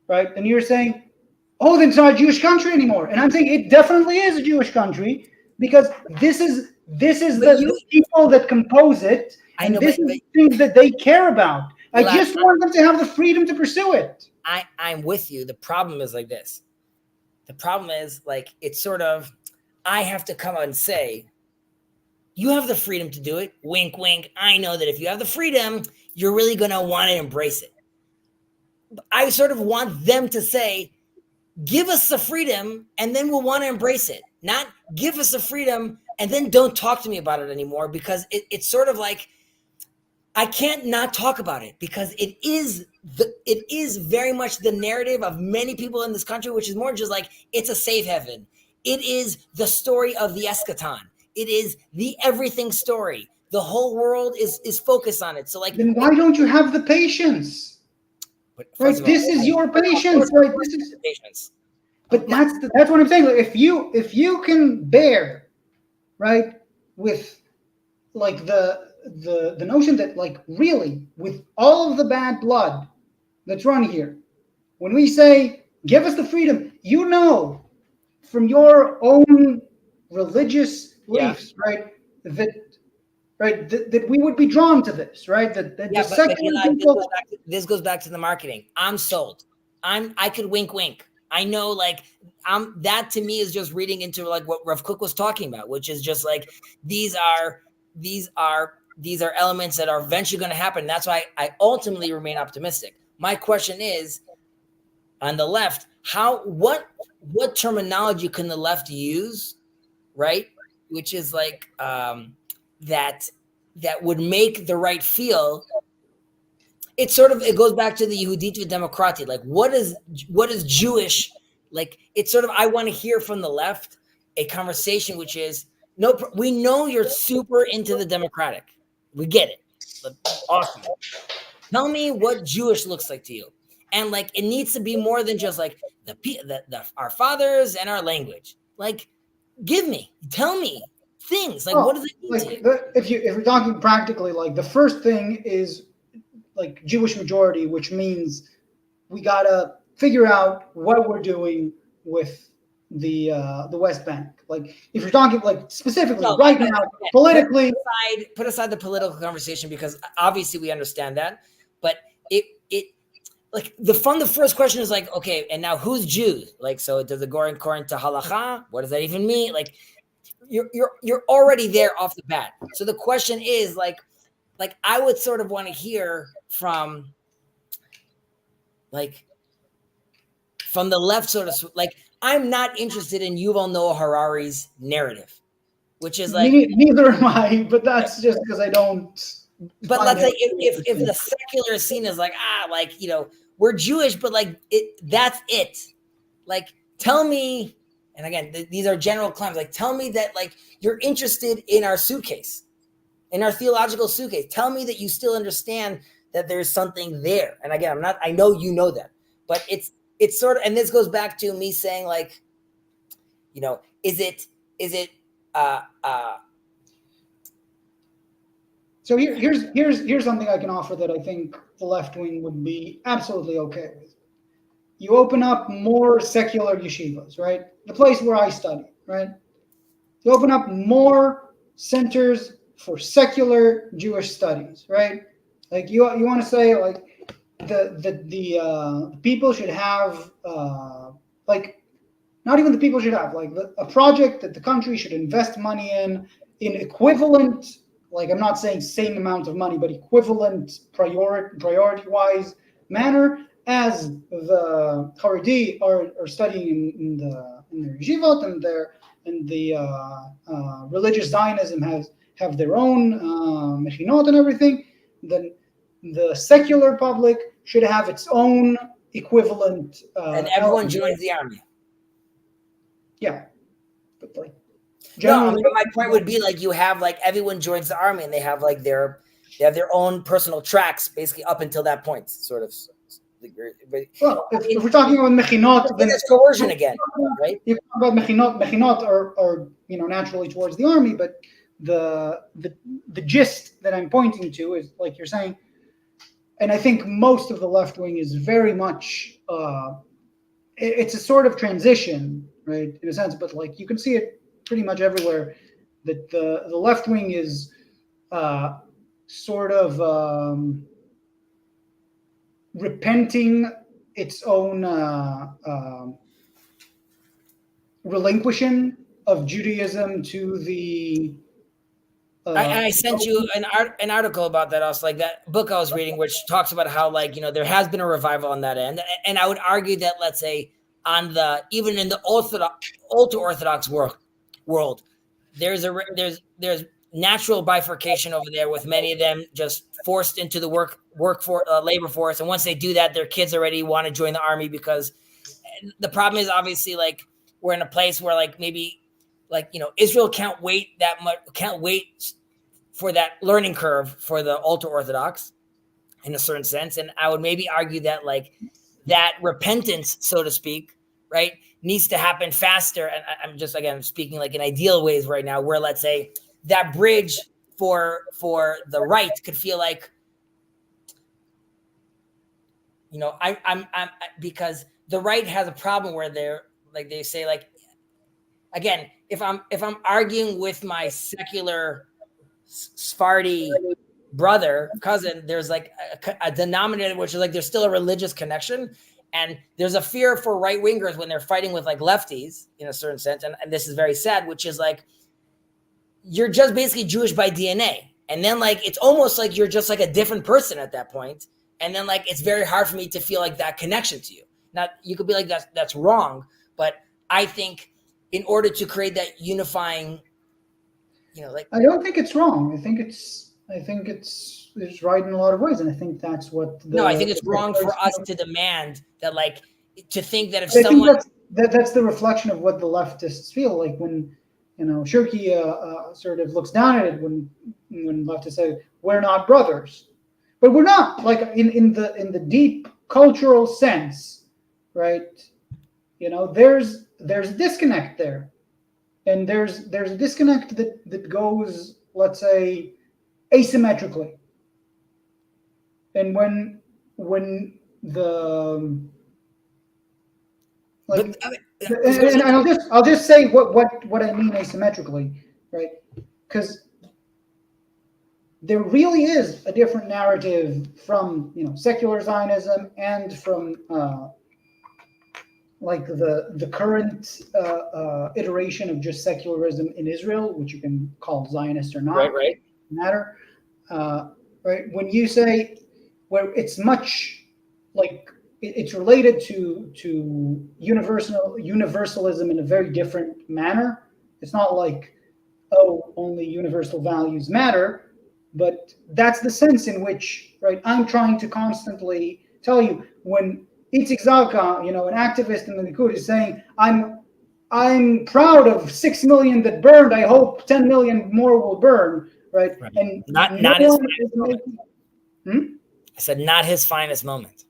right? And you're saying, oh, then it's not a Jewish country anymore. And I'm saying it definitely is a Jewish country because this is but the people that compose it, I and know, this is but the things that they care about. I Vlad, just want them to have the freedom to pursue it. I'm with you. The problem is like this. The problem is like it's sort of I have to come out and say you have the freedom to do it. Wink, wink. I know that if you have the freedom, you're really gonna want to embrace it. I sort of want them to say, give us the freedom and then we'll want to embrace it. Not give us the freedom and then don't talk to me about it anymore because it's sort of like I can't not talk about it because it is very much the narrative of many people in this country, which is more just like it's a safe heaven. It is the story of the eschaton. It is the everything story. The whole world is focused on it. So like, Then why don't you have the patience? but first Right, of all, this is your of course, patience, of right? course, This is, patience. but that's what I'm saying. Like, if you can bear, right, with like the notion that like really with all of the bad blood that's run here, when we say give us the freedom, from your own religious Yeah, beliefs, right, that we would be drawn to this, right? That the yeah, but secular Gilad, people. this goes back to the marketing. I'm sold. I could wink, wink. I know, like, that to me is just reading into like what Rav Kook was talking about, which is just like these are these are elements that are eventually going to happen. That's why I ultimately remain optimistic. My question is, on the left, what terminology can the left use, right? Which is like that that would make the right feel. It's sort of, it goes back to the Yehudit Demokrati. Like, what is Jewish? Like, it's sort of, I want to hear from the left a conversation which is, no, we know you're super into the democratic, we get it, but awesome. Tell me what Jewish looks like to you, and like it needs to be more than just like the our fathers and our language. Like, tell me things like, what Well, does it mean to you? like if you're talking practically, like the first thing is like Jewish majority, which means we gotta figure out what we're doing with the West Bank. Like if you're talking like specifically No, right now politically, put aside the political conversation, because obviously we understand that, but it like from the first question is like, okay, and now who's Jews? Like, so does it go according to halacha? What does that even mean? Like, you're already there off the bat. So the question is like I would sort of want to hear like from the left, sort of like, I'm not interested in Yuval Noah Harari's narrative, which is like, neither am I. But that's just because I don't but find let's it say if the secular scene is like, like, we're Jewish, but like that's it. Like, tell me, and again, these are general claims. Like, tell me that like you're interested in our suitcase, in our theological suitcase. Tell me that you still understand that there's something there. And again, I know you know that, but it's sort of, and this goes back to me saying like, is it uh uh So here's something I can offer that I think the left wing would be absolutely okay with. You open up more secular yeshivas, right? The place where I study, right? You open up more centers for secular Jewish studies, right? Like you want to say like the people should have like not even the people should have like a project that the country should invest money in equivalent, like I'm not saying same amount of money but equivalent priority wise manner as the Haredi are studying in their yeshivot, and the religious Zionism have their own mechinot and everything. Then the secular public should have its own equivalent and everyone element. joins the army. Yeah, but like No, I mean, generally, my point would be like, you have like everyone joins the army and they have like their own personal tracks basically up until that point, sort of. But well, if we're talking about mechinot, then then it's coercion again, right? you talk about mechinot are naturally towards the army, but the gist that I'm pointing to is like you're saying, and I think most of the left wing is very much it's a sort of transition, right, in a sense, but like you can see it pretty much everywhere that the left wing is sort of repenting its own relinquishing of Judaism to the I sent you an article about that. Also, like that book I was reading, which talks about how like there has been a revival on that end, and I would argue that, let's say, on the even in the ultra orthodox world, there's natural bifurcation over there, with many of them just forced into the labor force, and once they do that, their kids already want to join the army, because the problem is obviously like we're in a place where like maybe like Israel can't wait for that learning curve for the ultra orthodox in a certain sense. And I would maybe argue that like that repentance, so to speak, right, needs to happen faster. And I'm just, again, speaking like in ideal ways right now, where let's say that bridge for the right could feel like, I'm because the right has a problem where they're like, they say like, again, if I'm arguing with my secular Sephardi brother, cousin, there's like a denominator, which is like there's still a religious connection. And there's a fear for right wingers when they're fighting with like lefties in a certain sense, and this is very sad, which is like you're just basically Jewish by DNA. And then like it's almost like you're just like a different person at that point. And then like it's very hard for me to feel like that connection to you. Now you could be like that's wrong, but I think in order to create that unifying, like I don't think it's wrong. I think it's right in a lot of ways, and I think that's what no, I think the it's wrong for seculars us to demand that like to think that if But I think someone that's the reflection of what the leftists feel like when Shirky sort of looks down at it when leftists say we're not brothers, but we're not like in the deep cultural sense, right? There's a disconnect there, and there's a disconnect that goes, let's say, asymmetrically, and when the but like I mean, and I'll just say what I mean asymmetrically, right? Because there really is a different narrative from secular Zionism and from like the current iteration of just secularism in Israel, which you can call Zionist or right, not, right. matter. Uh, right? When you say where it's much like it's related to universalism in a very different manner. It's not like only universal values matter, but that's the sense in which I'm trying to constantly tell you when Itzik Zalka, an activist in the Likud, is saying I'm proud of 6 million that burned. I hope 10 million more will burn, right? Right. And no Not his one is finest moment. making. Hmm? I said not his finest moment.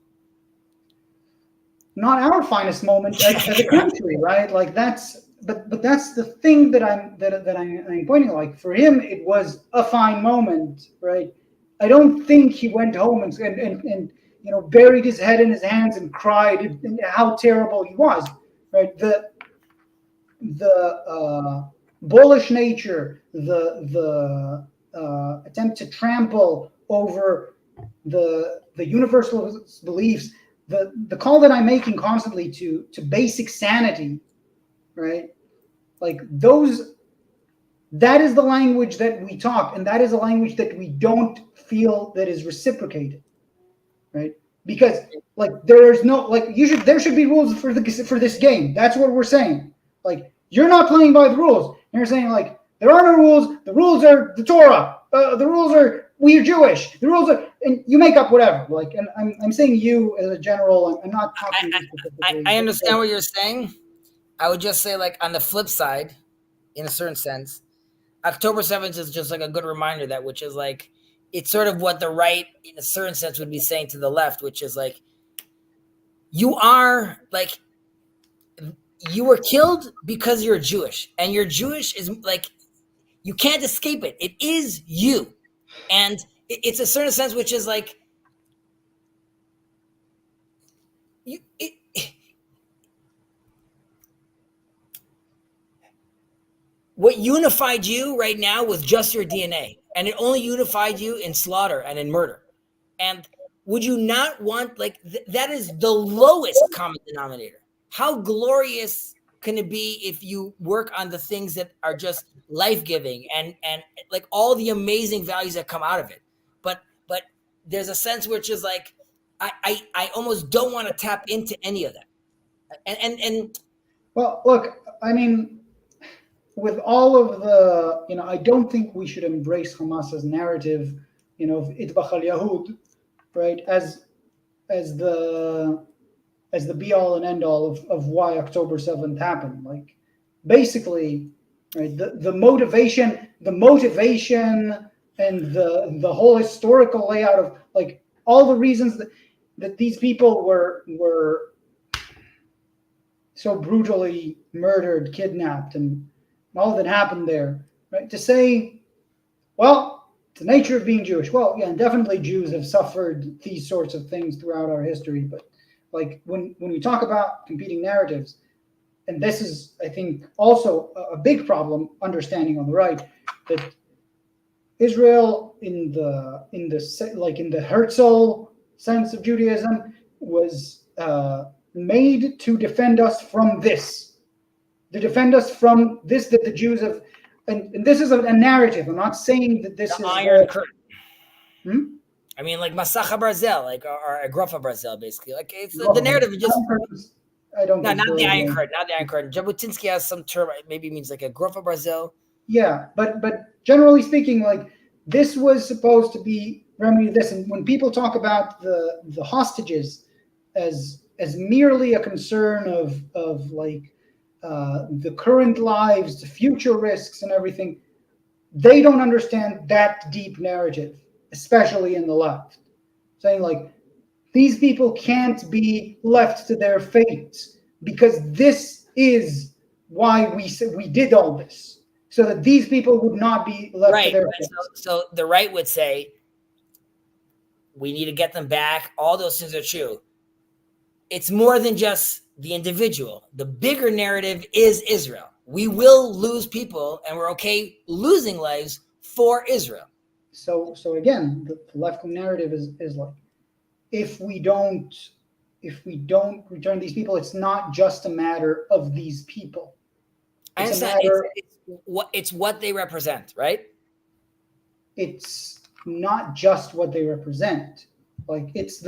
Not our finest moment as a Right. country, right? Like but that's the thing that I'm pointing. Like for him, it was a fine moment, right? I don't think he went home and buried his head in his hands and cried and how terrible he was, right? The bullish nature, the attempt to trample over the universalist beliefs, the call that I'm making constantly to basic sanity, right? Like those, that is the language that we talk, and that is a language that we don't feel that is reciprocated, right? Because like there's no like there should be rules for this game. That's what we're saying. Like you're not playing by the rules. And you're saying like there are no rules. The rules are the Torah. The rules are we're Jewish. The rules are, and you make up whatever. Like, and I'm saying you as a general. I'm not talking to you specifically. I But understand what you're saying. I would just say, like, on the flip side, in a certain sense, October 7th is just like a good reminder that, which is like, it's sort of what the right, in a certain sense, would be saying to the left, which is like, you are like, you were killed because you're Jewish, and you're Jewish is like, you can't escape it. It is you. And it's a certain sense, which is like, you, what unified you right now was just your DNA, and it only unified you in slaughter and in murder. And would you not want like that is the lowest common denominator? How glorious can it be if you work on the things that are just life-giving and like all the amazing values that come out of it? But there's a sense which is like I almost don't want to tap into any of that. And well, look, I mean, with all of I don't think we should embrace Hamas's narrative, of Itbach al Yahud, right, as the be all and end all of why October 7th happened. Like, basically, right, the motivation and the whole historical layout of like all the reasons that these people were so brutally murdered, kidnapped, and all that happened there, right? To say, well, it's the nature of being Jewish. Well, yeah, definitely Jews have suffered these sorts of things throughout our history, but like when we talk about competing narratives, and this is, I think, also a big problem understanding on the right that Israel in the Herzl sense of Judaism was made to defend us from this, to defend us from this that the Jews have. And this is a narrative. I'm not saying that The this is Iron the. Curtain. Hmm? I mean, like Masacha Barzel, like or Agrofa Barzel, basically. Like it's the narrative. Is just I don't no, think not there the is Iron one. Curtain, not the Iron Curtain. Jabotinsky has some term. Maybe means like a Agrofa Barzel. Yeah, but generally speaking, like this was supposed to be remedy to this. And when people talk about the hostages as merely a concern of like the current lives, the future risks, and everything, they don't understand that deep narrative, especially in the left, saying like these people can't be left to their fate because this is why we did all this, so that these people would not be left to Right. their Right. fate. So the right would say we need to get them back. All those things are true. It's more than just the individual. The bigger narrative is Israel. We will lose people, and we're okay losing lives for Israel. So again, the left wing narrative is like if we don't if we don't return these people, it's not just a matter of these people. I It's a understand matter. it's what they represent, right? It's not just what they represent. Like it's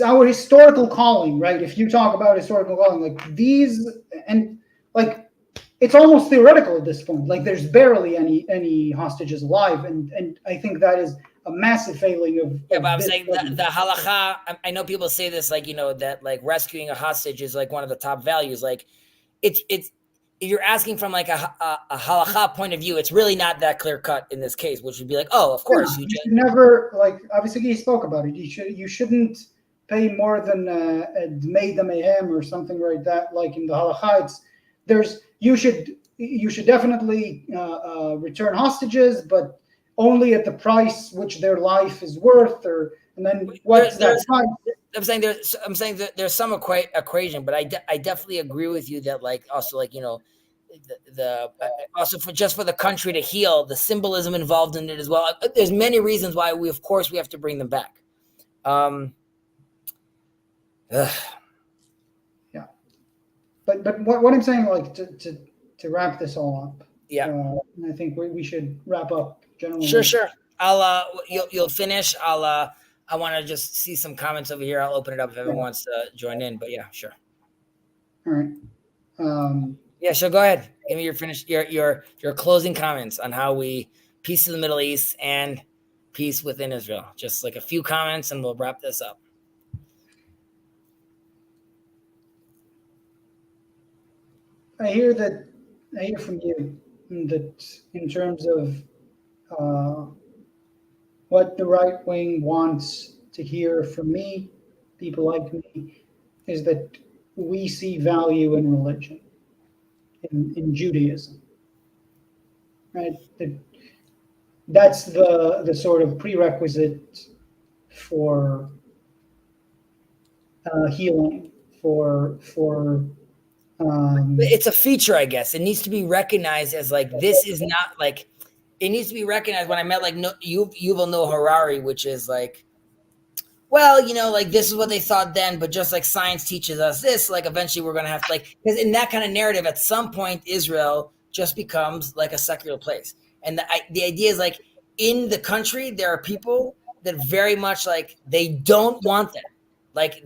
our historical calling, right? If you talk about historical calling, like these, and like it's almost theoretical at this point. Like there's barely any hostages alive, and I think that is a massive failing Yeah, but of I'm this saying the government. halacha. I know people say this, like that like rescuing a hostage is like one of the top values. Like it's if you're asking from like a halacha point of view, it's really not that clear cut in this case, which would be like, oh, of Yeah, course you you just should never, like obviously he spoke about it. You shouldn't pay more than a dmei damehem or something like that. Like in the halacha, it's there's you should definitely return hostages, but only at the price which their life is worth, or and then what's that there's price? I'm saying there's some equation, but I definitely agree with you that like also like also for just for the country to heal, the symbolism involved in it as well. There's many reasons why we of course we have to bring them back. Um, ugh. Yeah, but what I'm saying, like to wrap this all up, Yeah, and I think we should wrap up sure, generally. sure. I'll you'll finish. I want to just see some comments over here. I'll open it up if Yeah. everyone wants to join in. But yeah, sure. All right. Yeah, sure. Go ahead. Give me your finish your closing comments on how we peace in the Middle East and peace within Israel. Just like a few comments, and we'll wrap this up. I hear from you that in terms of uh, what the right wing wants to hear from me, people like me, is that we see value in religion, in Judaism, right? That's the sort of prerequisite for healing, for um, It's a feature, I guess. It needs to be recognized as like this is not like it needs to be recognized. When I met like no, Yuval Noah Harari, which is like, well, like this is what they thought then, but just like science teaches us this, like eventually we're gonna have to like because in that kind of narrative, at some point Israel just becomes like a secular place, and the idea is like in the country there are people that very much like they don't want that, like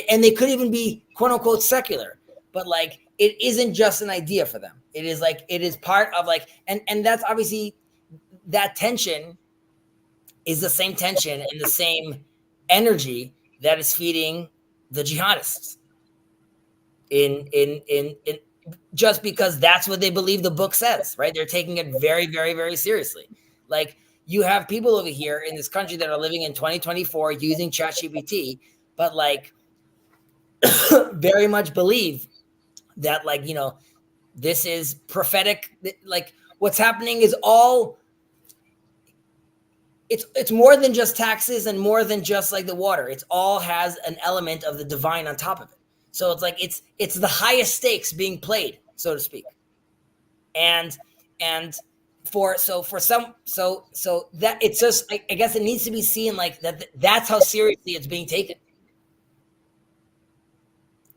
and they could even be quote unquote secular, but like it isn't just an idea for them. It is like it is part of like and that's obviously that tension is the same tension and the same energy that is feeding the jihadists in just because that's what they believe the book says, right? They're taking it very, very, very seriously. Like you have people over here in this country that are living in 2024 using ChatGPT, but like very much believe that like, this is prophetic. Like what's happening is all it's more than just taxes and more than just like the water. It's all has an element of the divine on top of it. So it's like it's the highest stakes being played, so to speak. And and for some that it's just I guess it needs to be seen like that that's how seriously it's being taken.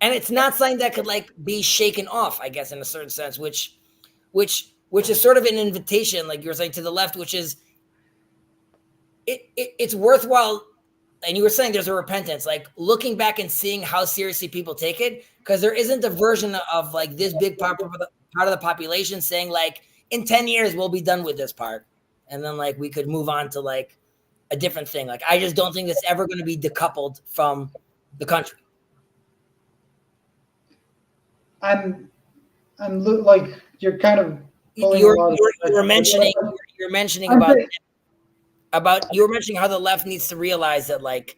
and it's not something that could like be shaken off, I guess, in a certain sense, which is sort of an invitation, like you were saying, to the left, which is it's worthwhile. And you were saying there's a repentance, like looking back and seeing how seriously people take it, because there isn't a version of like this big part of the population saying like in 10 years we'll be done with this part, and then like we could move on to like a different thing. Like I just don't think it's ever going to be decoupled from the country. I'm like you're kind of pulling a You're lot of you were mentioning I'm saying, you were mentioning how the left needs to realize that like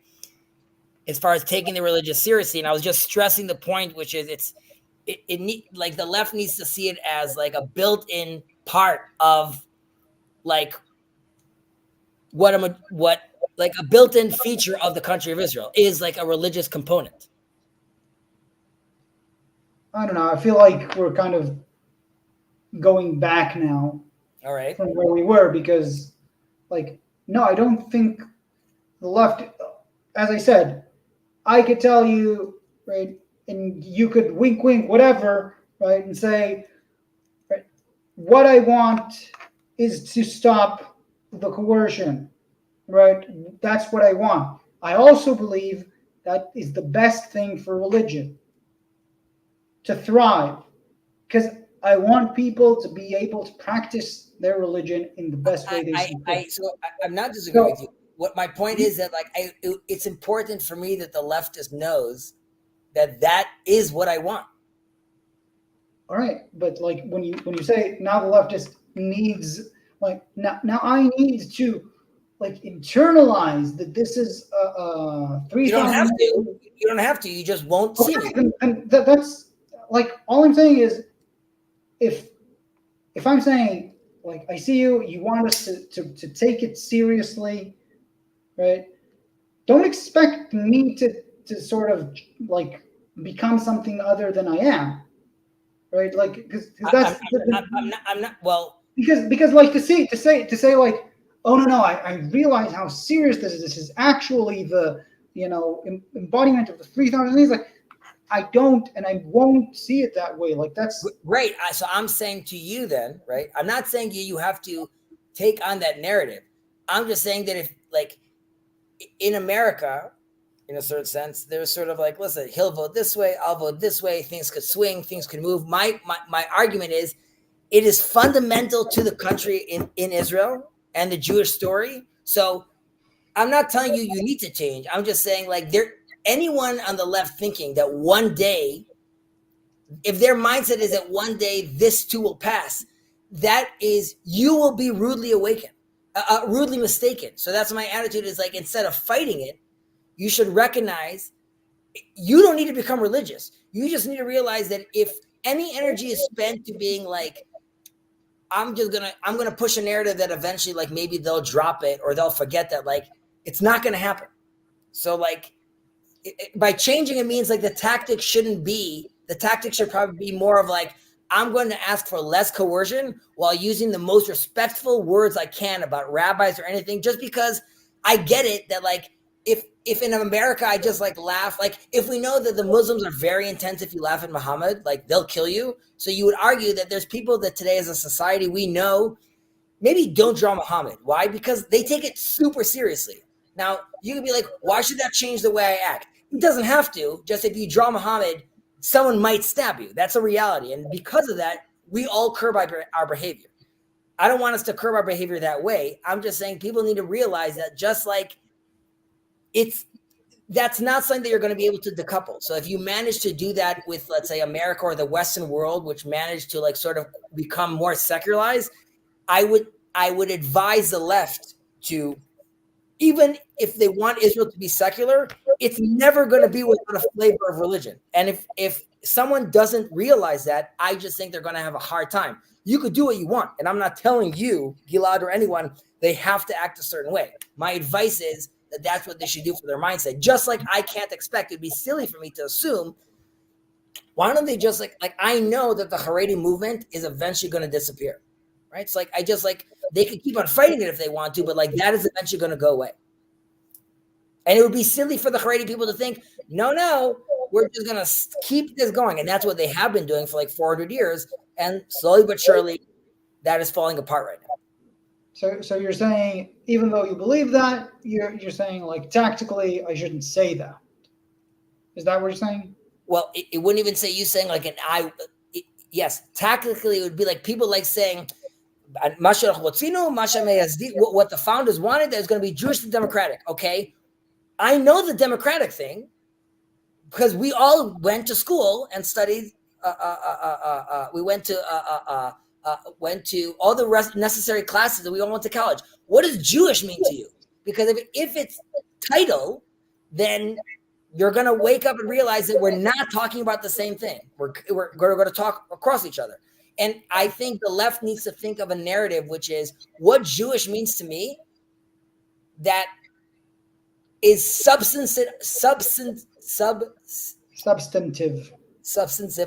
as far as taking the religious seriously, and I was just stressing the point, which is like the left needs to see it as like a built-in part of like what like a built-in feature of the country of Israel is like a religious component. I don't know. I feel like we're kind of going back now All right. from where we were because, like, no, I don't think the left. As I said, I could tell you, right, and you could wink, wink, whatever, right, and say, right, what I want is to stop the coercion, right? That's what I want. I also believe that is the best thing for religion to thrive because I want people to be able to practice their religion in the best way they see fit. I'm not disagreeing with So, you. What my point is that like it's important for me that the leftist knows that that is what I want. all right, but like when you say now the leftist needs like now I need to like internalize that this is You don't 3,000. have to. You don't have to. You just won't see Okay, me. then that's like all I'm saying is if I'm saying like I see you, you want us to take it seriously, right? Don't expect me to sort of like become something other than I am, right? Like because that's I'm not. Well, because like to say like oh no I realize how serious this is. This is actually the embodiment of the 3,000 things. Like I don't and I won't see it that way. Like that's great. So I'm saying to you then, right? I'm not saying you have to take on that narrative. I'm just saying that if like in America, in a certain sense, there's sort of like, listen, he'll vote this way, I'll vote this way. Things could swing, things could move. My argument is, it is fundamental to the country in Israel and the Jewish story. So I'm not telling you you need to change. I'm just saying like anyone on the left thinking that one day, if their mindset is that one day this too will pass, that is you will be rudely awakened, rudely mistaken. So that's my attitude is like instead of fighting it, you should recognize you don't need to become religious. You just need to realize that if any energy is spent to being like, I'm gonna push a narrative that eventually like maybe they'll drop it or they'll forget that, like it's not gonna happen. So like by changing it means like the tactic should probably be more of like, I'm going to ask for less coercion while using the most respectful words I can about rabbis or anything, just because I get it that like if in America I just like laugh, like if we know that the Muslims are very intense, if you laugh at Muhammad, like they'll kill you. So you would argue that there's people that today as a society we know maybe don't draw Muhammad. Why? Because they take it super seriously. Now, you could be like, why should that change the way I act? It doesn't have to. Just if you draw Muhammad, someone might stab you. That's a reality. And because of that, we all curb our behavior. I don't want us to curb our behavior that way. I'm just saying people need to realize that just like that's not something that you're going to be able to decouple. So if you manage to do that with, let's say, America or the Western world, which managed to like sort of become more secularized, I would advise the left to, even if they want Israel to be secular, it's never going to be without a flavor of religion. And if someone doesn't realize that, I just think they're going to have a hard time. You could do what you want, and I'm not telling you, Gilad, or anyone, they have to act a certain way. My advice is that that's what they should do for their mindset. Just like I can't expect, it'd be silly for me to assume, why don't they just like I know that the Haredi movement is eventually going to disappear, right? It's like I just like they could keep on fighting it if they want to, but like that is eventually going to go away. And it would be silly for the Haredi people to think, no, we're just going to keep this going. And that's what they have been doing for like 400 years. And slowly but surely, that is falling apart right now. So you're saying even though you believe that, you're saying like tactically I shouldn't say that. Is that what you're saying? Well, it wouldn't even say you saying like an I. Yes, tactically, it would be like people like saying what the founders wanted, that is going to be Jewish and Democratic. Okay. I know the Democratic thing because we all went to school and studied. We went to all the necessary classes, and we all went to college. What does Jewish mean to you? Because if it's title, then you're going to wake up and realize that we're not talking about the same thing. We're going to talk across each other. And I think the left needs to think of a narrative, which is what Jewish means to me that is substantive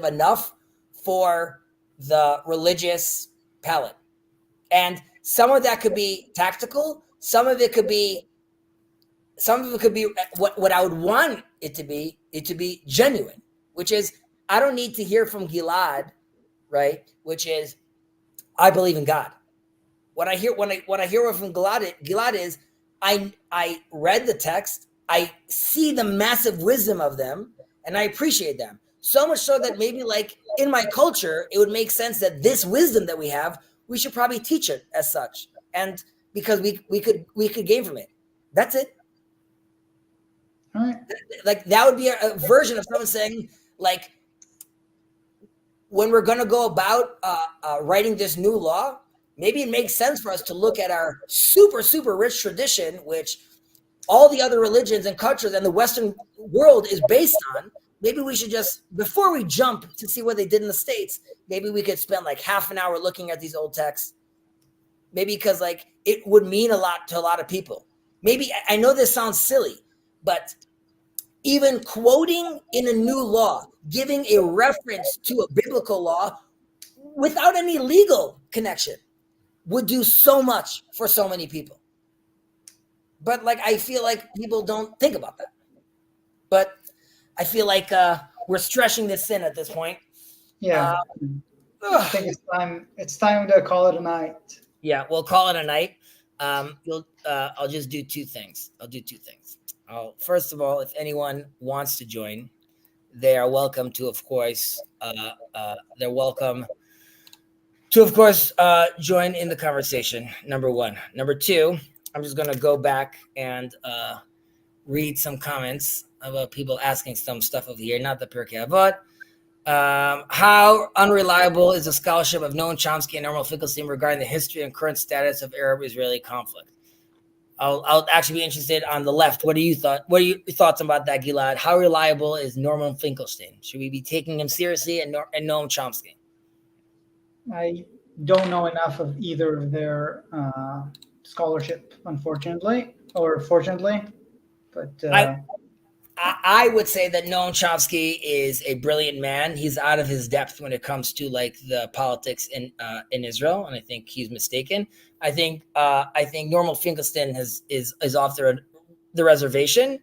enough for the religious palate. And some of that could be tactical. Some of it could be what I would want it to be genuine, which is I don't need to hear from Gilad, right? Which is I believe in God. What I hear when I hear from Gilad is I read the text, I see the massive wisdom of them, and I appreciate them. So much so that maybe like in my culture, it would make sense that this wisdom that we have, we should probably teach it as such. And because we could gain from it. That's it. All right. Like that would be a version of someone saying like when we're going to go about writing this new law, maybe it makes sense for us to look at our super, super rich tradition, which all the other religions and cultures and the Western world is based on. Maybe we should just, before we jump to see what they did in the States, maybe we could spend like half an hour looking at these old texts. Maybe because like it would mean a lot to a lot of people. Maybe, I know this sounds silly, but even quoting in a new law, giving a reference to a biblical law without any legal connection would do so much for so many people. But like I feel like people don't think about that. But I feel like we're stretching this in at this point. Yeah. I think it's time to call it a night. Yeah, we'll call it a night. I'll just do two things. First of all, if anyone wants to join, they are welcome to, of course. They're welcome to, of course, join in the conversation. Number one. Number two, I'm just gonna go back and read some comments about people asking some stuff over here, not the Pirkei Avot. How unreliable is the scholarship of Noam Chomsky and Norman Finkelstein regarding the history and current status of Arab-Israeli conflict? I'll actually be interested on the left. What are your thoughts about that, Gilad? How reliable is Norman Finkelstein? Should we be taking him seriously, and Noam Chomsky? I don't know enough of either of their scholarship, unfortunately, or fortunately. But I would say that Noam Chomsky is a brilliant man. He's out of his depth when it comes to like the politics in Israel, and I think he's mistaken. I think Norman Finkelstein is off the reservation.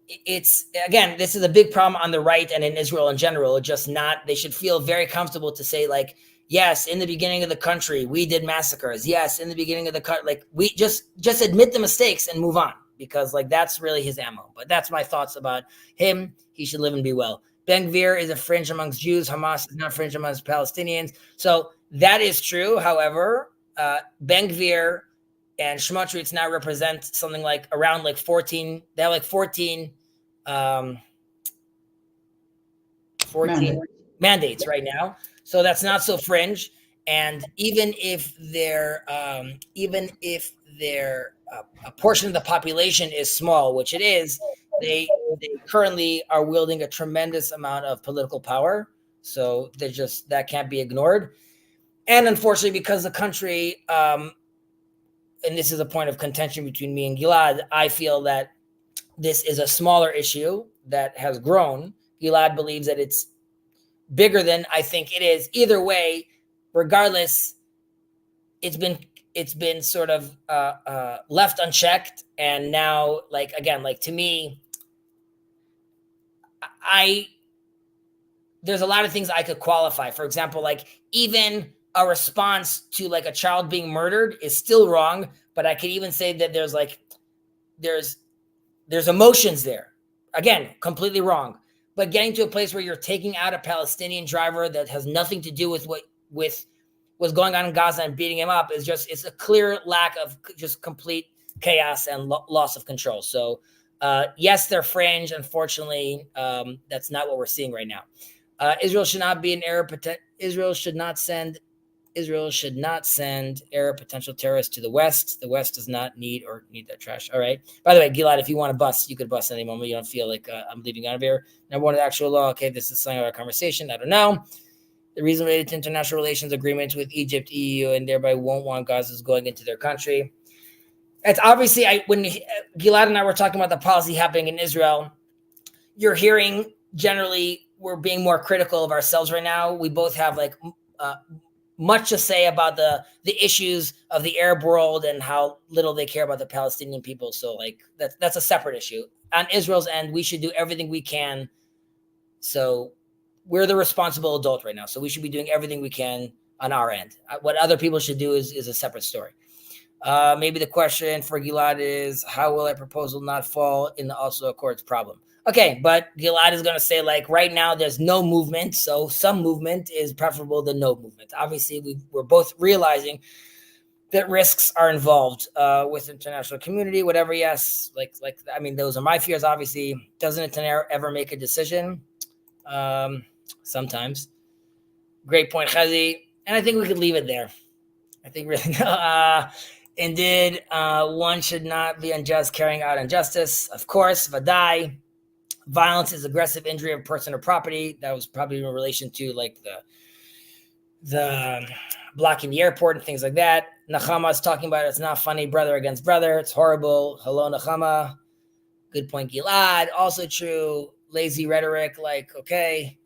It's again, this is a big problem on the right and in Israel in general. Just not. They should feel very comfortable to say like, yes, in the beginning of the country we did massacres. Yes, in the beginning of the country, like we just admit the mistakes and move on, because like that's really his ammo. But that's my thoughts about him. He should live and be well. Ben Gvir is a fringe amongst Jews. Hamas is not fringe amongst Palestinians. So that is true. However, Ben Gvir and Smotrich now represent something like around like 14. They have like 14 mandates right now. So that's not so fringe. And even if they're a portion of the population is small, which it is, they currently are wielding a tremendous amount of political power. So that can't be ignored. And unfortunately, because the country, and this is a point of contention between me and Gilad, I feel that this is a smaller issue that has grown. Gilad believes that it's bigger than I think it is. Either way, regardless, it's been sort of left unchecked. And now, like, again, like to me, I there's a lot of things I could qualify. For example, like even a response to like a child being murdered is still wrong, but I could even say that there's there's emotions there. Again, completely wrong. But getting to a place where you're taking out a Palestinian driver that has nothing to do with what's going on in Gaza and beating him up is just it's a clear lack of just complete chaos and loss of control. So yes, they're fringe. Unfortunately, that's not what we're seeing right now. Israel should not be an Arab. Israel should not send Arab potential terrorists to the West. The West does not need that trash. All right. By the way, Gilad, if you want to bust, you could bust any moment. You don't feel like I'm leaving out of here. Number one, the actual law. Okay, this is something of our conversation. I don't know. The reason related to international relations agreements with Egypt, EU, and thereby won't want Gazans going into their country. It's obviously when Gilad and I were talking about the policy happening in Israel, you're hearing generally we're being more critical of ourselves right now. We both have like much to say about the issues of the Arab world and how little they care about the Palestinian people. So like that's a separate issue. On Israel's end, we should do everything we can. So we're the responsible adult right now. So we should be doing everything we can on our end. What other people should do is a separate story. Maybe the question for Gilad is, how will a proposal not fall in the Oslo Accords problem? Okay, but Gilad is going to say, like, right now there's no movement, so some movement is preferable than no movement. Obviously, we're both realizing that risks are involved with international community, whatever. Yes, I mean, those are my fears. Obviously, doesn't Netanyahu ever make a decision? Sometimes. Great point, Chazi. And I think we could leave it there. I think really. Indeed, one should not be unjust carrying out injustice. Of course, Vadai. Violence is aggressive injury of person or property. That was probably in relation to like the blocking the airport and things like that. Nachama is talking about it's not funny, brother against brother. It's horrible. Hello, Nachama. Good point, Gilad. Also true. Lazy rhetoric, like, okay.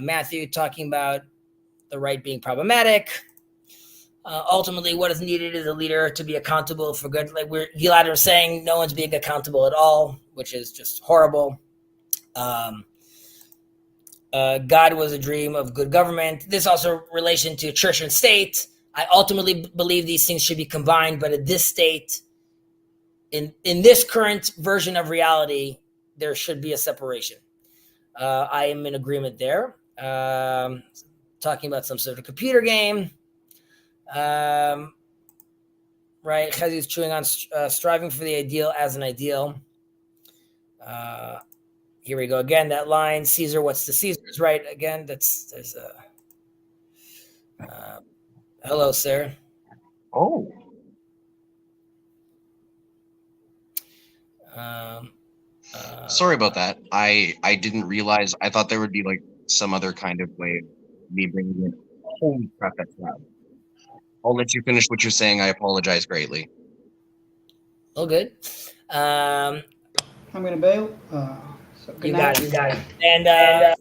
Matthew talking about the right being problematic. Ultimately, what is needed is a leader to be accountable for good. Like Gilad was saying, no one's being accountable at all, which is just horrible. God was a dream of good government. This also relation to church and state. I ultimately believe these things should be combined, but at this state, in this current version of reality, there should be a separation. I am in agreement there. Talking about some sort of computer game. Right, Chazi is chewing on striving for the ideal as an ideal. Here we go again. That line, Caesar, what's the Caesar's? Right again. There's a. Hello, sir. Oh. Sorry about that. I didn't realize. I thought there would be like some other kind of way of me bringing in. Holy crap, that's loud. I'll let you finish what you're saying. I apologize greatly. All good. I'm gonna bail. So you got it. And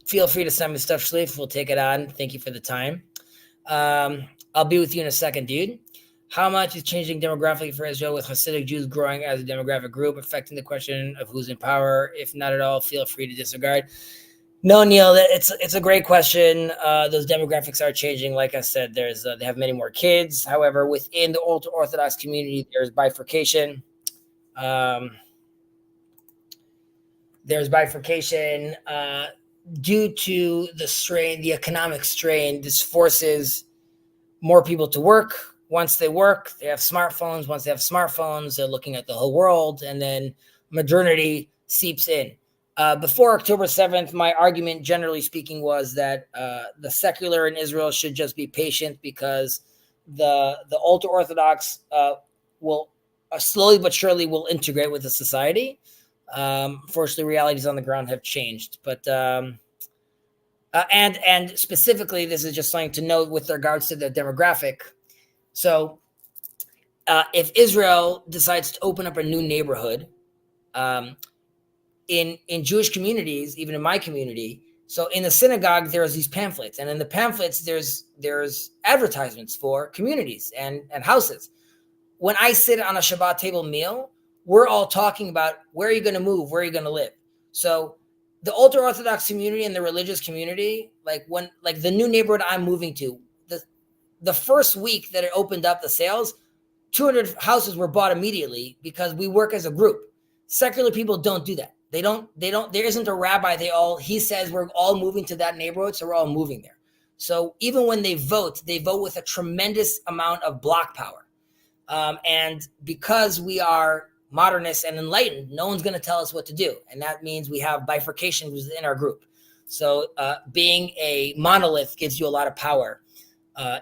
feel free to send me stuff, Schleif. We'll take it on. Thank you for the time. I'll be with you in a second, dude. How much is changing demographically for Israel with Hasidic Jews growing as a demographic group affecting the question of who's in power? If not at all, feel free to disregard. No, Neil, it's a great question. Those demographics are changing. Like I said, they have many more kids. However, within the ultra Orthodox community, there's bifurcation. There's bifurcation due to the strain, the economic strain. This forces more people to work. Once they work, they have smartphones. Once they have smartphones, they're looking at the whole world, and then modernity seeps in. Before October 7th, my argument, generally speaking, was that the secular in Israel should just be patient because the ultra-Orthodox will slowly but surely will integrate with the society. Fortunately, realities on the ground have changed. But and specifically, this is just something to note with regards to the demographic. So if Israel decides to open up a new neighborhood, in Jewish communities, even in my community, so in the synagogue, there's these pamphlets. And in the pamphlets, there's advertisements for communities and houses. When I sit on a Shabbat table meal, we're all talking about where are you going to move, where are you going to live. So the ultra Orthodox community and the religious community, like the new neighborhood I'm moving to, the first week that it opened up the sales, 200 houses were bought immediately because we work as a group. Secular people don't do that. They don't, there isn't a rabbi. He says we're all moving to that neighborhood. So we're all moving there. So even when they vote with a tremendous amount of block power. And because we are modernists and enlightened, no one's going to tell us what to do. And that means we have bifurcation within our group. So being a monolith gives you a lot of power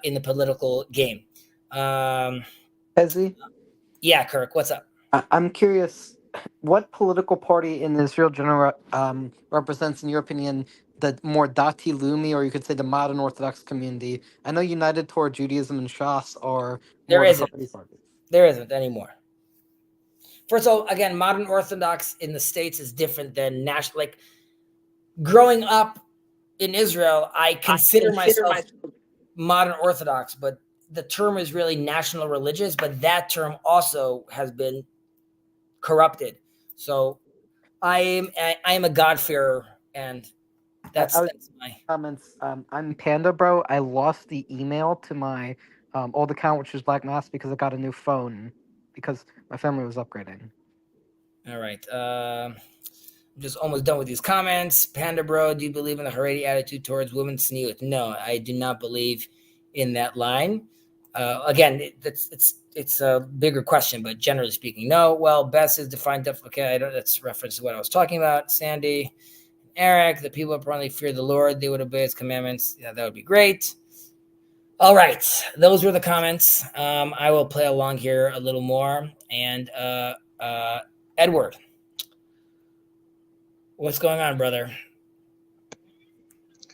in the political game. Ezzy? Yeah, Kirk, what's up? I'm curious, what political party in Israel represents, in your opinion, the more Dati Lumi, or you could say the modern Orthodox community? I know United Torah Judaism and Shas are There more the isn't. Haredi parties. There isn't anymore. First of all, again, modern Orthodox in the States is different than national. Like growing up in Israel, I consider myself modern Orthodox, but the term is really national religious, but that term also has been corrupted. So I am a God-fearer, and that's my comments. I'm Panda Bro. I lost the email to my old account, which was Black Mass, because I got a new phone because my family was upgrading. All right. I'm just almost done with these comments. Panda Bro, do you believe in the Haredi attitude towards women? Sneewith? No, I do not believe in that line. Again, it's a bigger question, but generally speaking, no. Well, Bess is defined. Okay, that's reference to what I was talking about. Sandy, Eric, the people apparently fear the Lord. They would obey his commandments. Yeah, that would be great. All right. Those were the comments. I will play along here a little more. And Edward, what's going on, brother?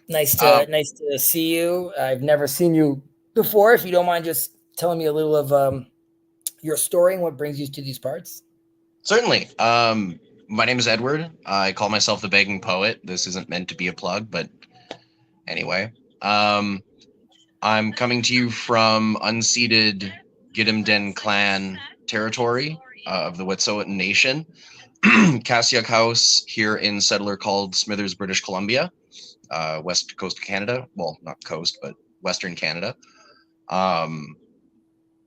Nice to see you. I've never seen you before. If you don't mind just telling me a little of your story and what brings you to these parts. Certainly. My name is Edward. I call myself the Begging Poet. This isn't meant to be a plug, but anyway. I'm coming to you from unceded Giddim Den clan territory of the Wet'suwet'en Nation. Cassiuk House here in settler called Smithers, British Columbia, west coast of Canada. Well, not coast, but western Canada.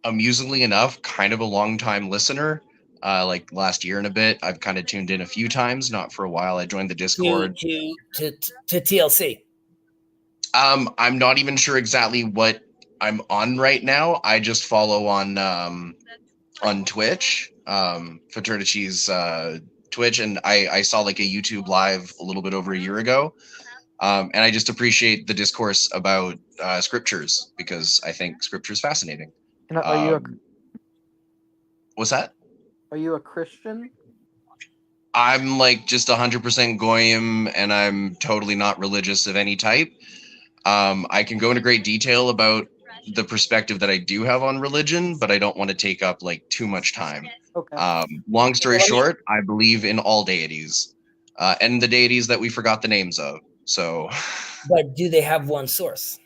Amusingly enough, kind of a long-time listener. Like last year and a bit, I've kind of tuned in a few times. Not for a while. I joined the Discord. To TLC. I'm not even sure exactly what I'm on right now. I just follow on Twitch, Fraternity's Twitch, and I saw like a YouTube live a little bit over a year ago. And I just appreciate the discourse about scriptures because I think scripture is fascinating. And are you what's that? Are you a Christian? I'm like just 100% goyim, and I'm totally not religious of any type. I can go into great detail about the perspective that I do have on religion, but I don't want to take up like too much time. Okay. Long story short, I believe in all deities, and the deities that we forgot the names of. So, but do they have one source?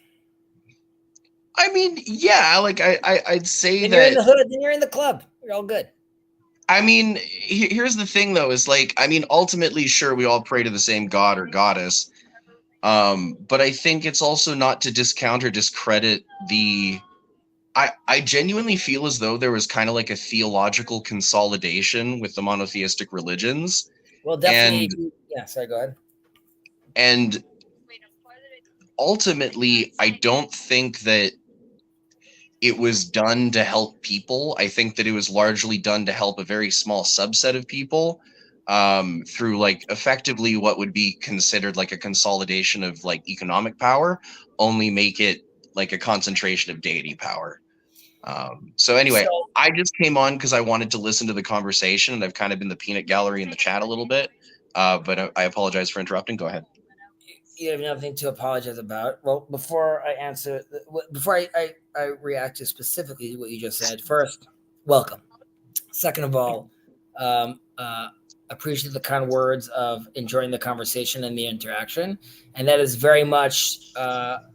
I mean, yeah, like I'd say then that you're in the hood, then you're in the club. You're all good. I mean, here's the thing though, is like, I mean, ultimately, sure, we all pray to the same god or goddess. But I think it's also not to discount or discredit the. I genuinely feel as though there was kind of like a theological consolidation with the monotheistic religions. Well, definitely. Yeah, sorry, go ahead. And ultimately, I don't think that it was done to help people. I think that it was largely done to help a very small subset of people. Through like effectively what would be considered like a consolidation of like economic power, only make it like a concentration of deity power. So anyway, I just came on because I wanted to listen to the conversation, and I've kind of been the peanut gallery in the chat a little bit. But I apologize for interrupting. Go ahead. You have nothing to apologize about. Well, before I answer, before I react to specifically what you just said, first, welcome. Second of all, appreciate the kind words of enjoying the conversation and the interaction. And that is very much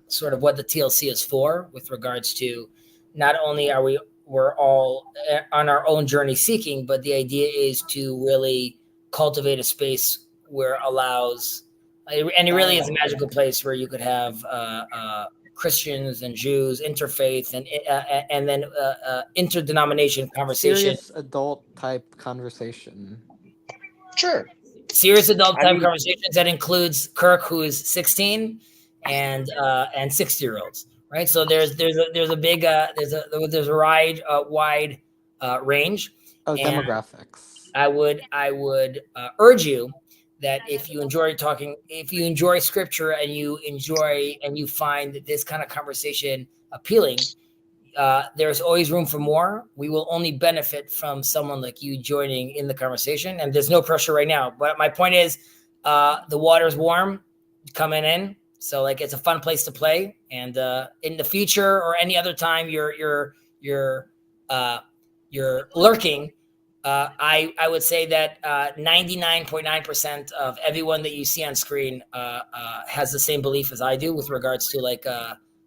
sort of what the TLC is for, with regards to not only we're all on our own journey seeking, but the idea is to really cultivate a space where allows, and it really is a magical place where you could have Christians and Jews, interfaith, and then interdenomination conversation. Serious adult type conversation. Sure. Serious adult I type mean, conversations that includes Kirk, who is 16, and 60-year-olds, right? So there's a big there's a wide range, Oh, and demographics. I would urge you that if you enjoy scripture and you find this kind of conversation appealing, there's always room for more. We will only benefit from someone like you joining in the conversation, and there's no pressure right now. But my point is, the water's warm, coming in, so like it's a fun place to play. And in the future or any other time you're lurking, I would say that 99.9% of everyone that you see on screen has the same belief as I do with regards to like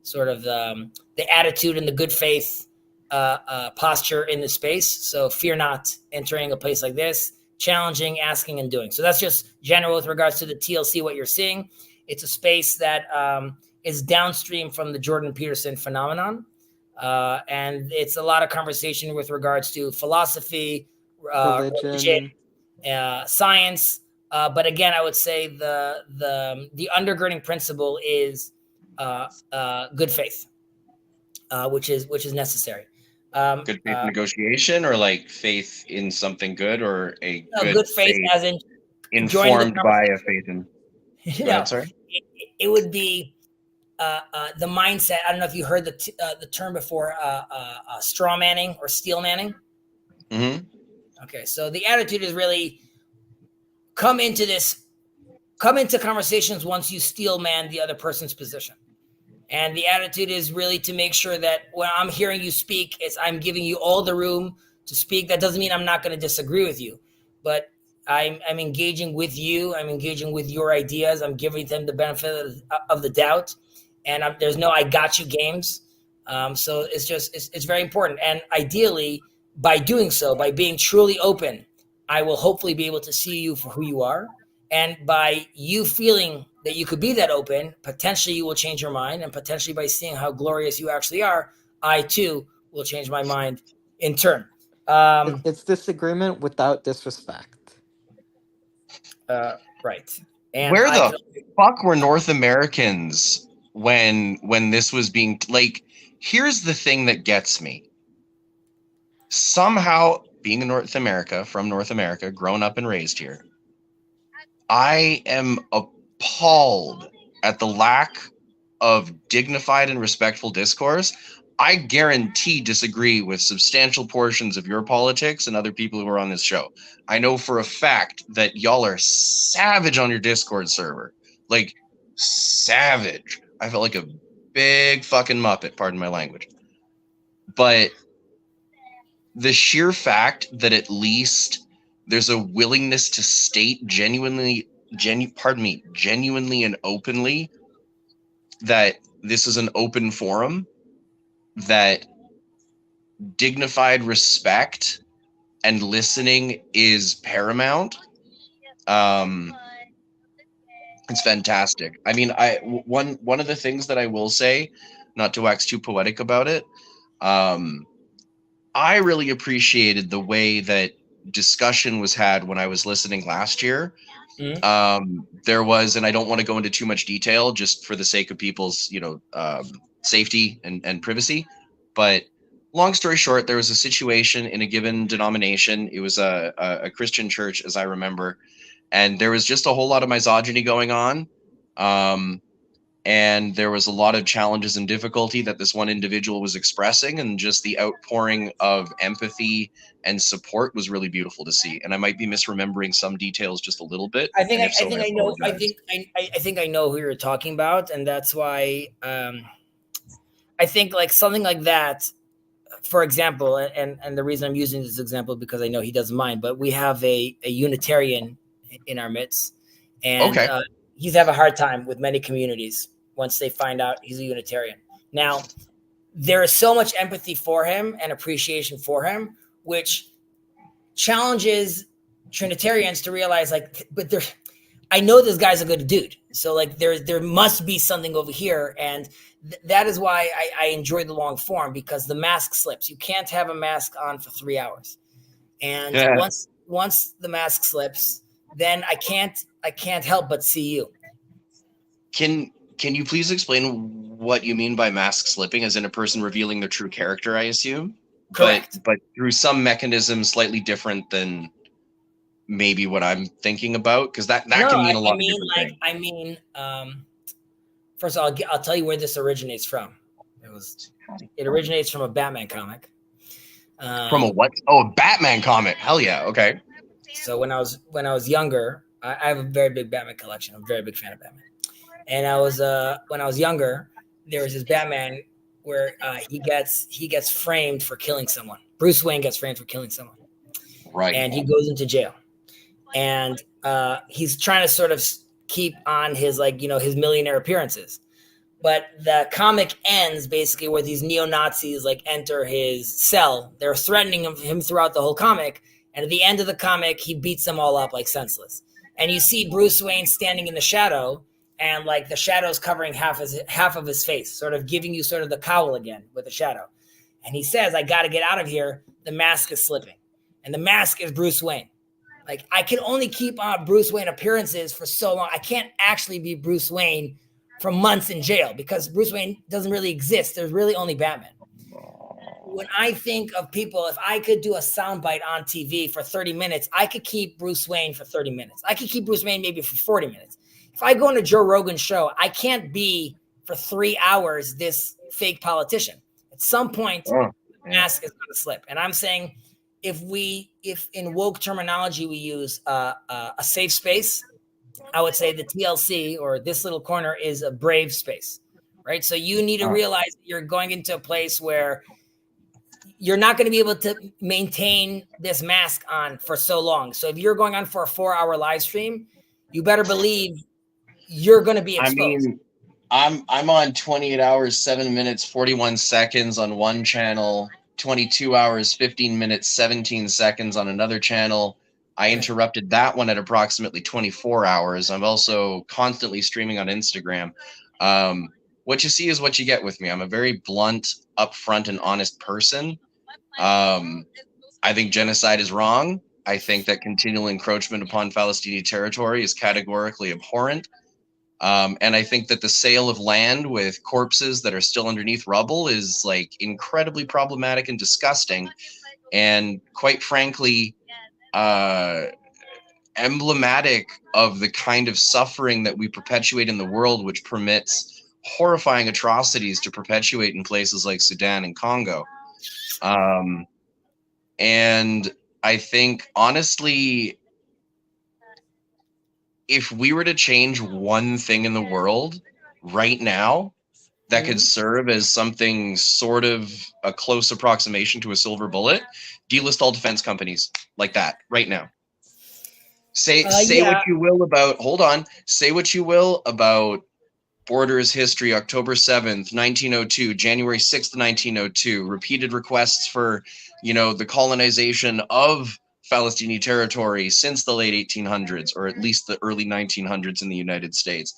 sort of the attitude and the good faith posture in the space. So fear not entering a place like this, challenging, asking, and doing. So that's just general with regards to the TLC, what you're seeing. It's a space that is downstream from the Jordan Peterson phenomenon. And it's a lot of conversation with regards to philosophy, religion, science. But again, I would say the undergirding principle is good faith, which is necessary. Good faith negotiation, or like faith in something good, or a good faith as in informed by a faith in. Go ahead, sorry. It would be the mindset. I don't know if you heard the term before, straw manning or steel manning. Mm-hmm. Okay, so the attitude is really come into conversations once you steel man the other person's position. And the attitude is really to make sure that when I'm hearing you speak, I'm giving you all the room to speak. That doesn't mean I'm not going to disagree with you, but I'm engaging with you. I'm engaging with your ideas. I'm giving them the benefit of the doubt. And there's no I got you games. So it's very important. And ideally, by doing so, by being truly open, I will hopefully be able to see you for who you are. And by you feeling that you could be that open, potentially you will change your mind. And potentially by seeing how glorious you actually are, I too will change my mind in turn. It's disagreement without disrespect. Right. And where the fuck were North Americans when this was being like? Here's the thing that gets me. Somehow, being from North America, grown up and raised here, I am appalled at the lack of dignified and respectful discourse. I guarantee disagree with substantial portions of your politics and other people who are on this show. I know for a fact that y'all are savage on your Discord server. Like, savage. I felt like a big fucking Muppet, pardon my language. But the sheer fact that at least there's a willingness to state genuinely and openly that this is an open forum, that dignified respect and listening is paramount. It's fantastic. I mean, one of the things that I will say, not to wax too poetic about it, I really appreciated the way that discussion was had when I was listening last year. Mm-hmm. There was, and I don't want to go into too much detail just for the sake of people's, safety and privacy. But long story short, there was a situation in a given denomination. It was a Christian church, as I remember, and there was just a whole lot of misogyny going on. And there was a lot of challenges and difficulty that this one individual was expressing, and just the outpouring of empathy and support was really beautiful to see. And I might be misremembering some details just a little bit. I think I know who you're talking about, and that's why I think like something like that. For example, and the reason I'm using this example because I know he doesn't mind, but we have a Unitarian in our midst, and he's have a hard time with many communities once they find out he's a Unitarian. Now, there is so much empathy for him and appreciation for him, which challenges Trinitarians to realize, like, but I know this guy's a good dude. So like there must be something over here, and that is why I enjoy the long form, because the mask slips. You can't have a mask on for 3 hours, and Yeah. once the mask slips, then I can't help but see you. Can you please explain what you mean by mask slipping, as in a person revealing their true character, I assume? Correct. But through some mechanism slightly different than maybe what I'm thinking about, because that No, can mean a I lot of mean different things. first of all, I'll tell you where this originates from. It originates from a Batman comic. From a Um, what? Oh, a Batman comic. Hell yeah. Okay. so when I was younger, I have a very big Batman collection. I'm a very big fan of Batman. And when I was younger, there was this Batman where he gets framed for killing someone. Bruce Wayne gets framed for killing someone, Right. and he goes into jail. And he's trying to sort of keep on his his millionaire appearances. But the comic ends basically where these neo-Nazis like enter his cell. They're threatening him throughout the whole comic, and at the end of the comic, he beats them all up like senseless. And you see Bruce Wayne standing in the shadow, and like the shadow's covering half of his face, sort of giving you sort of the cowl again with the shadow. And he says, "I got to get out of here. The mask is slipping," and the mask is Bruce Wayne. Like I can only keep on Bruce Wayne appearances for so long. I can't actually be Bruce Wayne for months in jail because Bruce Wayne doesn't really exist. There's really only Batman. When I think of people, if I could do a soundbite on TV for 30 minutes, I could keep Bruce Wayne for 30 minutes. I could keep Bruce Wayne maybe for 40 minutes. If I go on a Joe Rogan show, I can't be for 3 hours this fake politician. At some point, Oh, the yeah. mask is going to slip. And I'm saying if in woke terminology we use a safe space, I would say the TLC or this little corner is a brave space, right? So you need to realize that you're going into a place where you're not going to be able to maintain this mask on for so long. So if you're going on for a 4-hour live stream, you better believe you're going to be I exposed. mean, I'm on 28 hours, 7 minutes, 41 seconds on one channel, 22 hours, 15 minutes, 17 seconds on another channel. I Right. interrupted that one at approximately 24 hours. I'm also constantly streaming on Instagram. What you see is what you get with me. I'm a very blunt, upfront, and honest person. Um, I think genocide is wrong. I think that continual encroachment upon Palestinian territory is categorically abhorrent. And I think that the sale of land with corpses that are still underneath rubble is like incredibly problematic and disgusting. And quite frankly, uh, emblematic of the kind of suffering that we perpetuate in the world, which permits horrifying atrocities to perpetuate in places like Sudan and Congo. And I think, honestly, if we were to change one thing in the world right now that could serve as something sort of a close approximation to a silver bullet, delist all defense companies like that right now. Say what Yeah. you will about, hold on, say what you will about Borders history, October 7th, 1902, January 6th, 1902, repeated requests for, the colonization of Palestinian territory since the late 1800s, or at least the early 1900s in the United States.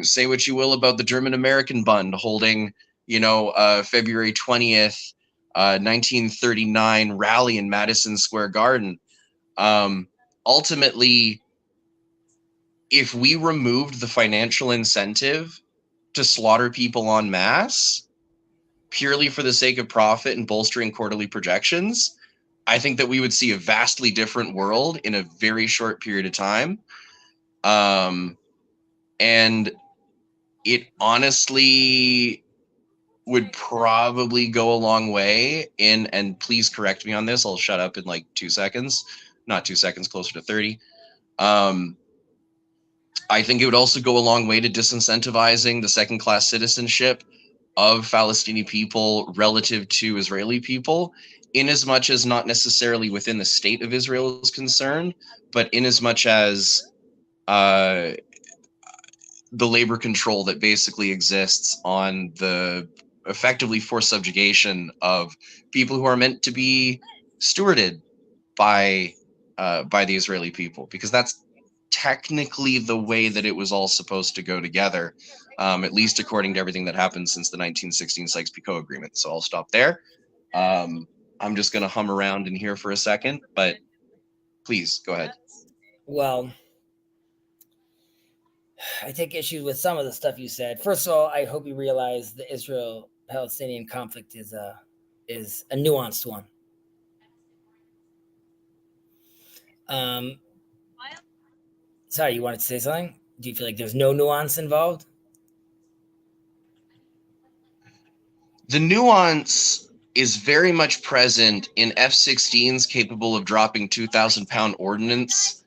Say what you will about the German-American Bund holding, February 20th, 1939 rally in Madison Square Garden. Ultimately, if we removed the financial incentive to slaughter people en masse purely for the sake of profit and bolstering quarterly projections, I think that we would see a vastly different world in a very short period of time. And it honestly would probably go a long way in, and please correct me on this, I'll shut up in like 2 seconds, not 2 seconds, closer to 30. I think it would also go a long way to disincentivizing the second-class citizenship of Palestinian people relative to Israeli people, in as much as not necessarily within the state of Israel is concerned, but in as much as the labor control that basically exists on the effectively forced subjugation of people who are meant to be stewarded by the Israeli people, because that's technically the way that it was all supposed to go together, at least according to everything that happened since the 1916 Sykes-Picot Agreement. So I'll stop there. I'm just going to hum around in here for a second, but please go ahead. Well, I take issue with some of the stuff you said. First of all, I hope you realize the Israel-Palestinian conflict is a nuanced one. Sorry, you wanted to say something? Do you feel like there's no nuance involved? The nuance is very much present in F-16s capable of dropping 2,000-pound ordnance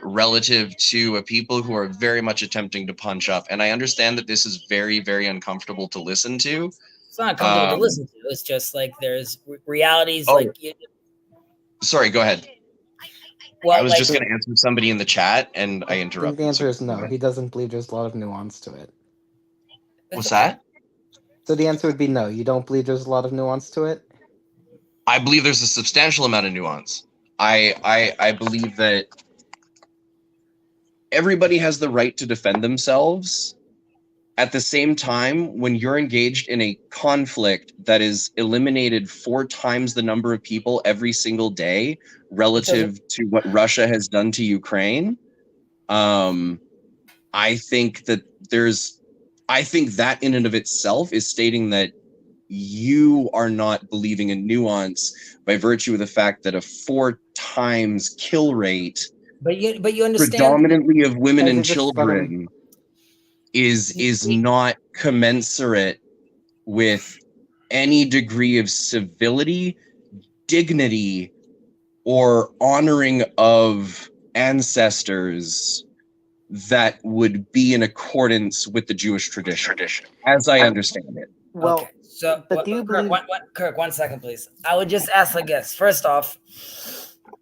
relative to a people who are very much attempting to punch up. And I understand that this is very, very uncomfortable to listen to. It's not comfortable to listen to. It's just like there's realities. Oh, like sorry, go ahead. Well, I was just going to answer somebody in the chat, and I interrupted. The answer is no. He doesn't believe there's a lot of nuance to it. What's that? So the answer would be no. You don't believe there's a lot of nuance to it? I believe there's a substantial amount of nuance. I believe that everybody has the right to defend themselves. At the same time, when you're engaged in a conflict that is eliminated 4 times the number of people every single day relative to what Russia has done to Ukraine, I think that in and of itself is stating that you are not believing in nuance by virtue of the fact that a 4 times kill rate, but you understand, predominantly of women and children, is not commensurate with any degree of civility, dignity, or honoring of ancestors that would be in accordance with the Jewish tradition, as I understand it. Well, okay. So, but do you believe... Kirk, 1 second, please. I would just ask like this. First off,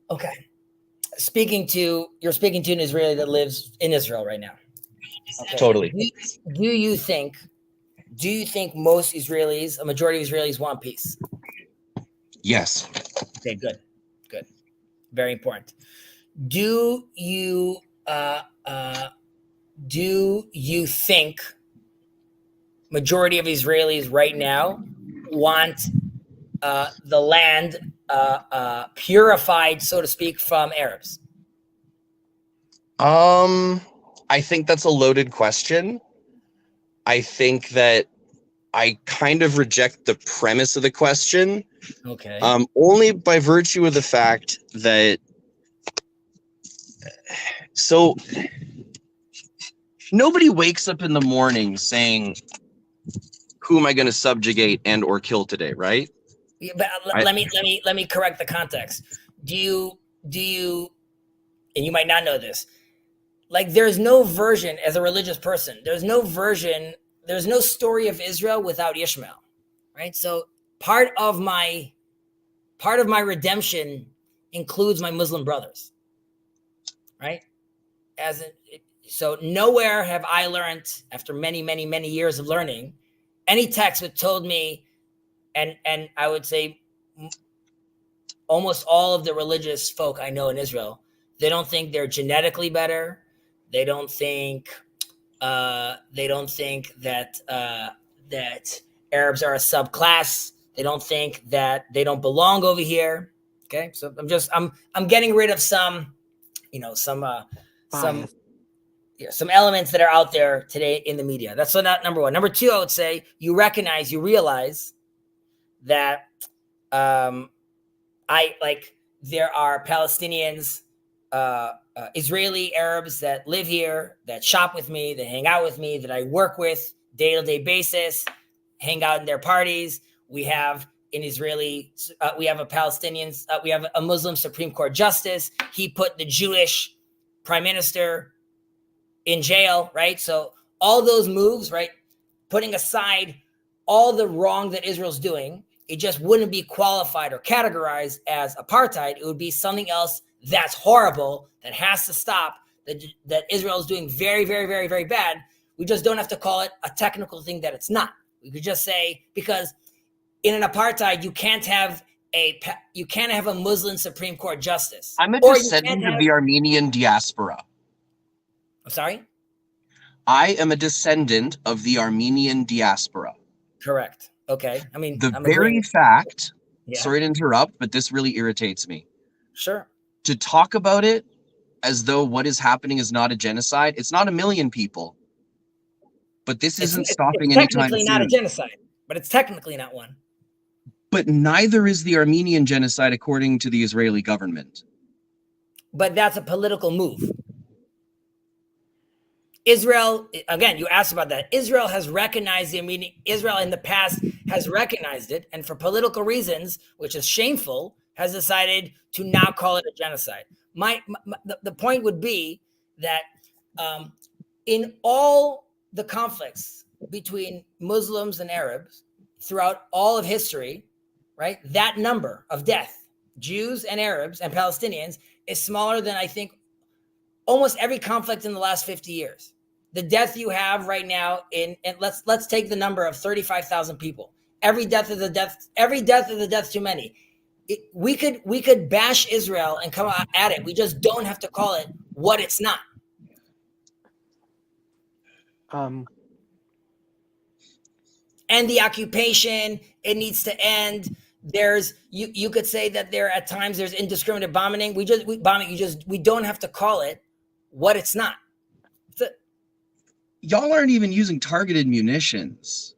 okay, you're speaking to an Israeli that lives in Israel right now. Okay. Totally. Do you think most Israelis, a majority of Israelis, want peace? Yes. Okay, good. Very important. Do you think majority of Israelis right now want the land purified, so to speak, from Arabs? I think that's a loaded question. I think that I kind of reject the premise of the question. Okay. Only by virtue of the fact that nobody wakes up in the morning saying, who am I going to subjugate and or kill today, right? Yeah, but let me correct the context. Do you and you might not know this, like there's no version, as a religious person, there's no story of Israel without Ishmael, right? So part of my redemption includes my Muslim brothers, right? So nowhere have I learned, after many, many, many years of learning, any text that told me, and I would say almost all of the religious folk I know in Israel, they don't think they're genetically better. They don't think that Arabs are a subclass. They don't think that they don't belong over here. Okay, so I'm getting rid of some elements that are out there today in the media. That's not number one. Number two, I would say you realize that there are Palestinians, Israeli Arabs that live here, that shop with me, that hang out with me, that I work with day-to-day basis, hang out in their parties. We have we have a Muslim Supreme Court justice. He put the Jewish prime minister in jail, right? So all those moves, right? Putting aside all the wrong that Israel's doing, it just wouldn't be qualified or categorized as apartheid. It would be something else that's horrible, that has to stop, that Israel is doing very, very, very, very bad. We just don't have to call it a technical thing that it's not. We could just say, because in an apartheid, you can't have a Muslim Supreme Court justice. I'm a descendant of the Armenian diaspora. I'm sorry? I am a descendant of the Armenian diaspora. Correct. Okay. I mean, The I'm very agreeing. fact, Yeah. sorry to interrupt, but this really irritates me. Sure. To talk about it as though what is happening is not a genocide. It's not a million people, but this isn't It's stopping anytime technically not a soon. genocide, but it's technically not one. But neither is the Armenian genocide according to the Israeli government. But that's a political move. Israel, again, you asked about that. Israel has recognized the Armenian, Israel in the past has recognized it, and for political reasons, which is shameful, has decided to now call it a genocide. The point would be that in all the conflicts between Muslims and Arabs throughout all of history, right, that number of death, Jews and Arabs and Palestinians, is smaller than I think almost every conflict in the last 50 years. The death you have right now and let's take the number of 35,000 people. Every death is a death too many. We could bash Israel and come at it. We just don't have to call it what it's not. And the occupation, it needs to end. There's you could say that there at times there's indiscriminate bombing. We don't have to call it what it's not. Y'all aren't even using targeted munitions.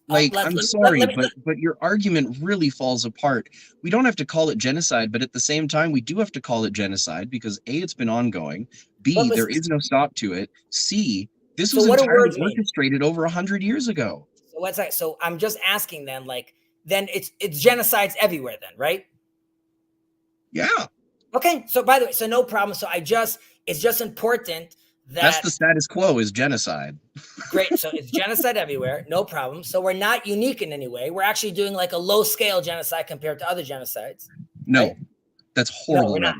Like, I'm sorry, but your argument really falls apart. We don't have to call it genocide, but at the same time, we do have to call it genocide because A, it's been ongoing. B, there is no stop to it. C, this was entirely orchestrated over 100 years ago. So what's that? So I'm just asking then, then it's genocides everywhere then, right? Yeah. Okay. So by the way, so no problem. So it's just important that's the status quo is genocide. Great. So it's genocide everywhere. No problem. So we're not unique in any way. We're actually doing like a low scale genocide compared to other genocides. No, right? That's horrible. No, we're not.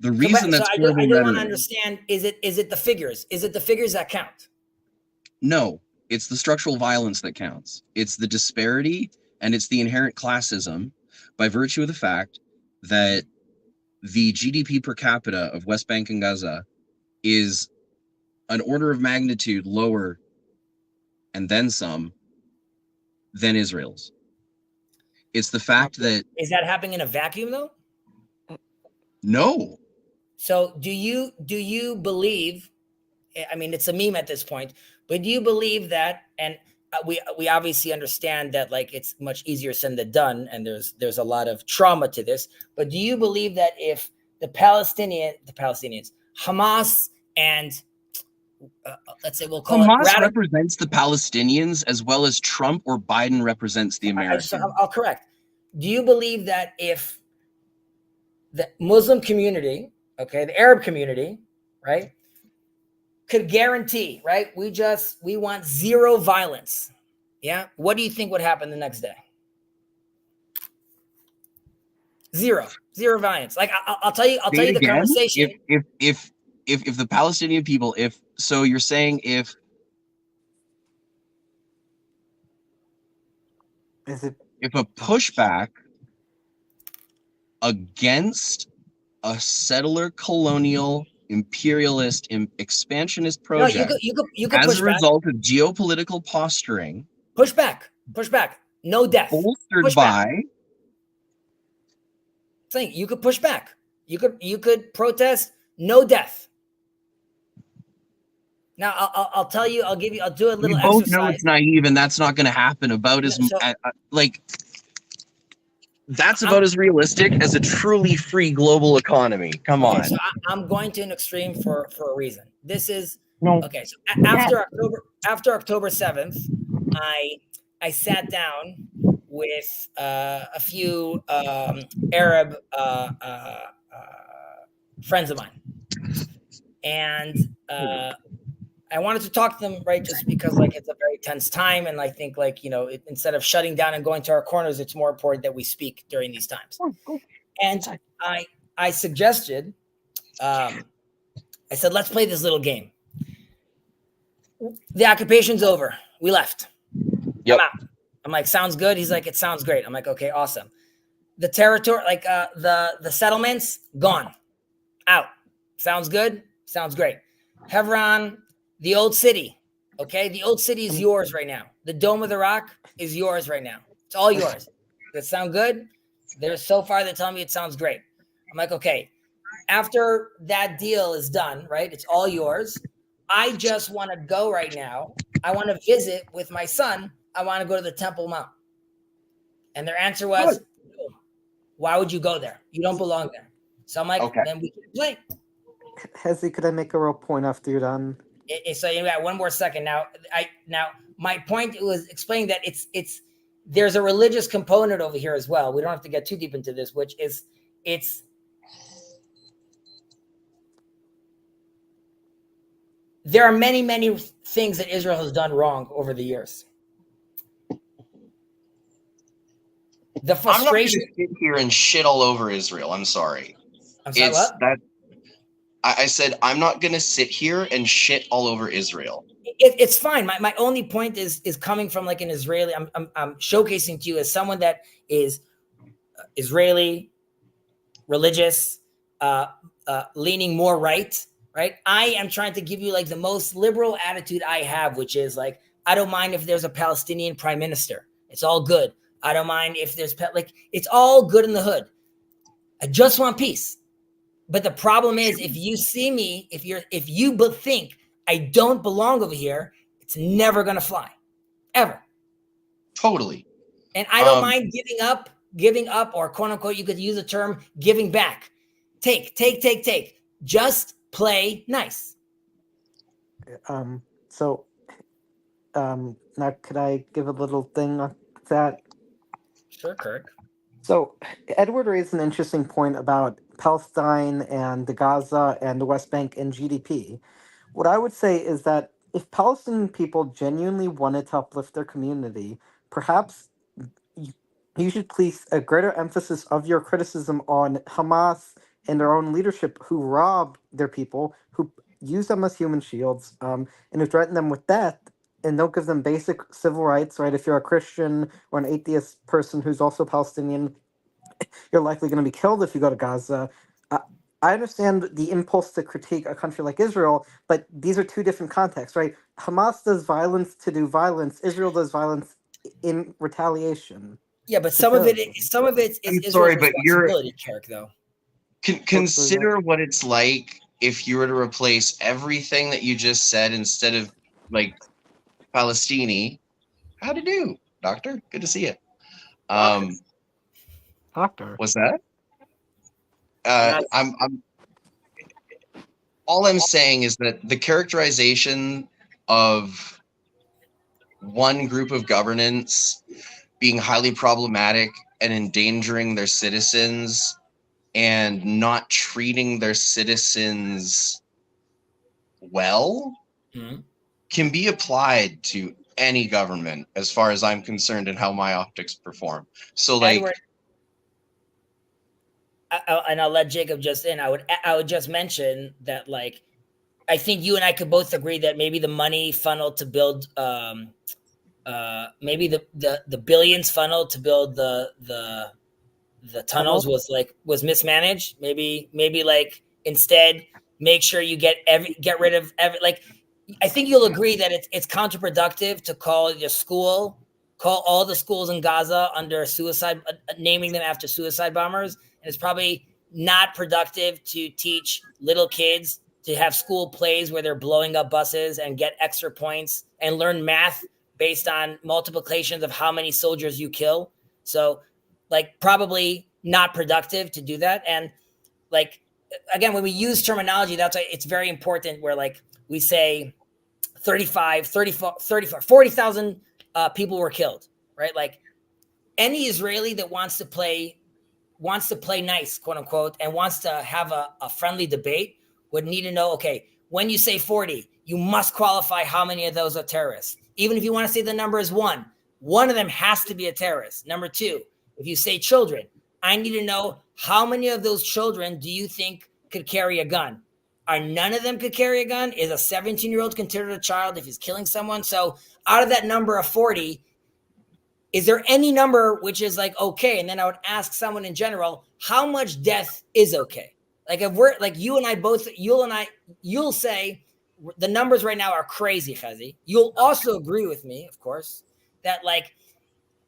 The reason that's horrible. I don't want to understand. Is it the figures? Is it the figures that count? No, it's the structural violence that counts. It's the disparity and it's the inherent classism by virtue of the fact that the GDP per capita of West Bank and Gaza is an order of magnitude lower and then some than Israel's. It's the fact that... Is that happening in a vacuum though? No. So do you believe, I mean, it's a meme at this point, but do you believe that, and we obviously understand that like it's much easier said than done, and there's a lot of trauma to this, but do you believe that if the Palestinians, Hamas and let's say we'll call Hamas represents the Palestinians as well as Trump or Biden represents the Americans. I'll correct. Do you believe that if the Muslim community, okay, the Arab community, right, could guarantee, right, we want zero violence, yeah, what do you think would happen the next day? Zero violence. Like I'll tell you the conversation. If the Palestinian people, so you're saying if a pushback against a settler colonial imperialist expansionist project you could as push a result of geopolitical posturing, push back, no death, bolstered by saying you could push back, you could protest, no death. Now I'll tell you, I'll do a little. We both exercise. know it's naive, and that's not going to happen. That's about as realistic as a truly free global economy. Come on. So I'm going to an extreme for a reason. This is okay. So after October 7th, I sat down with a few Arab friends of mine, and I wanted to talk to them, right, just because like it's a very tense time, and I think like, you know, instead of shutting down and going to our corners, it's more important that we speak during these times. And I suggested, I said, let's play this little game. The occupation's over. We left. Yep. I'm out. I'm like, sounds good. He's like, it sounds great. I'm like, okay, awesome. The territory, like the settlements, gone, out, Sounds good? Sounds great. Hebron, the old city. Okay, the old city is yours right now. The Dome of the Rock is yours right now. It's all yours. Does that sound good? They're so far they're telling me it sounds great. I'm like, okay. After that deal is done, right? It's all yours. I just want to go right now. I want to visit with my son. I want to go to the Temple Mount. And their answer was, no. Why would you go there? You don't belong there. So I'm like, Okay. then we can play. Hezzy, could I make a real point after you're done? So you got one more second. Now my point was explaining that it's there's a religious component over here as well. We don't have to get too deep into this, which is there are many, many things that Israel has done wrong over the years. The frustration. I'm not going to sit here and shit all over Israel. I'm sorry. I'm sorry, what? I said I'm not going to sit here and shit all over Israel. It's fine. My only point is coming from like an Israeli. I'm showcasing to you as someone that is Israeli, religious, leaning more right. I am trying to give you like the most liberal attitude I have, which is like, I don't mind if there's a Palestinian prime minister. It's all good. I don't mind if there's it's all good in the hood. I just want peace. But the problem is, if you see me, if you think I don't belong over here, it's never gonna fly, ever. Totally. And I don't mind giving up, or quote unquote, you could use the term giving back. Take. Just play nice. So, now could I give a little thing on that? Sure, Kirk. So, Edward raised an interesting point about Palestine and the Gaza and the West Bank and GDP. What I would say is that if Palestinian people genuinely wanted to uplift their community, perhaps you should place a greater emphasis of your criticism on Hamas and their own leadership, who rob their people, who use them as human shields, and who threaten them with death, and don't give them basic civil rights, right? If you're a Christian or an atheist person who's also Palestinian, you're likely going to be killed if you go to Gaza. I understand the impulse to critique a country like Israel, but these are two different contexts, right? Hamas does violence to do violence. Israel does violence in retaliation. Yeah, but some of it is Israel's responsibility, Kirk, though. Consider what it's like if you were to replace everything that you just said instead of like Palestini. How to do, Doctor? Good to see you. Doctor. What's that? I'm all I'm saying is that the characterization of one group of governance being highly problematic and endangering their citizens and not treating their citizens well can be applied to any government, as far as I'm concerned, and how my optics perform. So, like, Edward, and I'll let Jacob just in. I would just mention that, like, I think you and I could both agree that maybe the money funneled to build, maybe the billions funneled to build the tunnels was mismanaged. Maybe like instead make sure you get rid of like. I think you'll agree that it's counterproductive to call all the schools in Gaza under suicide, naming them after suicide bombers. And it's probably not productive to teach little kids to have school plays where they're blowing up buses and get extra points and learn math based on multiplications of how many soldiers you kill. So, like, probably not productive to do that. And, like, again, when we use terminology, that's why it's very important where, like, we say 40,000 people were killed, right? Like, any Israeli that wants to play nice, quote unquote, and wants to have a friendly debate would need to know, okay, when you say 40, you must qualify how many of those are terrorists. Even if you want to say the number is one of them has to be a terrorist. Number two, if you say children, I need to know how many of those children do you think could carry a gun? Are none of them could carry a gun? Is a 17-year-old considered a child if he's killing someone? So out of that number of 40, is there any number which is like okay? And then I would ask someone in general, how much death is okay? Like if we're like you and I both, you'll say the numbers right now are crazy, Chazi. You'll also agree with me, of course, that like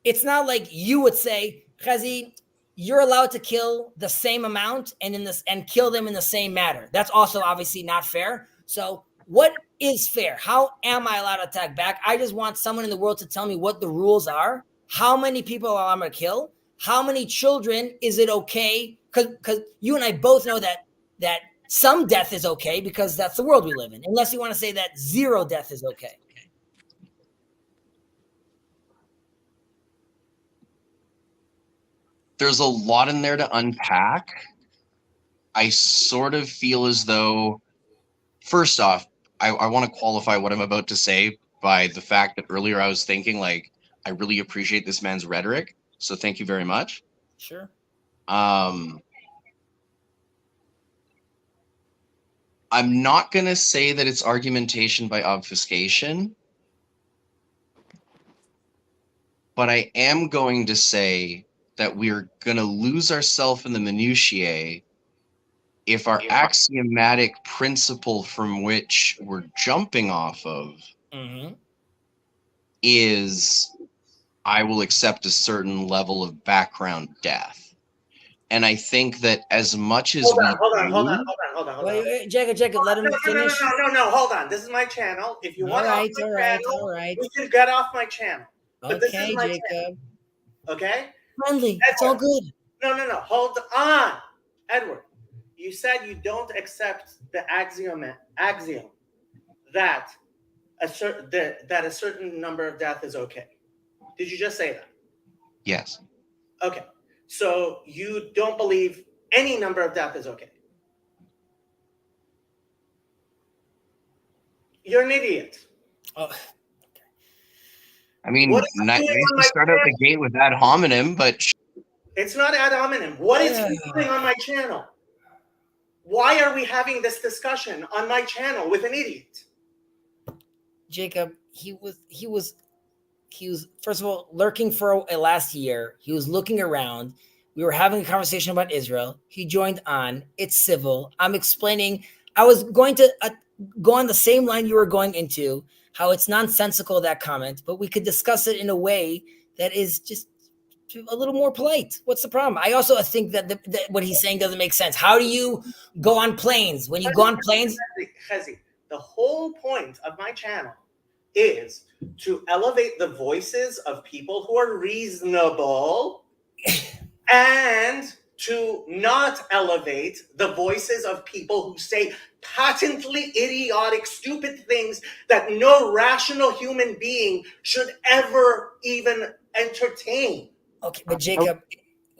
it's not like you would say, Chazi, you're allowed to kill the same amount and kill them in the same manner. That's also obviously not fair. So what is fair? How am I allowed to attack back? I just want someone in the world to tell me what the rules are. How many people I'm going to kill? How many children is it okay? Because you and I both know that some death is okay because that's the world we live in. Unless you want to say that zero death is okay. There's a lot in there to unpack. I sort of feel as though, first off, I want to qualify what I'm about to say by the fact that earlier I was thinking, like, I really appreciate this man's rhetoric. So thank you very much. Sure. I'm not going to say that it's argumentation by obfuscation, but I am going to say that we're going to lose ourselves in the minutiae if our axiomatic principle from which we're jumping off of is I will accept a certain level of background death. And I think that as much as hold on. Wait, Jacob, let him finish. No, hold on. This is my channel. If you want off my channel, we can get off my channel. But this is my channel. Okay? Friendly. It's all good. No. Hold on. Edward, you said you don't accept the axiom that a certain number of death is okay. Did you just say that? Yes. Okay. So you don't believe any number of death is okay. You're an idiot. Oh. I mean, not to start out the gate with ad hominem, but it's not ad hominem. What is he doing on my channel? Why are we having this discussion on my channel with an idiot? Jacob, he was first of all lurking for a last year. He was looking around. We were having a conversation about Israel. He joined on. It's civil. I'm explaining. I was going to go on the same line you were going into, how it's nonsensical, that comment, but we could discuss it in a way that is just a little more polite. What's the problem? I also think that what he's saying doesn't make sense. How do you go on planes? When you go on planes? Chezi, the whole point of my channel is to elevate the voices of people who are reasonable and to not elevate the voices of people who say patently idiotic, stupid things that no rational human being should ever even entertain. Okay, but Jacob,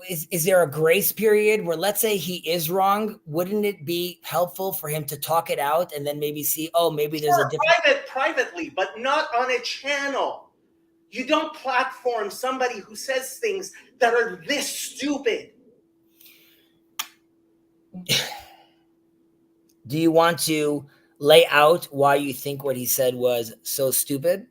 is there a grace period where, let's say he is wrong, wouldn't it be helpful for him to talk it out and then maybe see, maybe there's a different... Privately, but not on a channel. You don't platform somebody who says things that are this stupid. Do you want to lay out why you think what he said was so stupid?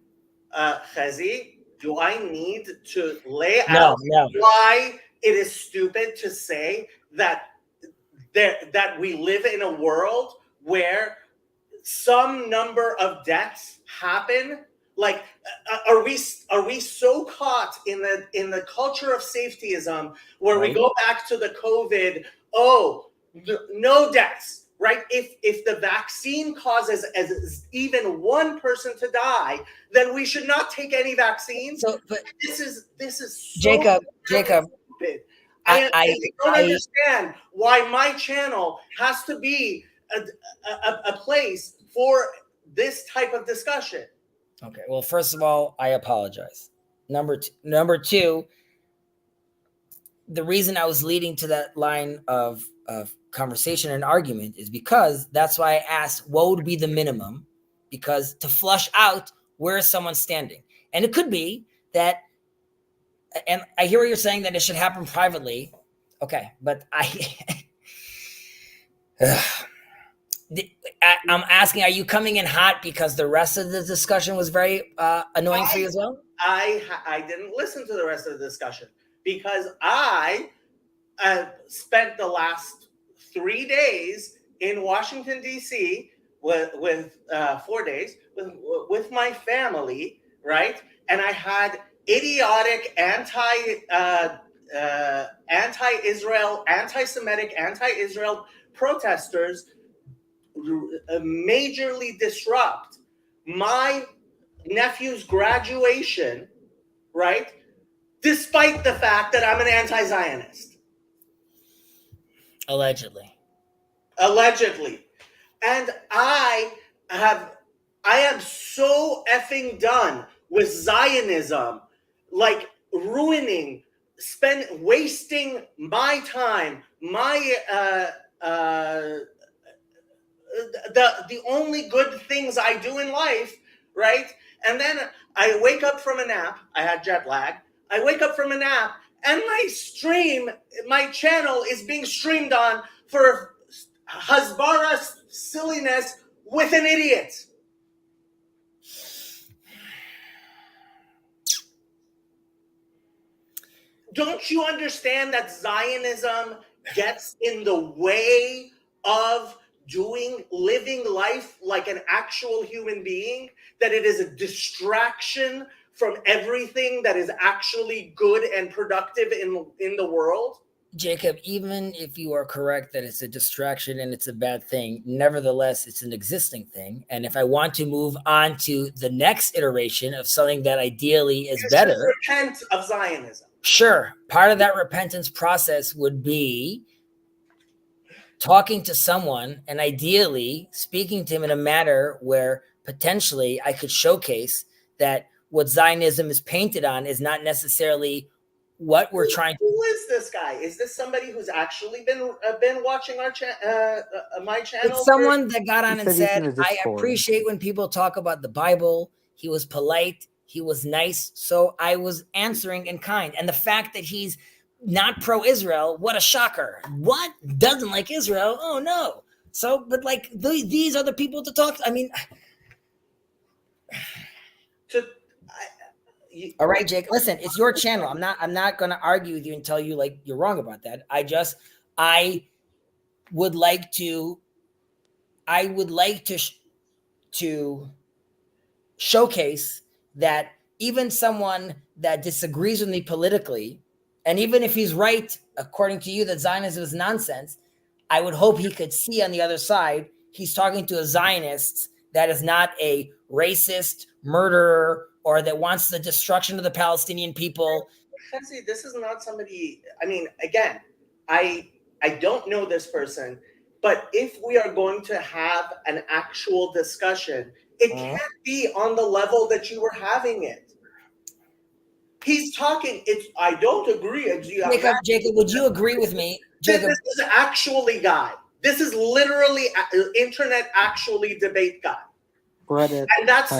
Chezi, do I need to lay out why it is stupid to say that we live in a world where some number of deaths happen? Like, are we so caught in the culture of safetyism where we go back to the COVID? No deaths, right? If the vaccine causes as even one person to die, then we should not take any vaccines. So, but this is so Jacob. Stupid. I don't understand why my channel has to be a place for this type of discussion. Okay. Well, first of all, I apologize. Number two, the reason I was leading to that line of conversation and argument is because that's why I asked what would be the minimum, because to flush out where is someone standing. And it could be that, and I hear what you're saying, that it should happen privately. Okay, but I'm asking, are you coming in hot because the rest of the discussion was very annoying for you as well? I didn't listen to the rest of the discussion because I spent the last 3 days in Washington D.C. with 4 days with my family, right? And I had idiotic anti-Israel, anti-Semitic, anti-Israel protesters majorly disrupt my nephew's graduation, right? Despite the fact that I'm an anti-Zionist. Allegedly. And I am so effing done with Zionism, like wasting my time, the only good things I do in life, right? And then I wake up from a nap. I had jet lag. I wake up from a nap, and my channel is being streamed on for Hasbara silliness with an idiot. Don't you understand that Zionism gets in the way of living life like an actual human being? That it is a distraction from everything that is actually good and productive in the world? Jacob, even if you are correct that it's a distraction and it's a bad thing, nevertheless, it's an existing thing. And if I want to move on to the next iteration of something that ideally is better, repent of Zionism. Sure. Part of that repentance process would be talking to someone and ideally speaking to him in a manner where potentially I could showcase that what Zionism is painted on is not necessarily what we're trying to. Who is this guy? Is this somebody who's actually been watching my channel? It's someone that got on and said, I appreciate when people talk about the Bible. He was polite. He was nice. So I was answering in kind. And the fact that he's not pro-Israel, what a shocker. What? Doesn't like Israel? Oh, no. So, but like these are the people to talk to. I mean, all right, Jake, listen, it's your channel. I'm not going to argue with you and tell you like you're wrong about that. I would like to to showcase that even someone that disagrees with me politically, and even if he's right, according to you, that Zionism is nonsense, I would hope he could see on the other side, he's talking to a Zionist that is not a racist murderer or that wants the destruction of the Palestinian people. This is not somebody, I mean, again, I don't know this person, but if we are going to have an actual discussion, it can't be on the level that you were having it. He's talking, I don't agree. Jacob, would you agree with me? Jacob, this is actually guy. This is literally internet actually debate guy. Reddit. And that's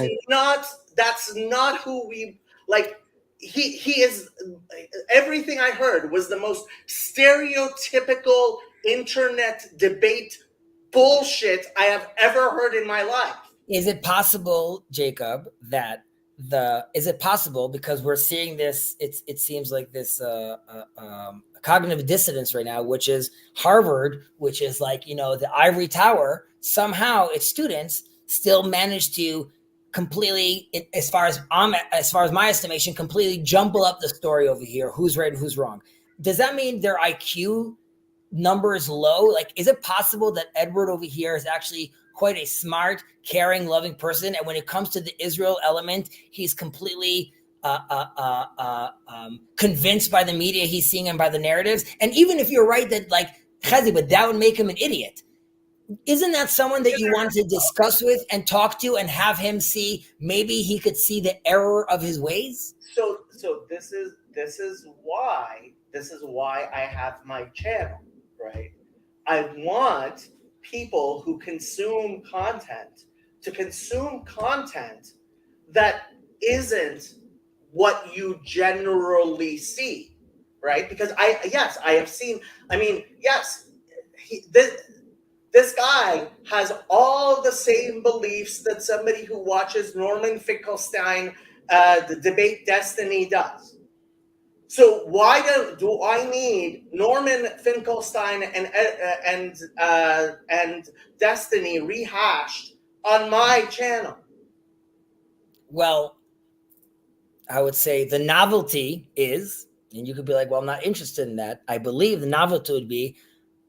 not who we like. He is, everything I heard was the most stereotypical internet debate bullshit I have ever heard in my life. Is it possible, Jacob, that is it possible, because we're seeing this, it seems like this cognitive dissonance right now, which is Harvard, which is like, the ivory tower, somehow its students still manage to completely, as far as my estimation, completely jumble up the story over here, who's right and who's wrong. Does that mean their IQ number is low? Like, is it possible that Edward over here is actually quite a smart, caring, loving person, and when it comes to the Israel element, he's completely convinced by the media he's seeing and by the narratives? And even if you're right that, like, Chazi, but that would make him an idiot, isn't that someone that you want to discuss with and talk to and have him see, maybe he could see the error of his ways? So this is why I have my channel, right? I want people who consume content to consume content that isn't what you generally see, right? Because I have seen, this guy has all the same beliefs that somebody who watches Norman Finkelstein, the debate Destiny, does. So why do I need Norman Finkelstein and Destiny rehashed on my channel? Well, I would say the novelty is, and you could be like, well, I'm not interested in that. I believe the novelty would be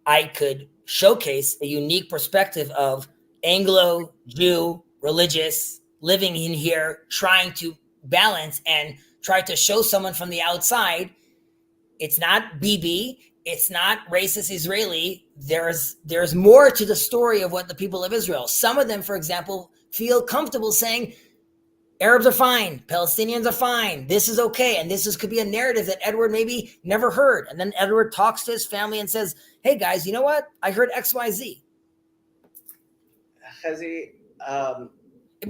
I could showcase a unique perspective of Anglo Jew religious living in here, trying to balance and try to show someone from the outside it's not BB, it's not racist Israeli. There's more to the story of what the people of Israel. Some of them, for example, feel comfortable saying Arabs are fine, Palestinians are fine, this is okay, and could be a narrative that Edward maybe never heard. And then Edward talks to his family and says, "Hey guys, you know what? I heard X, Y, Z." Chazi,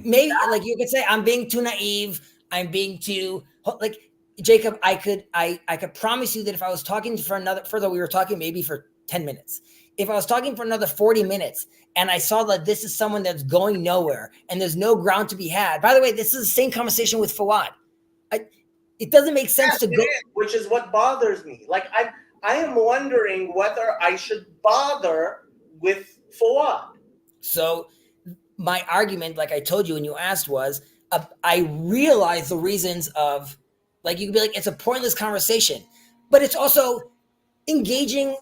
Maybe like you could say, "I'm being too naive. I'm being too like." Jacob, I could promise you that if I was talking for another, further, we were talking maybe for 10 minutes. If I was talking for another 40 minutes and I saw that this is someone that's going nowhere and there's no ground to be had. By the way, this is the same conversation with Fawad. It doesn't make sense to go. Which is what bothers me. Like I am wondering whether I should bother with Fawad. So my argument, like I told you when you asked, was I realize the reasons of, like, you could be like, it's a pointless conversation, but it's also engaging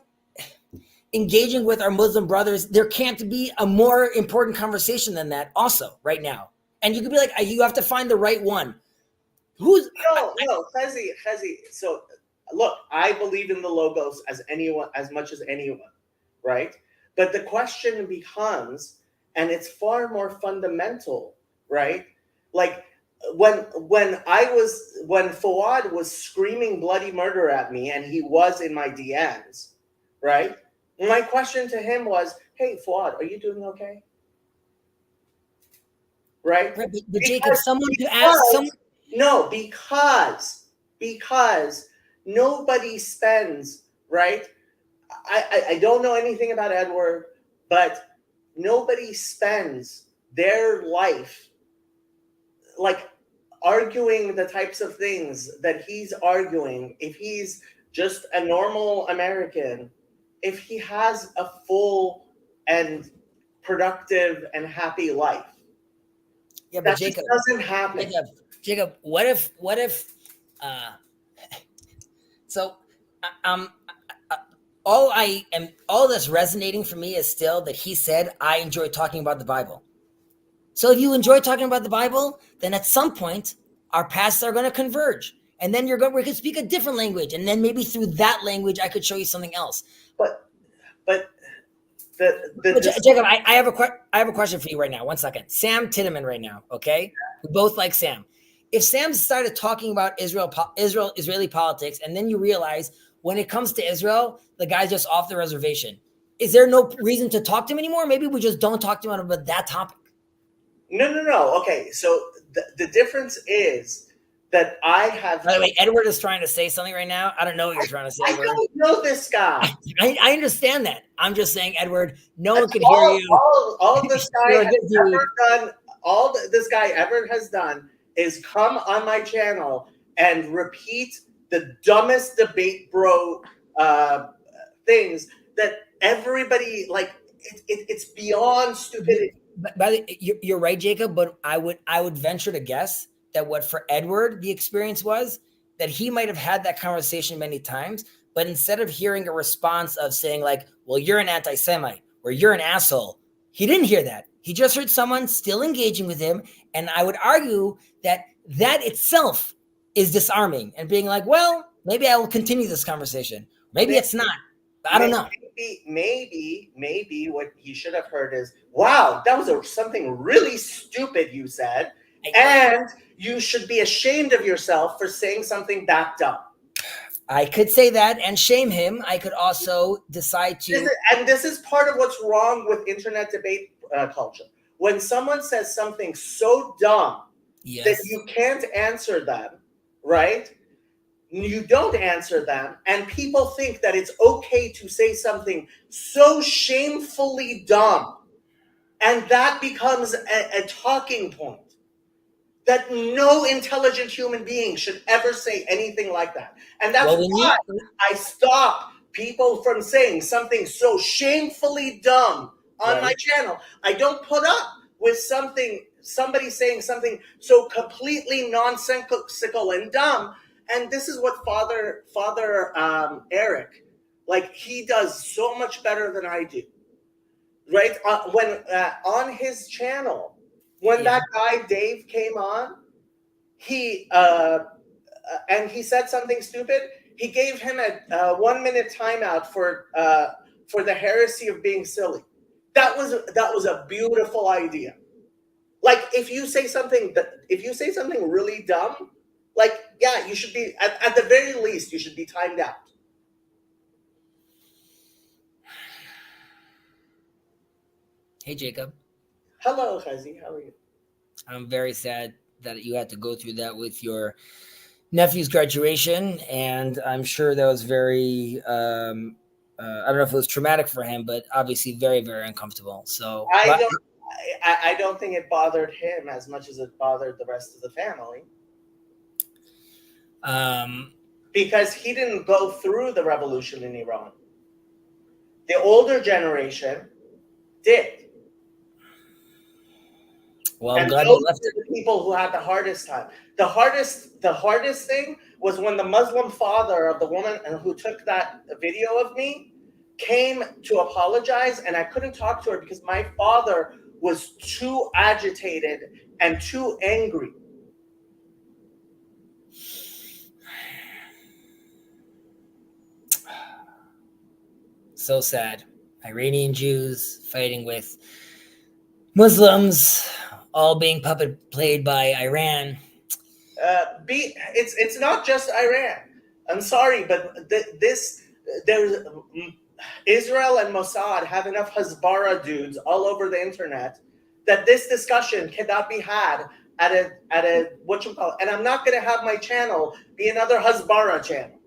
with our Muslim brothers. There can't be a more important conversation than that also right now. And you could be like, you have to find the right one. No, Chazi. So look, I believe in the logos as much as anyone, right? But the question becomes, and it's far more fundamental, right? Like when Fawad was screaming bloody murder at me, and he was in my DMs, right? My question to him was, "Hey, Fawad, are you doing okay?" Right? But Jacob, someone to ask someone. No, because nobody spends, right? I don't know anything about Edward, but nobody spends their life like arguing the types of things that he's arguing. If he's just a normal American, if he has a full and productive and happy life. Yeah, but Jacob, doesn't happen. Jacob, what if so all that's resonating for me is still that he said, I enjoy talking about the Bible. So if you enjoy talking about the Bible, then at some point our paths are going to converge. And then we could speak a different language. And then maybe through that language, I could show you something else. But Jacob, I have a question for you right now. 1 second. Sam Tinneman right now, okay? We both like Sam. If Sam started talking about Israeli politics, and then you realize when it comes to Israel, the guy's just off the reservation, is there no reason to talk to him anymore? Maybe we just don't talk to him about that topic. No. Okay, so the difference is that I have... By the way, Edward is trying to say something right now. I don't know what you're trying to say, Edward. I don't know this guy. I understand that. I'm just saying, Edward, no one can hear you. All this guy ever has done is come on my channel and repeat the dumbest debate bro things that everybody, like, it's beyond stupidity. But you're right, Jacob, but I would venture to guess that what for Edward the experience was that he might have had that conversation many times, but instead of hearing a response of saying like, well, you're an anti-Semite or you're an asshole, he didn't hear that. He just heard someone still engaging with him. And I would argue that itself is disarming and being like, well, maybe I will continue this conversation. Maybe it's not. I don't know. Maybe what he should have heard is, wow, that was something really stupid you said. And you should be ashamed of yourself for saying something that dumb. I could say that and shame him. I could also decide to... And this is part of what's wrong with internet debate culture. When someone says something so dumb that you can't answer them, right? You don't answer them, and people think that it's okay to say something so shamefully dumb, and that becomes a talking point. that no intelligent human being should ever say anything like that. And that's why I stop people from saying something so shamefully dumb on my channel. I don't put up with somebody saying something so completely nonsensical and dumb. And this is what Father Eric, like, he does so much better than I do. Right? When on his channel, when that guy Dave came on, he and he said something stupid, he gave him a 1 minute timeout for the heresy of being silly. That was a beautiful idea. Like, if you say something really dumb, like, yeah, you should be at the very least you should be timed out. Hey, Jacob. Hello, Chazi. How are you? I'm very sad that you had to go through that with your nephew's graduation, and I'm sure that was very I don't know if it was traumatic for him, but obviously very, very uncomfortable. So I don't think it bothered him as much as it bothered the rest of the family. Because he didn't go through the revolution in Iran. The older generation did. Well, I'm and glad those you left it. were the people who had the hardest time. The hardest thing was when the Muslim father of the woman who took that video of me came to apologize, and I couldn't talk to her because my father was too agitated and too angry. So sad. Iranian Jews fighting with Muslims, all being puppet played by Iran. It's not just Iran. I'm sorry, but there's Israel and Mossad have enough Hasbara dudes all over the internet that this discussion cannot be had at a what you call it. And I'm not going to have my channel be another Hasbara channel.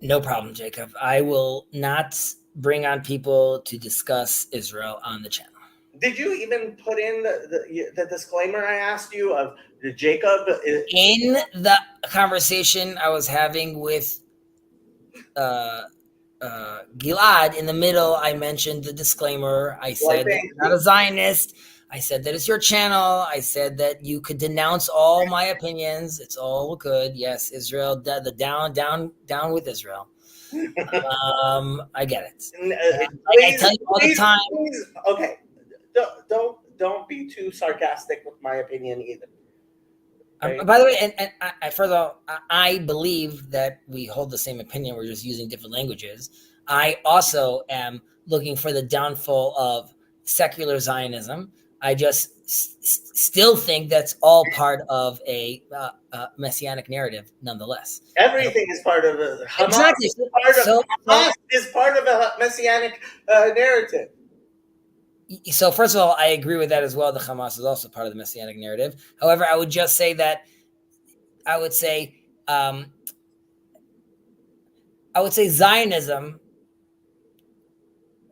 No problem, Jacob. I will not bring on people to discuss Israel on the channel. Did you even put in the disclaimer I asked you of Jacob? In the conversation I was having with Gilad, in the middle, I mentioned the disclaimer. I said that I'm not a Zionist. I said that it's your channel. I said that you could denounce all my opinions. It's all good. Yes, Israel, the down with Israel. I get it. I tell you all the time. Please, okay, don't be too sarcastic with my opinion either. Right? By the way, and I further, I believe that we hold the same opinion. We're just using different languages. I also am looking for the downfall of secular Zionism. I just still think that's all part of a messianic narrative, nonetheless. Everything is part of a Hamas. Exactly. Hamas is part of a messianic narrative. So first of all, I agree with that as well. The Hamas is also part of the messianic narrative. However, I would just say that I would say Zionism,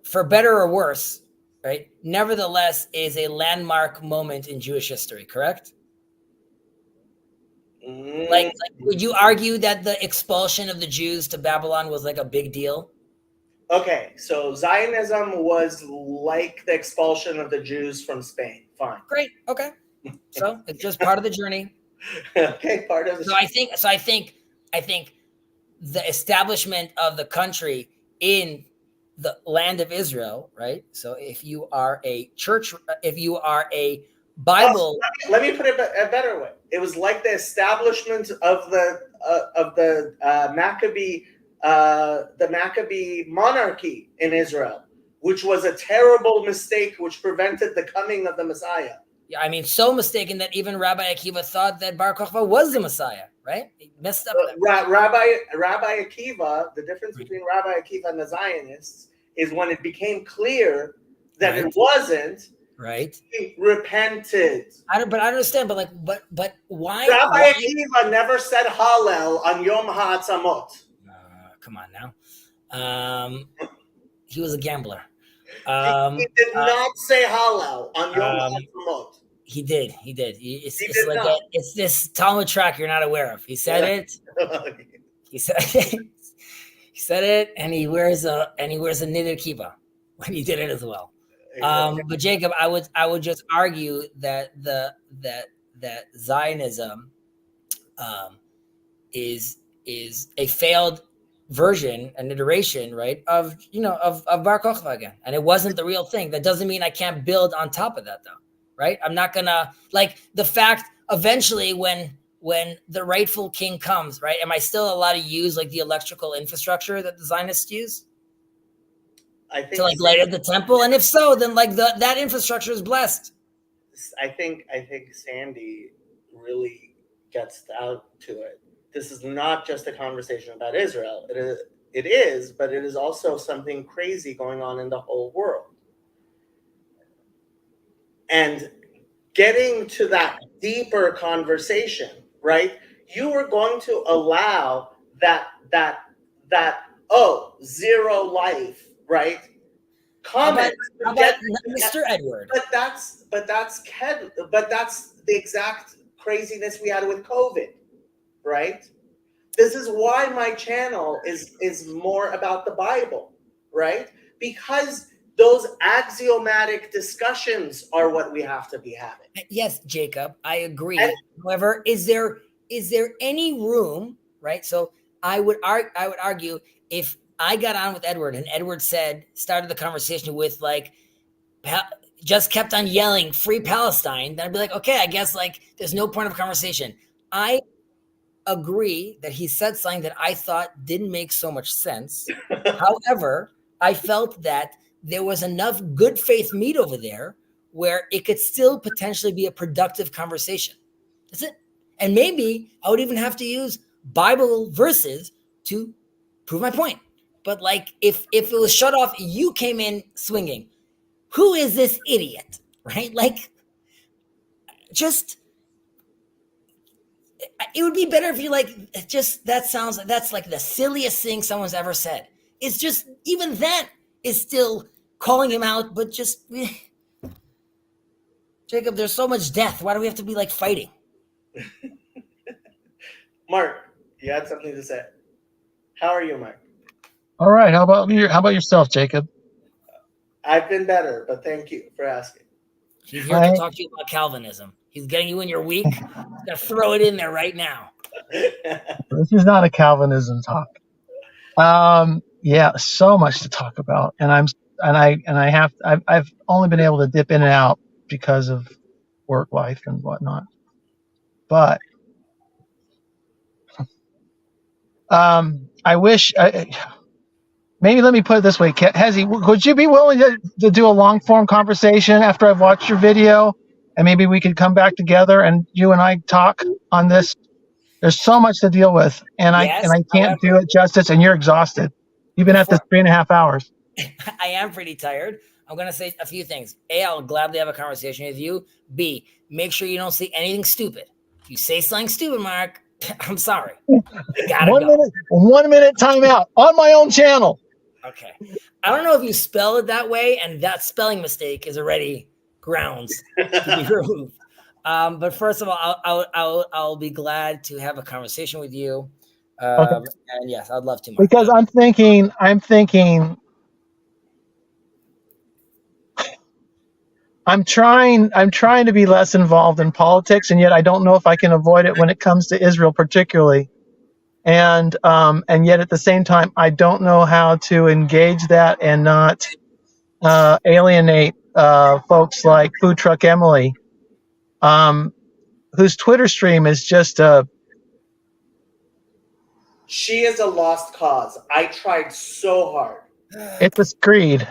for better or worse, right, nevertheless is a landmark moment in Jewish history, correct? Like, would you argue that the expulsion of the Jews to Babylon was like a big deal? Okay, so Zionism was like the expulsion of the Jews from Spain. Fine. Great. Okay. So it's just part of the journey. Okay, part of the. So I think the establishment of the country in the land of Israel, right? So if you are a church, if you are a Bible, let me put it a better way. It was like the establishment of the Maccabee monarchy in Israel, which was a terrible mistake, which prevented the coming of the Messiah. Yeah, I mean, so mistaken that even Rabbi Akiva thought that Bar Kokhba was the Messiah, right? He messed up. Rabbi Akiva, the difference between Rabbi Akiva and the Zionists is when it became clear that it wasn't. Right. He repented. I understand, but why? Rabbi Akiva never said Hallel on Yom HaAtzamot. Come on now. He was a gambler. He did not say Hallel on Yom HaAtzamot. He did. He did. It's, He it's did like not. it's this Talmud track you're not aware of. He said it. He said he said it, and he wears a knitted kippah when he did it as well. But Jacob, I would just argue that that Zionism is a failed version, an iteration, right, of Bar Kokhba again, and it wasn't the real thing. That doesn't mean I can't build on top of that, though, right? I'm not gonna like the fact eventually when the rightful king comes, right? Am I still allowed to use like the electrical infrastructure that the Zionists use? I think to like light up the temple, and if so, then like that infrastructure is blessed. I think Sandy really gets out to it. This is not just a conversation about Israel. It is, but it is also something crazy going on in the whole world. And getting to that deeper conversation, right? You are going to allow that zero life, right? Comment. How about Mr. Edward? But that's the exact craziness we had with COVID, right? This is why my channel is more about the Bible, right? Because those axiomatic discussions are what we have to be having. Yes, Jacob, I agree. However, is there any room, right? So I would argue if I got on with Edward and Edward started the conversation with like, just kept on yelling "Free Palestine," then I'd be like, okay, I guess like there's no point of conversation. I agree that he said something that I thought didn't make so much sense. However, I felt that there was enough good faith meat over there where it could still potentially be a productive conversation. That's it. And maybe I would even have to use Bible verses to prove my point. But like if it was shut off, you came in swinging. Who is this idiot? Right? Like just it would be better if you like just that's like the silliest thing someone's ever said. It's just even that is still calling him out, but just Jacob, there's so much death. Why do we have to be like fighting? Mark, you had something to say. How are you, Mark? All right. How about yourself, Jacob? I've been better, but thank you for asking. He's here to talk to you about Calvinism. He's getting you in your week. He's gonna throw it in there right now. This is not a Calvinism talk. Yeah, so much to talk about, and I've only been able to dip in and out because of work life and whatnot. But I wish. Maybe let me put it this way, Hezi, would you be willing to do a long form conversation after I've watched your video, and maybe we could come back together and you and I talk on this? There's so much to deal with, and I can't do it justice, and you're exhausted. You've been at this 3.5 hours. I am pretty tired. I'm going to say a few things. A, I'll gladly have a conversation with you. B, make sure you don't say anything stupid. If you say something stupid, Mark, I'm sorry. Gotta go. 1 minute timeout on my own channel. Okay. I don't know if you spell it that way, and that spelling mistake is already grounds to be removed. But first of all, I'll be glad to have a conversation with you. Okay. And yes, I'd love to. Mark. Because I'm thinking I'm trying to be less involved in politics, and yet I don't know if I can avoid it when it comes to Israel particularly. And yet at the same time, I don't know how to engage that and not alienate folks like Food Truck Emily, whose Twitter stream is just she is a lost cause. I tried so hard. It's a screed.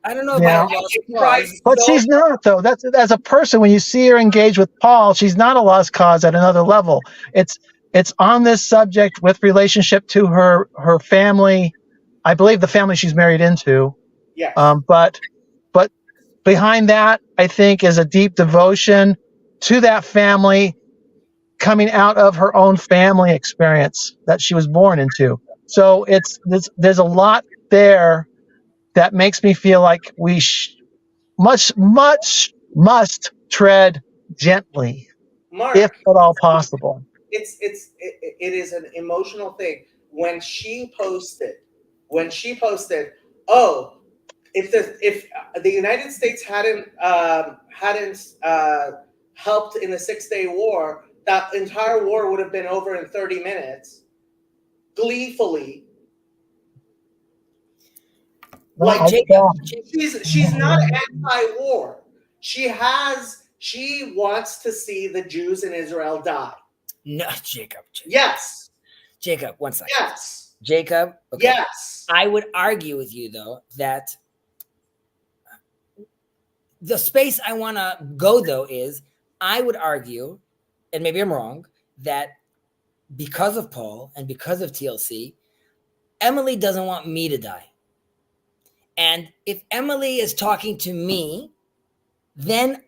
I don't know about lost cause. But she's not, though. That's as a person, when you see her engage with Paul, she's not a lost cause at another level. It's on this subject with relationship to her family. I believe the family she's married into. Yes. But behind that, I think, is a deep devotion to that family coming out of her own family experience that she was born into. So there's a lot there that makes me feel like we must tread gently, Mark, if at all possible. it is an emotional thing. When she posted, oh, if the United States hadn't helped in the 6 Day War, that entire war would have been over in 30 minutes. Gleefully, No, like Jacob, she's not anti-war. She wants to see the Jews in Israel die. no, Jacob. Yes. Jacob, one second. Yes. Jacob, okay. Yes. I would argue with you, though, that the space I want to go, though, is I would argue, and maybe I'm wrong, that because of Paul and because of TLC, Emily doesn't want me to die. And if Emily is talking to me, then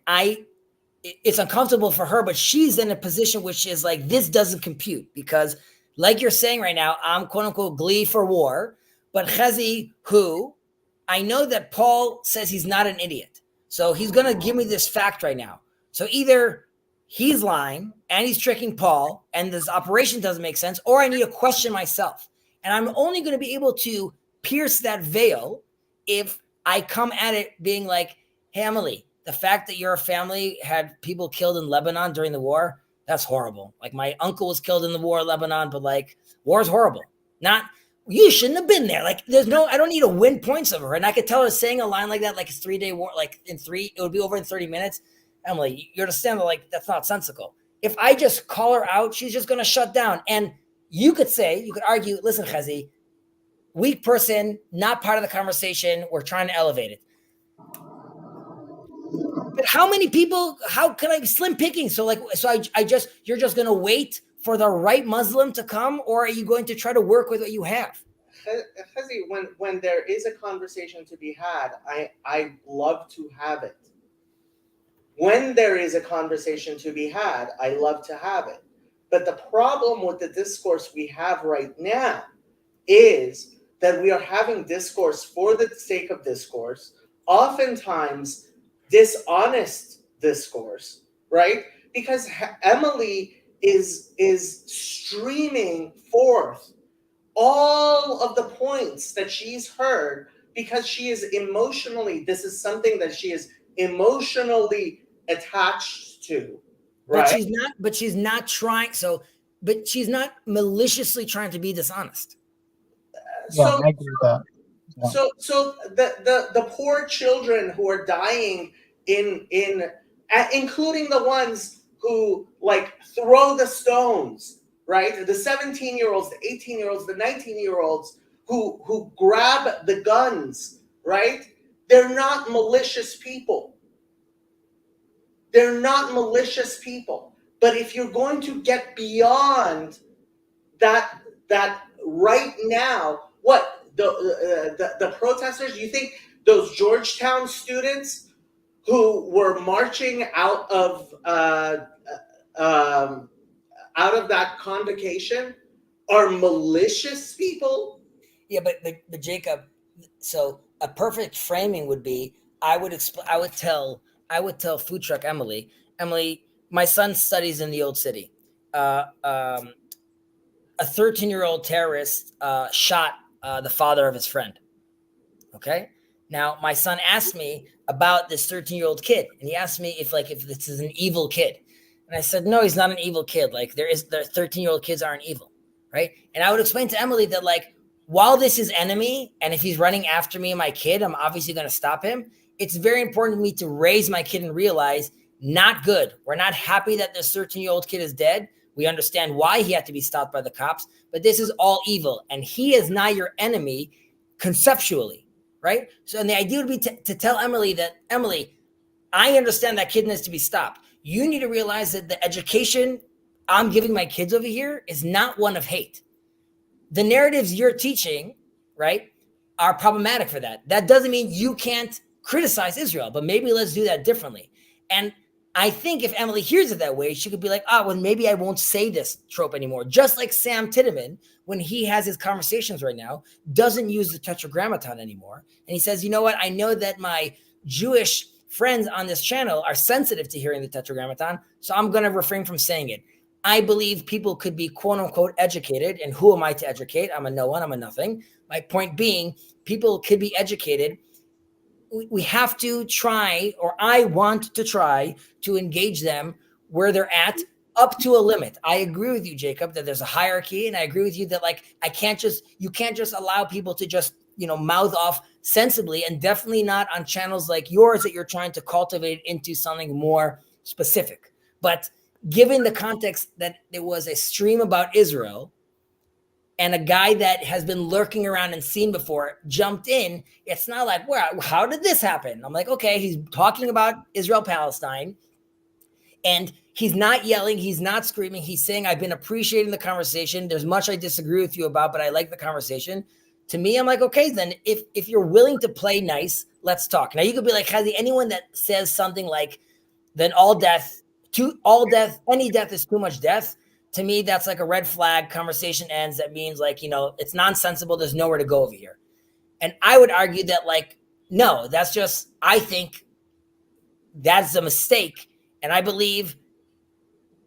it's uncomfortable for her, but she's in a position which is like, this doesn't compute because, like you're saying right now, I'm quote unquote glee for war, but Chezi, who I know that Paul says he's not an idiot. So he's going to give me this fact right now. So either he's lying and he's tricking Paul and this operation doesn't make sense, or I need to question myself. And I'm only going to be able to pierce that veil if I come at it being like, hey, Emily, the fact that your family had people killed in Lebanon during the war, that's horrible. Like my uncle was killed in the war in Lebanon, but like war is horrible. Not, you shouldn't have been there. Like I don't need to win points over her. And I could tell her saying a line like that, like it's 3 day war, like it would be over in 30 minutes. Emily, you understand that like, that's not sensical. If I just call her out, she's just going to shut down. And you could argue, listen, Chezi, weak person, not part of the conversation. We're trying to elevate it. But how many people, how can I slim picking? So you're just going to wait for the right Muslim to come, or are you going to try to work with what you have? Chezi, when there is a conversation to be had, I love to have it. When there is a conversation to be had, I love to have it. But the problem with the discourse we have right now is that we are having discourse for the sake of discourse, oftentimes dishonest discourse, right? Because Emily is streaming forth all of the points that she's heard because she is this is something that she is emotionally attached to, right? But she's not maliciously trying to be dishonest. Yeah, I agree with that. Yeah. So the poor children who are dying including the ones who like throw the stones, right? The 17-year-olds, the 18-year-olds, the 19-year-olds who grab the guns, right? They're not malicious people. They're not malicious people. But if you're going to get beyond that right now, what the protesters? You think those Georgetown students who were marching out of that convocation are malicious people? Yeah, but Jacob, so a perfect framing would be I would tell food truck Emily, my son studies in the old city. A 13-year-old terrorist shot the father of his friend. Okay. Now my son asked me about this 13-year-old kid, and he asked me if this is an evil kid, and I said no, he's not an evil kid. Like the 13-year-old kids aren't evil, right? And I would explain to Emily that like while this is enemy, and if he's running after me and my kid, I'm obviously going to stop him. It's very important to me to raise my kid and realize not good. We're not happy that this 13-year-old kid is dead. We understand why he had to be stopped by the cops, but this is all evil, and he is not your enemy conceptually, right? So, and the idea would be to tell Emily that, Emily, I understand that kid needs to be stopped. You need to realize that the education I'm giving my kids over here is not one of hate. The narratives you're teaching, right, are problematic for that. That doesn't mean you can't criticize Israel, but maybe let's do that differently. And I think if Emily hears it that way, she could be like, well, maybe I won't say this trope anymore. Just like Sam Titteman, when he has his conversations right now, doesn't use the Tetragrammaton anymore. And he says, you know what? I know that my Jewish friends on this channel are sensitive to hearing the Tetragrammaton, so I'm going to refrain from saying it. I believe people could be quote unquote educated, and who am I to educate? I'm a no one, I'm a nothing. My point being, people could be educated. We have to try, or I want to try to engage them where they're at, up to a limit. I agree with you, Jacob, that there's a hierarchy, and I agree with you that like you can't just allow people to just mouth off sensibly, and definitely not on channels like yours that you're trying to cultivate into something more specific. But given the context that there was a stream about Israel, and a guy that has been lurking around and seen before jumped in, it's not like, well, how did this happen? I'm like, okay, he's talking about Israel-Palestine, and he's not yelling, he's not screaming, he's saying, I've been appreciating the conversation. There's much I disagree with you about, but I like the conversation. To me, I'm like, okay, then if you're willing to play nice, let's talk. Now you could be like, Hazi, anyone that says something like, then any death is too much death, to me, that's like a red flag. Conversation ends. That means like, it's nonsensical. There's nowhere to go over here. And I would argue that like, no, that's just, I think that's a mistake. And I believe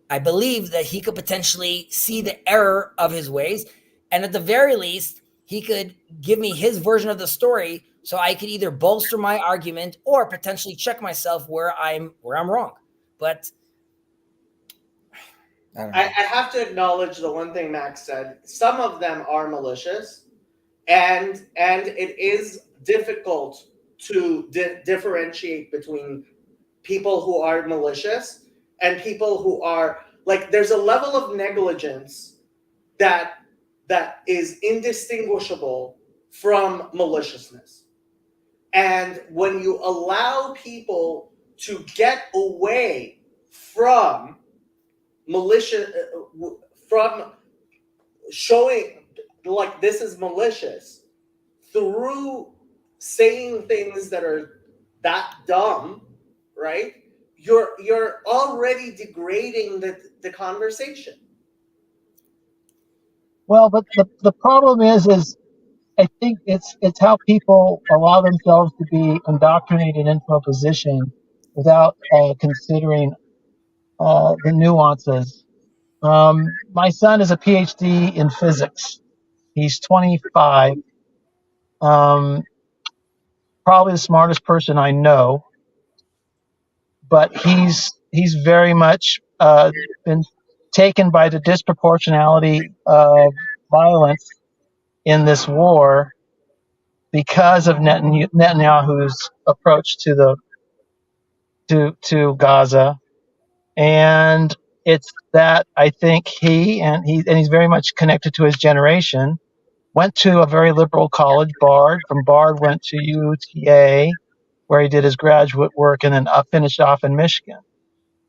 that he could potentially see the error of his ways. And at the very least, he could give me his version of the story so I could either bolster my argument or potentially check myself where I'm wrong. But I have to acknowledge the one thing Max said. Some of them are malicious, and it is difficult to differentiate between people who are malicious and people who are like, there's a level of negligence that is indistinguishable from maliciousness. And when you allow people to get away from malicious, from showing like this is malicious through saying things that are that dumb, right? You're already degrading the conversation. Well, but the problem is I think it's how people allow themselves to be indoctrinated into a position without considering the nuances. My son is a PhD in physics. He's 25. Probably the smartest person I know, but he's very much been taken by the disproportionality of violence in this war because of Netanyahu's approach to Gaza, and it's that I think he's very much connected to his generation. Went to a very liberal college, Bard. From Bard, went to UTA, where he did his graduate work, and then finished off in Michigan.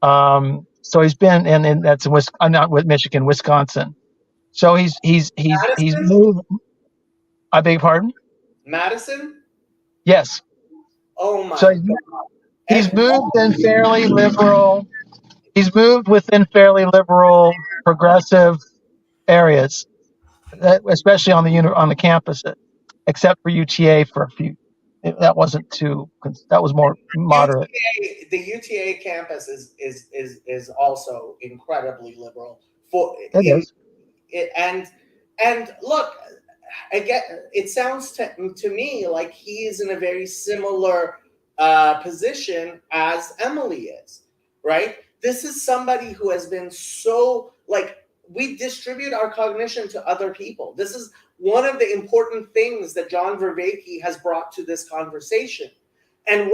So he's been, and that's not with Michigan, Wisconsin. So he's moved. I beg your pardon? Madison? Yes. Oh my So God. He's moved in fairly liberal. He's moved within fairly liberal, progressive areas, especially on the campus, except for UTA for a few. That wasn't too. That was more moderate. The UTA campus is also incredibly liberal. And look, again, it sounds to me like he is in a very similar position as Emily is, right? This is somebody who has been so, like, we distribute our cognition to other people. This is one of the important things that John Vervaeke has brought to this conversation. And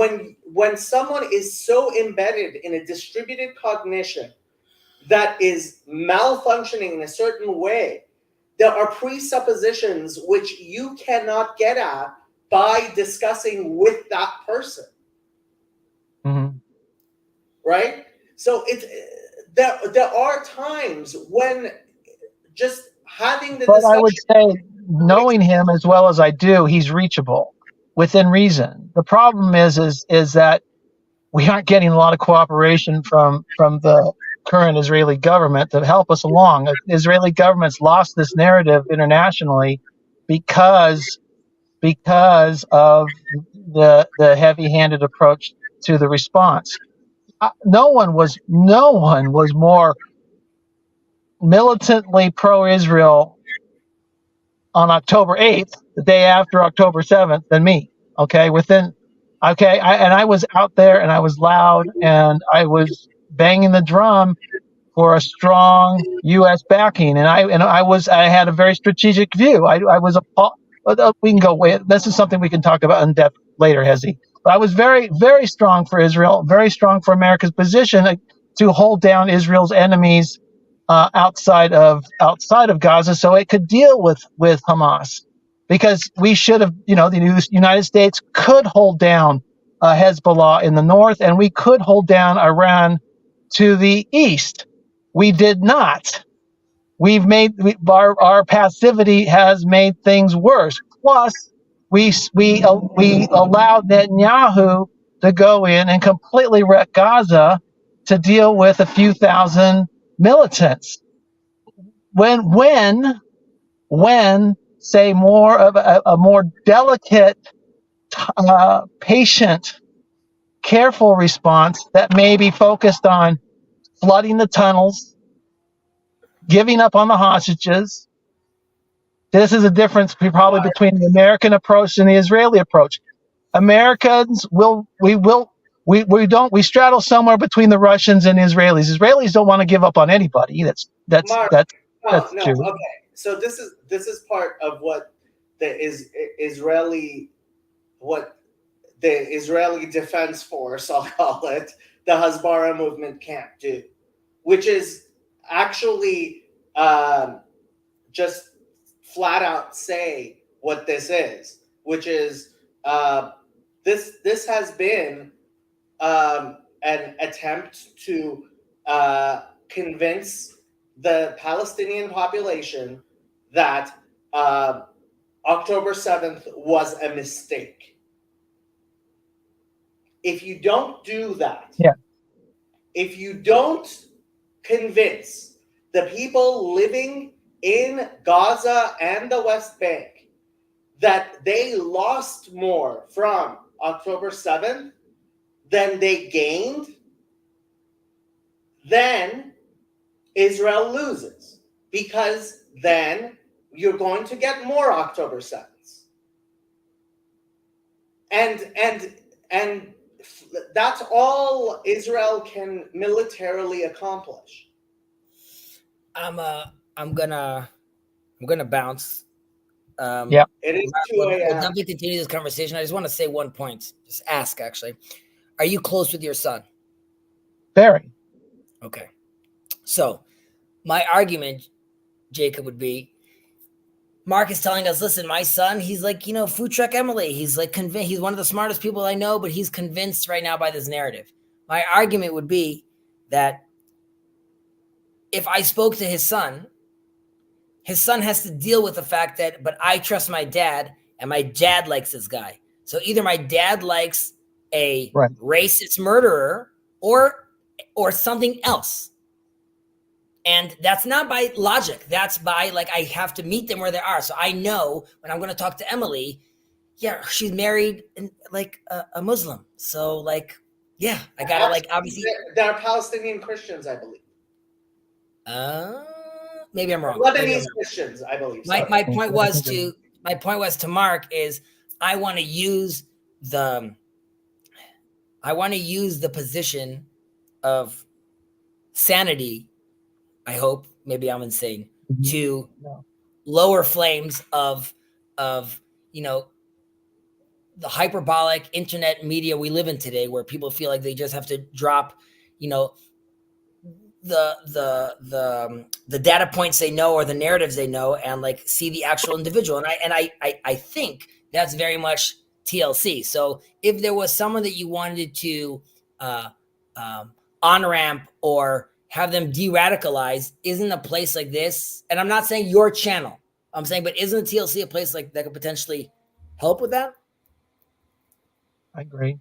when someone is so embedded in a distributed cognition that is malfunctioning in a certain way, there are presuppositions which you cannot get at by discussing with that person. Mm-hmm. Right? So there are times when just having the but discussion. I would say, knowing him as well as I do, he's reachable within reason. The problem is that we aren't getting a lot of cooperation from the current Israeli government to help us along. The Israeli government's lost this narrative internationally because of the heavy-handed approach to the response. No one was more militantly pro-Israel on October 8th, the day after October 7th, than me. Okay, and I was out there and I was loud and I was banging the drum for a strong U.S. backing, and I had a very strategic view. I was we can go way. This is something we can talk about in depth later, Hezi. But I was very, very strong for Israel, very strong for America's position to hold down Israel's enemies outside of Gaza, so it could deal with Hamas, because we should have, the United States could hold down Hezbollah in the north, and we could hold down Iran to the east. We did not. Our passivity has made things worse. Plus, we allowed Netanyahu to go in and completely wreck Gaza to deal with a few thousand militants. When say more of a more delicate, patient, careful response that may be focused on flooding the tunnels, giving up on the hostages. This is a difference probably between the American approach and the Israeli approach. Americans we straddle somewhere between the Russians and Israelis. Israelis don't want to give up on anybody. That's true. Okay. So this is part of what the Israeli Defense Force, I'll call it, the Hasbara movement, can't do, which is actually just flat out say what this is, which is this has been an attempt to convince the Palestinian population that October 7th was a mistake. If you don't do that, if you don't convince the people living in Gaza and the West Bank that they lost more from October 7th than they gained, then Israel loses, because then you're going to get more October 7ths. And that's all Israel can militarily accomplish. I'm gonna bounce. It is 2 a.m. We'll definitely continue this conversation. I just want to say one point. Just ask, actually. Are you close with your son? Very. Okay. So my argument, Jacob, would be, Mark is telling us, listen, my son, he's like, food truck Emily. He's like convinced. He's one of the smartest people I know, but he's convinced right now by this narrative. My argument would be that if I spoke to his son has to deal with the fact that, but I trust my dad, and my dad likes this guy. So either my dad likes a racist murderer or something else. And that's not by logic. That's by, I have to meet them where they are. So I know when I'm going to talk to Emily, she's married a Muslim. So I got to obviously. They're Palestinian Christians, I believe. Maybe I'm wrong. Lebanese Christians, I believe. My point was to Mark is I want to use the position of sanity. I hope, maybe I'm insane, to lower flames of the hyperbolic internet media we live in today, where people feel like they just have to drop, the data points they know or the narratives they know, and see the actual individual. And I think that's very much TLC. So if there was someone that you wanted to on-ramp or have them de-radicalize, isn't a place like this, and I'm not saying your channel, I'm saying, but isn't TLC a place that could potentially help with that? I agree.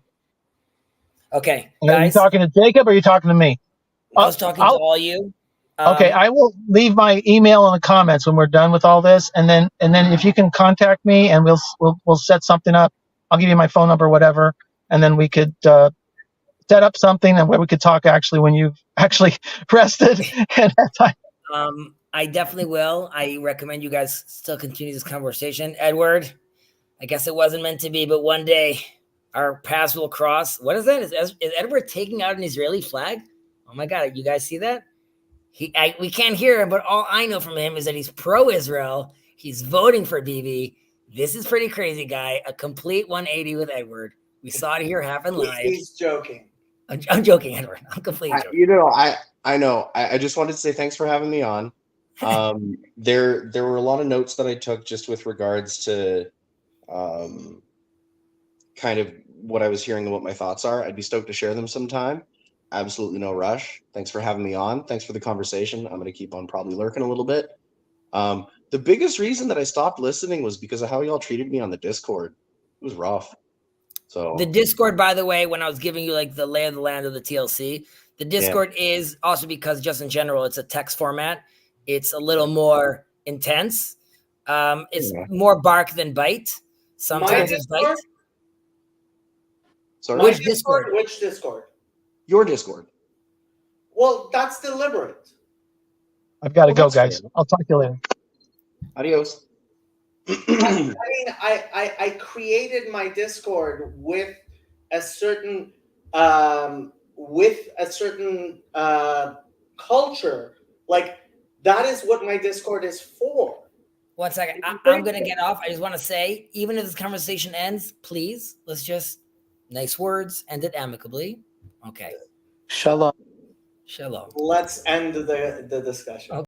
Okay, guys. Are you talking to Jacob or are you talking to me? I was talking to all you. Okay, I will leave my email in the comments when we're done with all this, and then if you can contact me, and we'll set something up. I'll give you my phone number, whatever, and then we could set up something and where we could talk actually when you've actually rested and have time. I definitely will. I recommend you guys still continue this conversation. Edward, I guess it wasn't meant to be, but one day our paths will cross. What is that? Is Edward taking out an Israeli flag? Oh my God, you guys see that? We can't hear him, but all I know from him is that he's pro-Israel. He's voting for Bibi. This is pretty crazy, guy. A complete 180 with Edward. We saw it here happen live. He's joking. I'm joking, Edward. I'm completely joking. I know. I just wanted to say thanks for having me on. There were a lot of notes that I took just with regards to kind of what I was hearing and what my thoughts are. I'd be stoked to share them sometime. Absolutely no rush. Thanks for having me on. Thanks for the conversation. I'm going to keep on probably lurking a little bit. The biggest reason that I stopped listening was because of how y'all treated me on the Discord. It was rough. So the Discord, by the way, when I was giving you like the lay of the land of the TLC, the Discord is also because just in general, it's a text format. It's a little more intense. It's more bark than bite. Sometimes it's bite. Sorry? Which Discord? Which Discord? Your Discord. Well, that's deliberate. I've got to go, guys. I'll talk to you later. Adios. I mean, I created my Discord with a certain culture. Like, that is what my Discord is for. 1 second. I'm going to get off. I just want to say, even if this conversation ends, please, let's just, nice words, end it amicably. Okay. Shalom. Shalom. Let's end the discussion. Okay.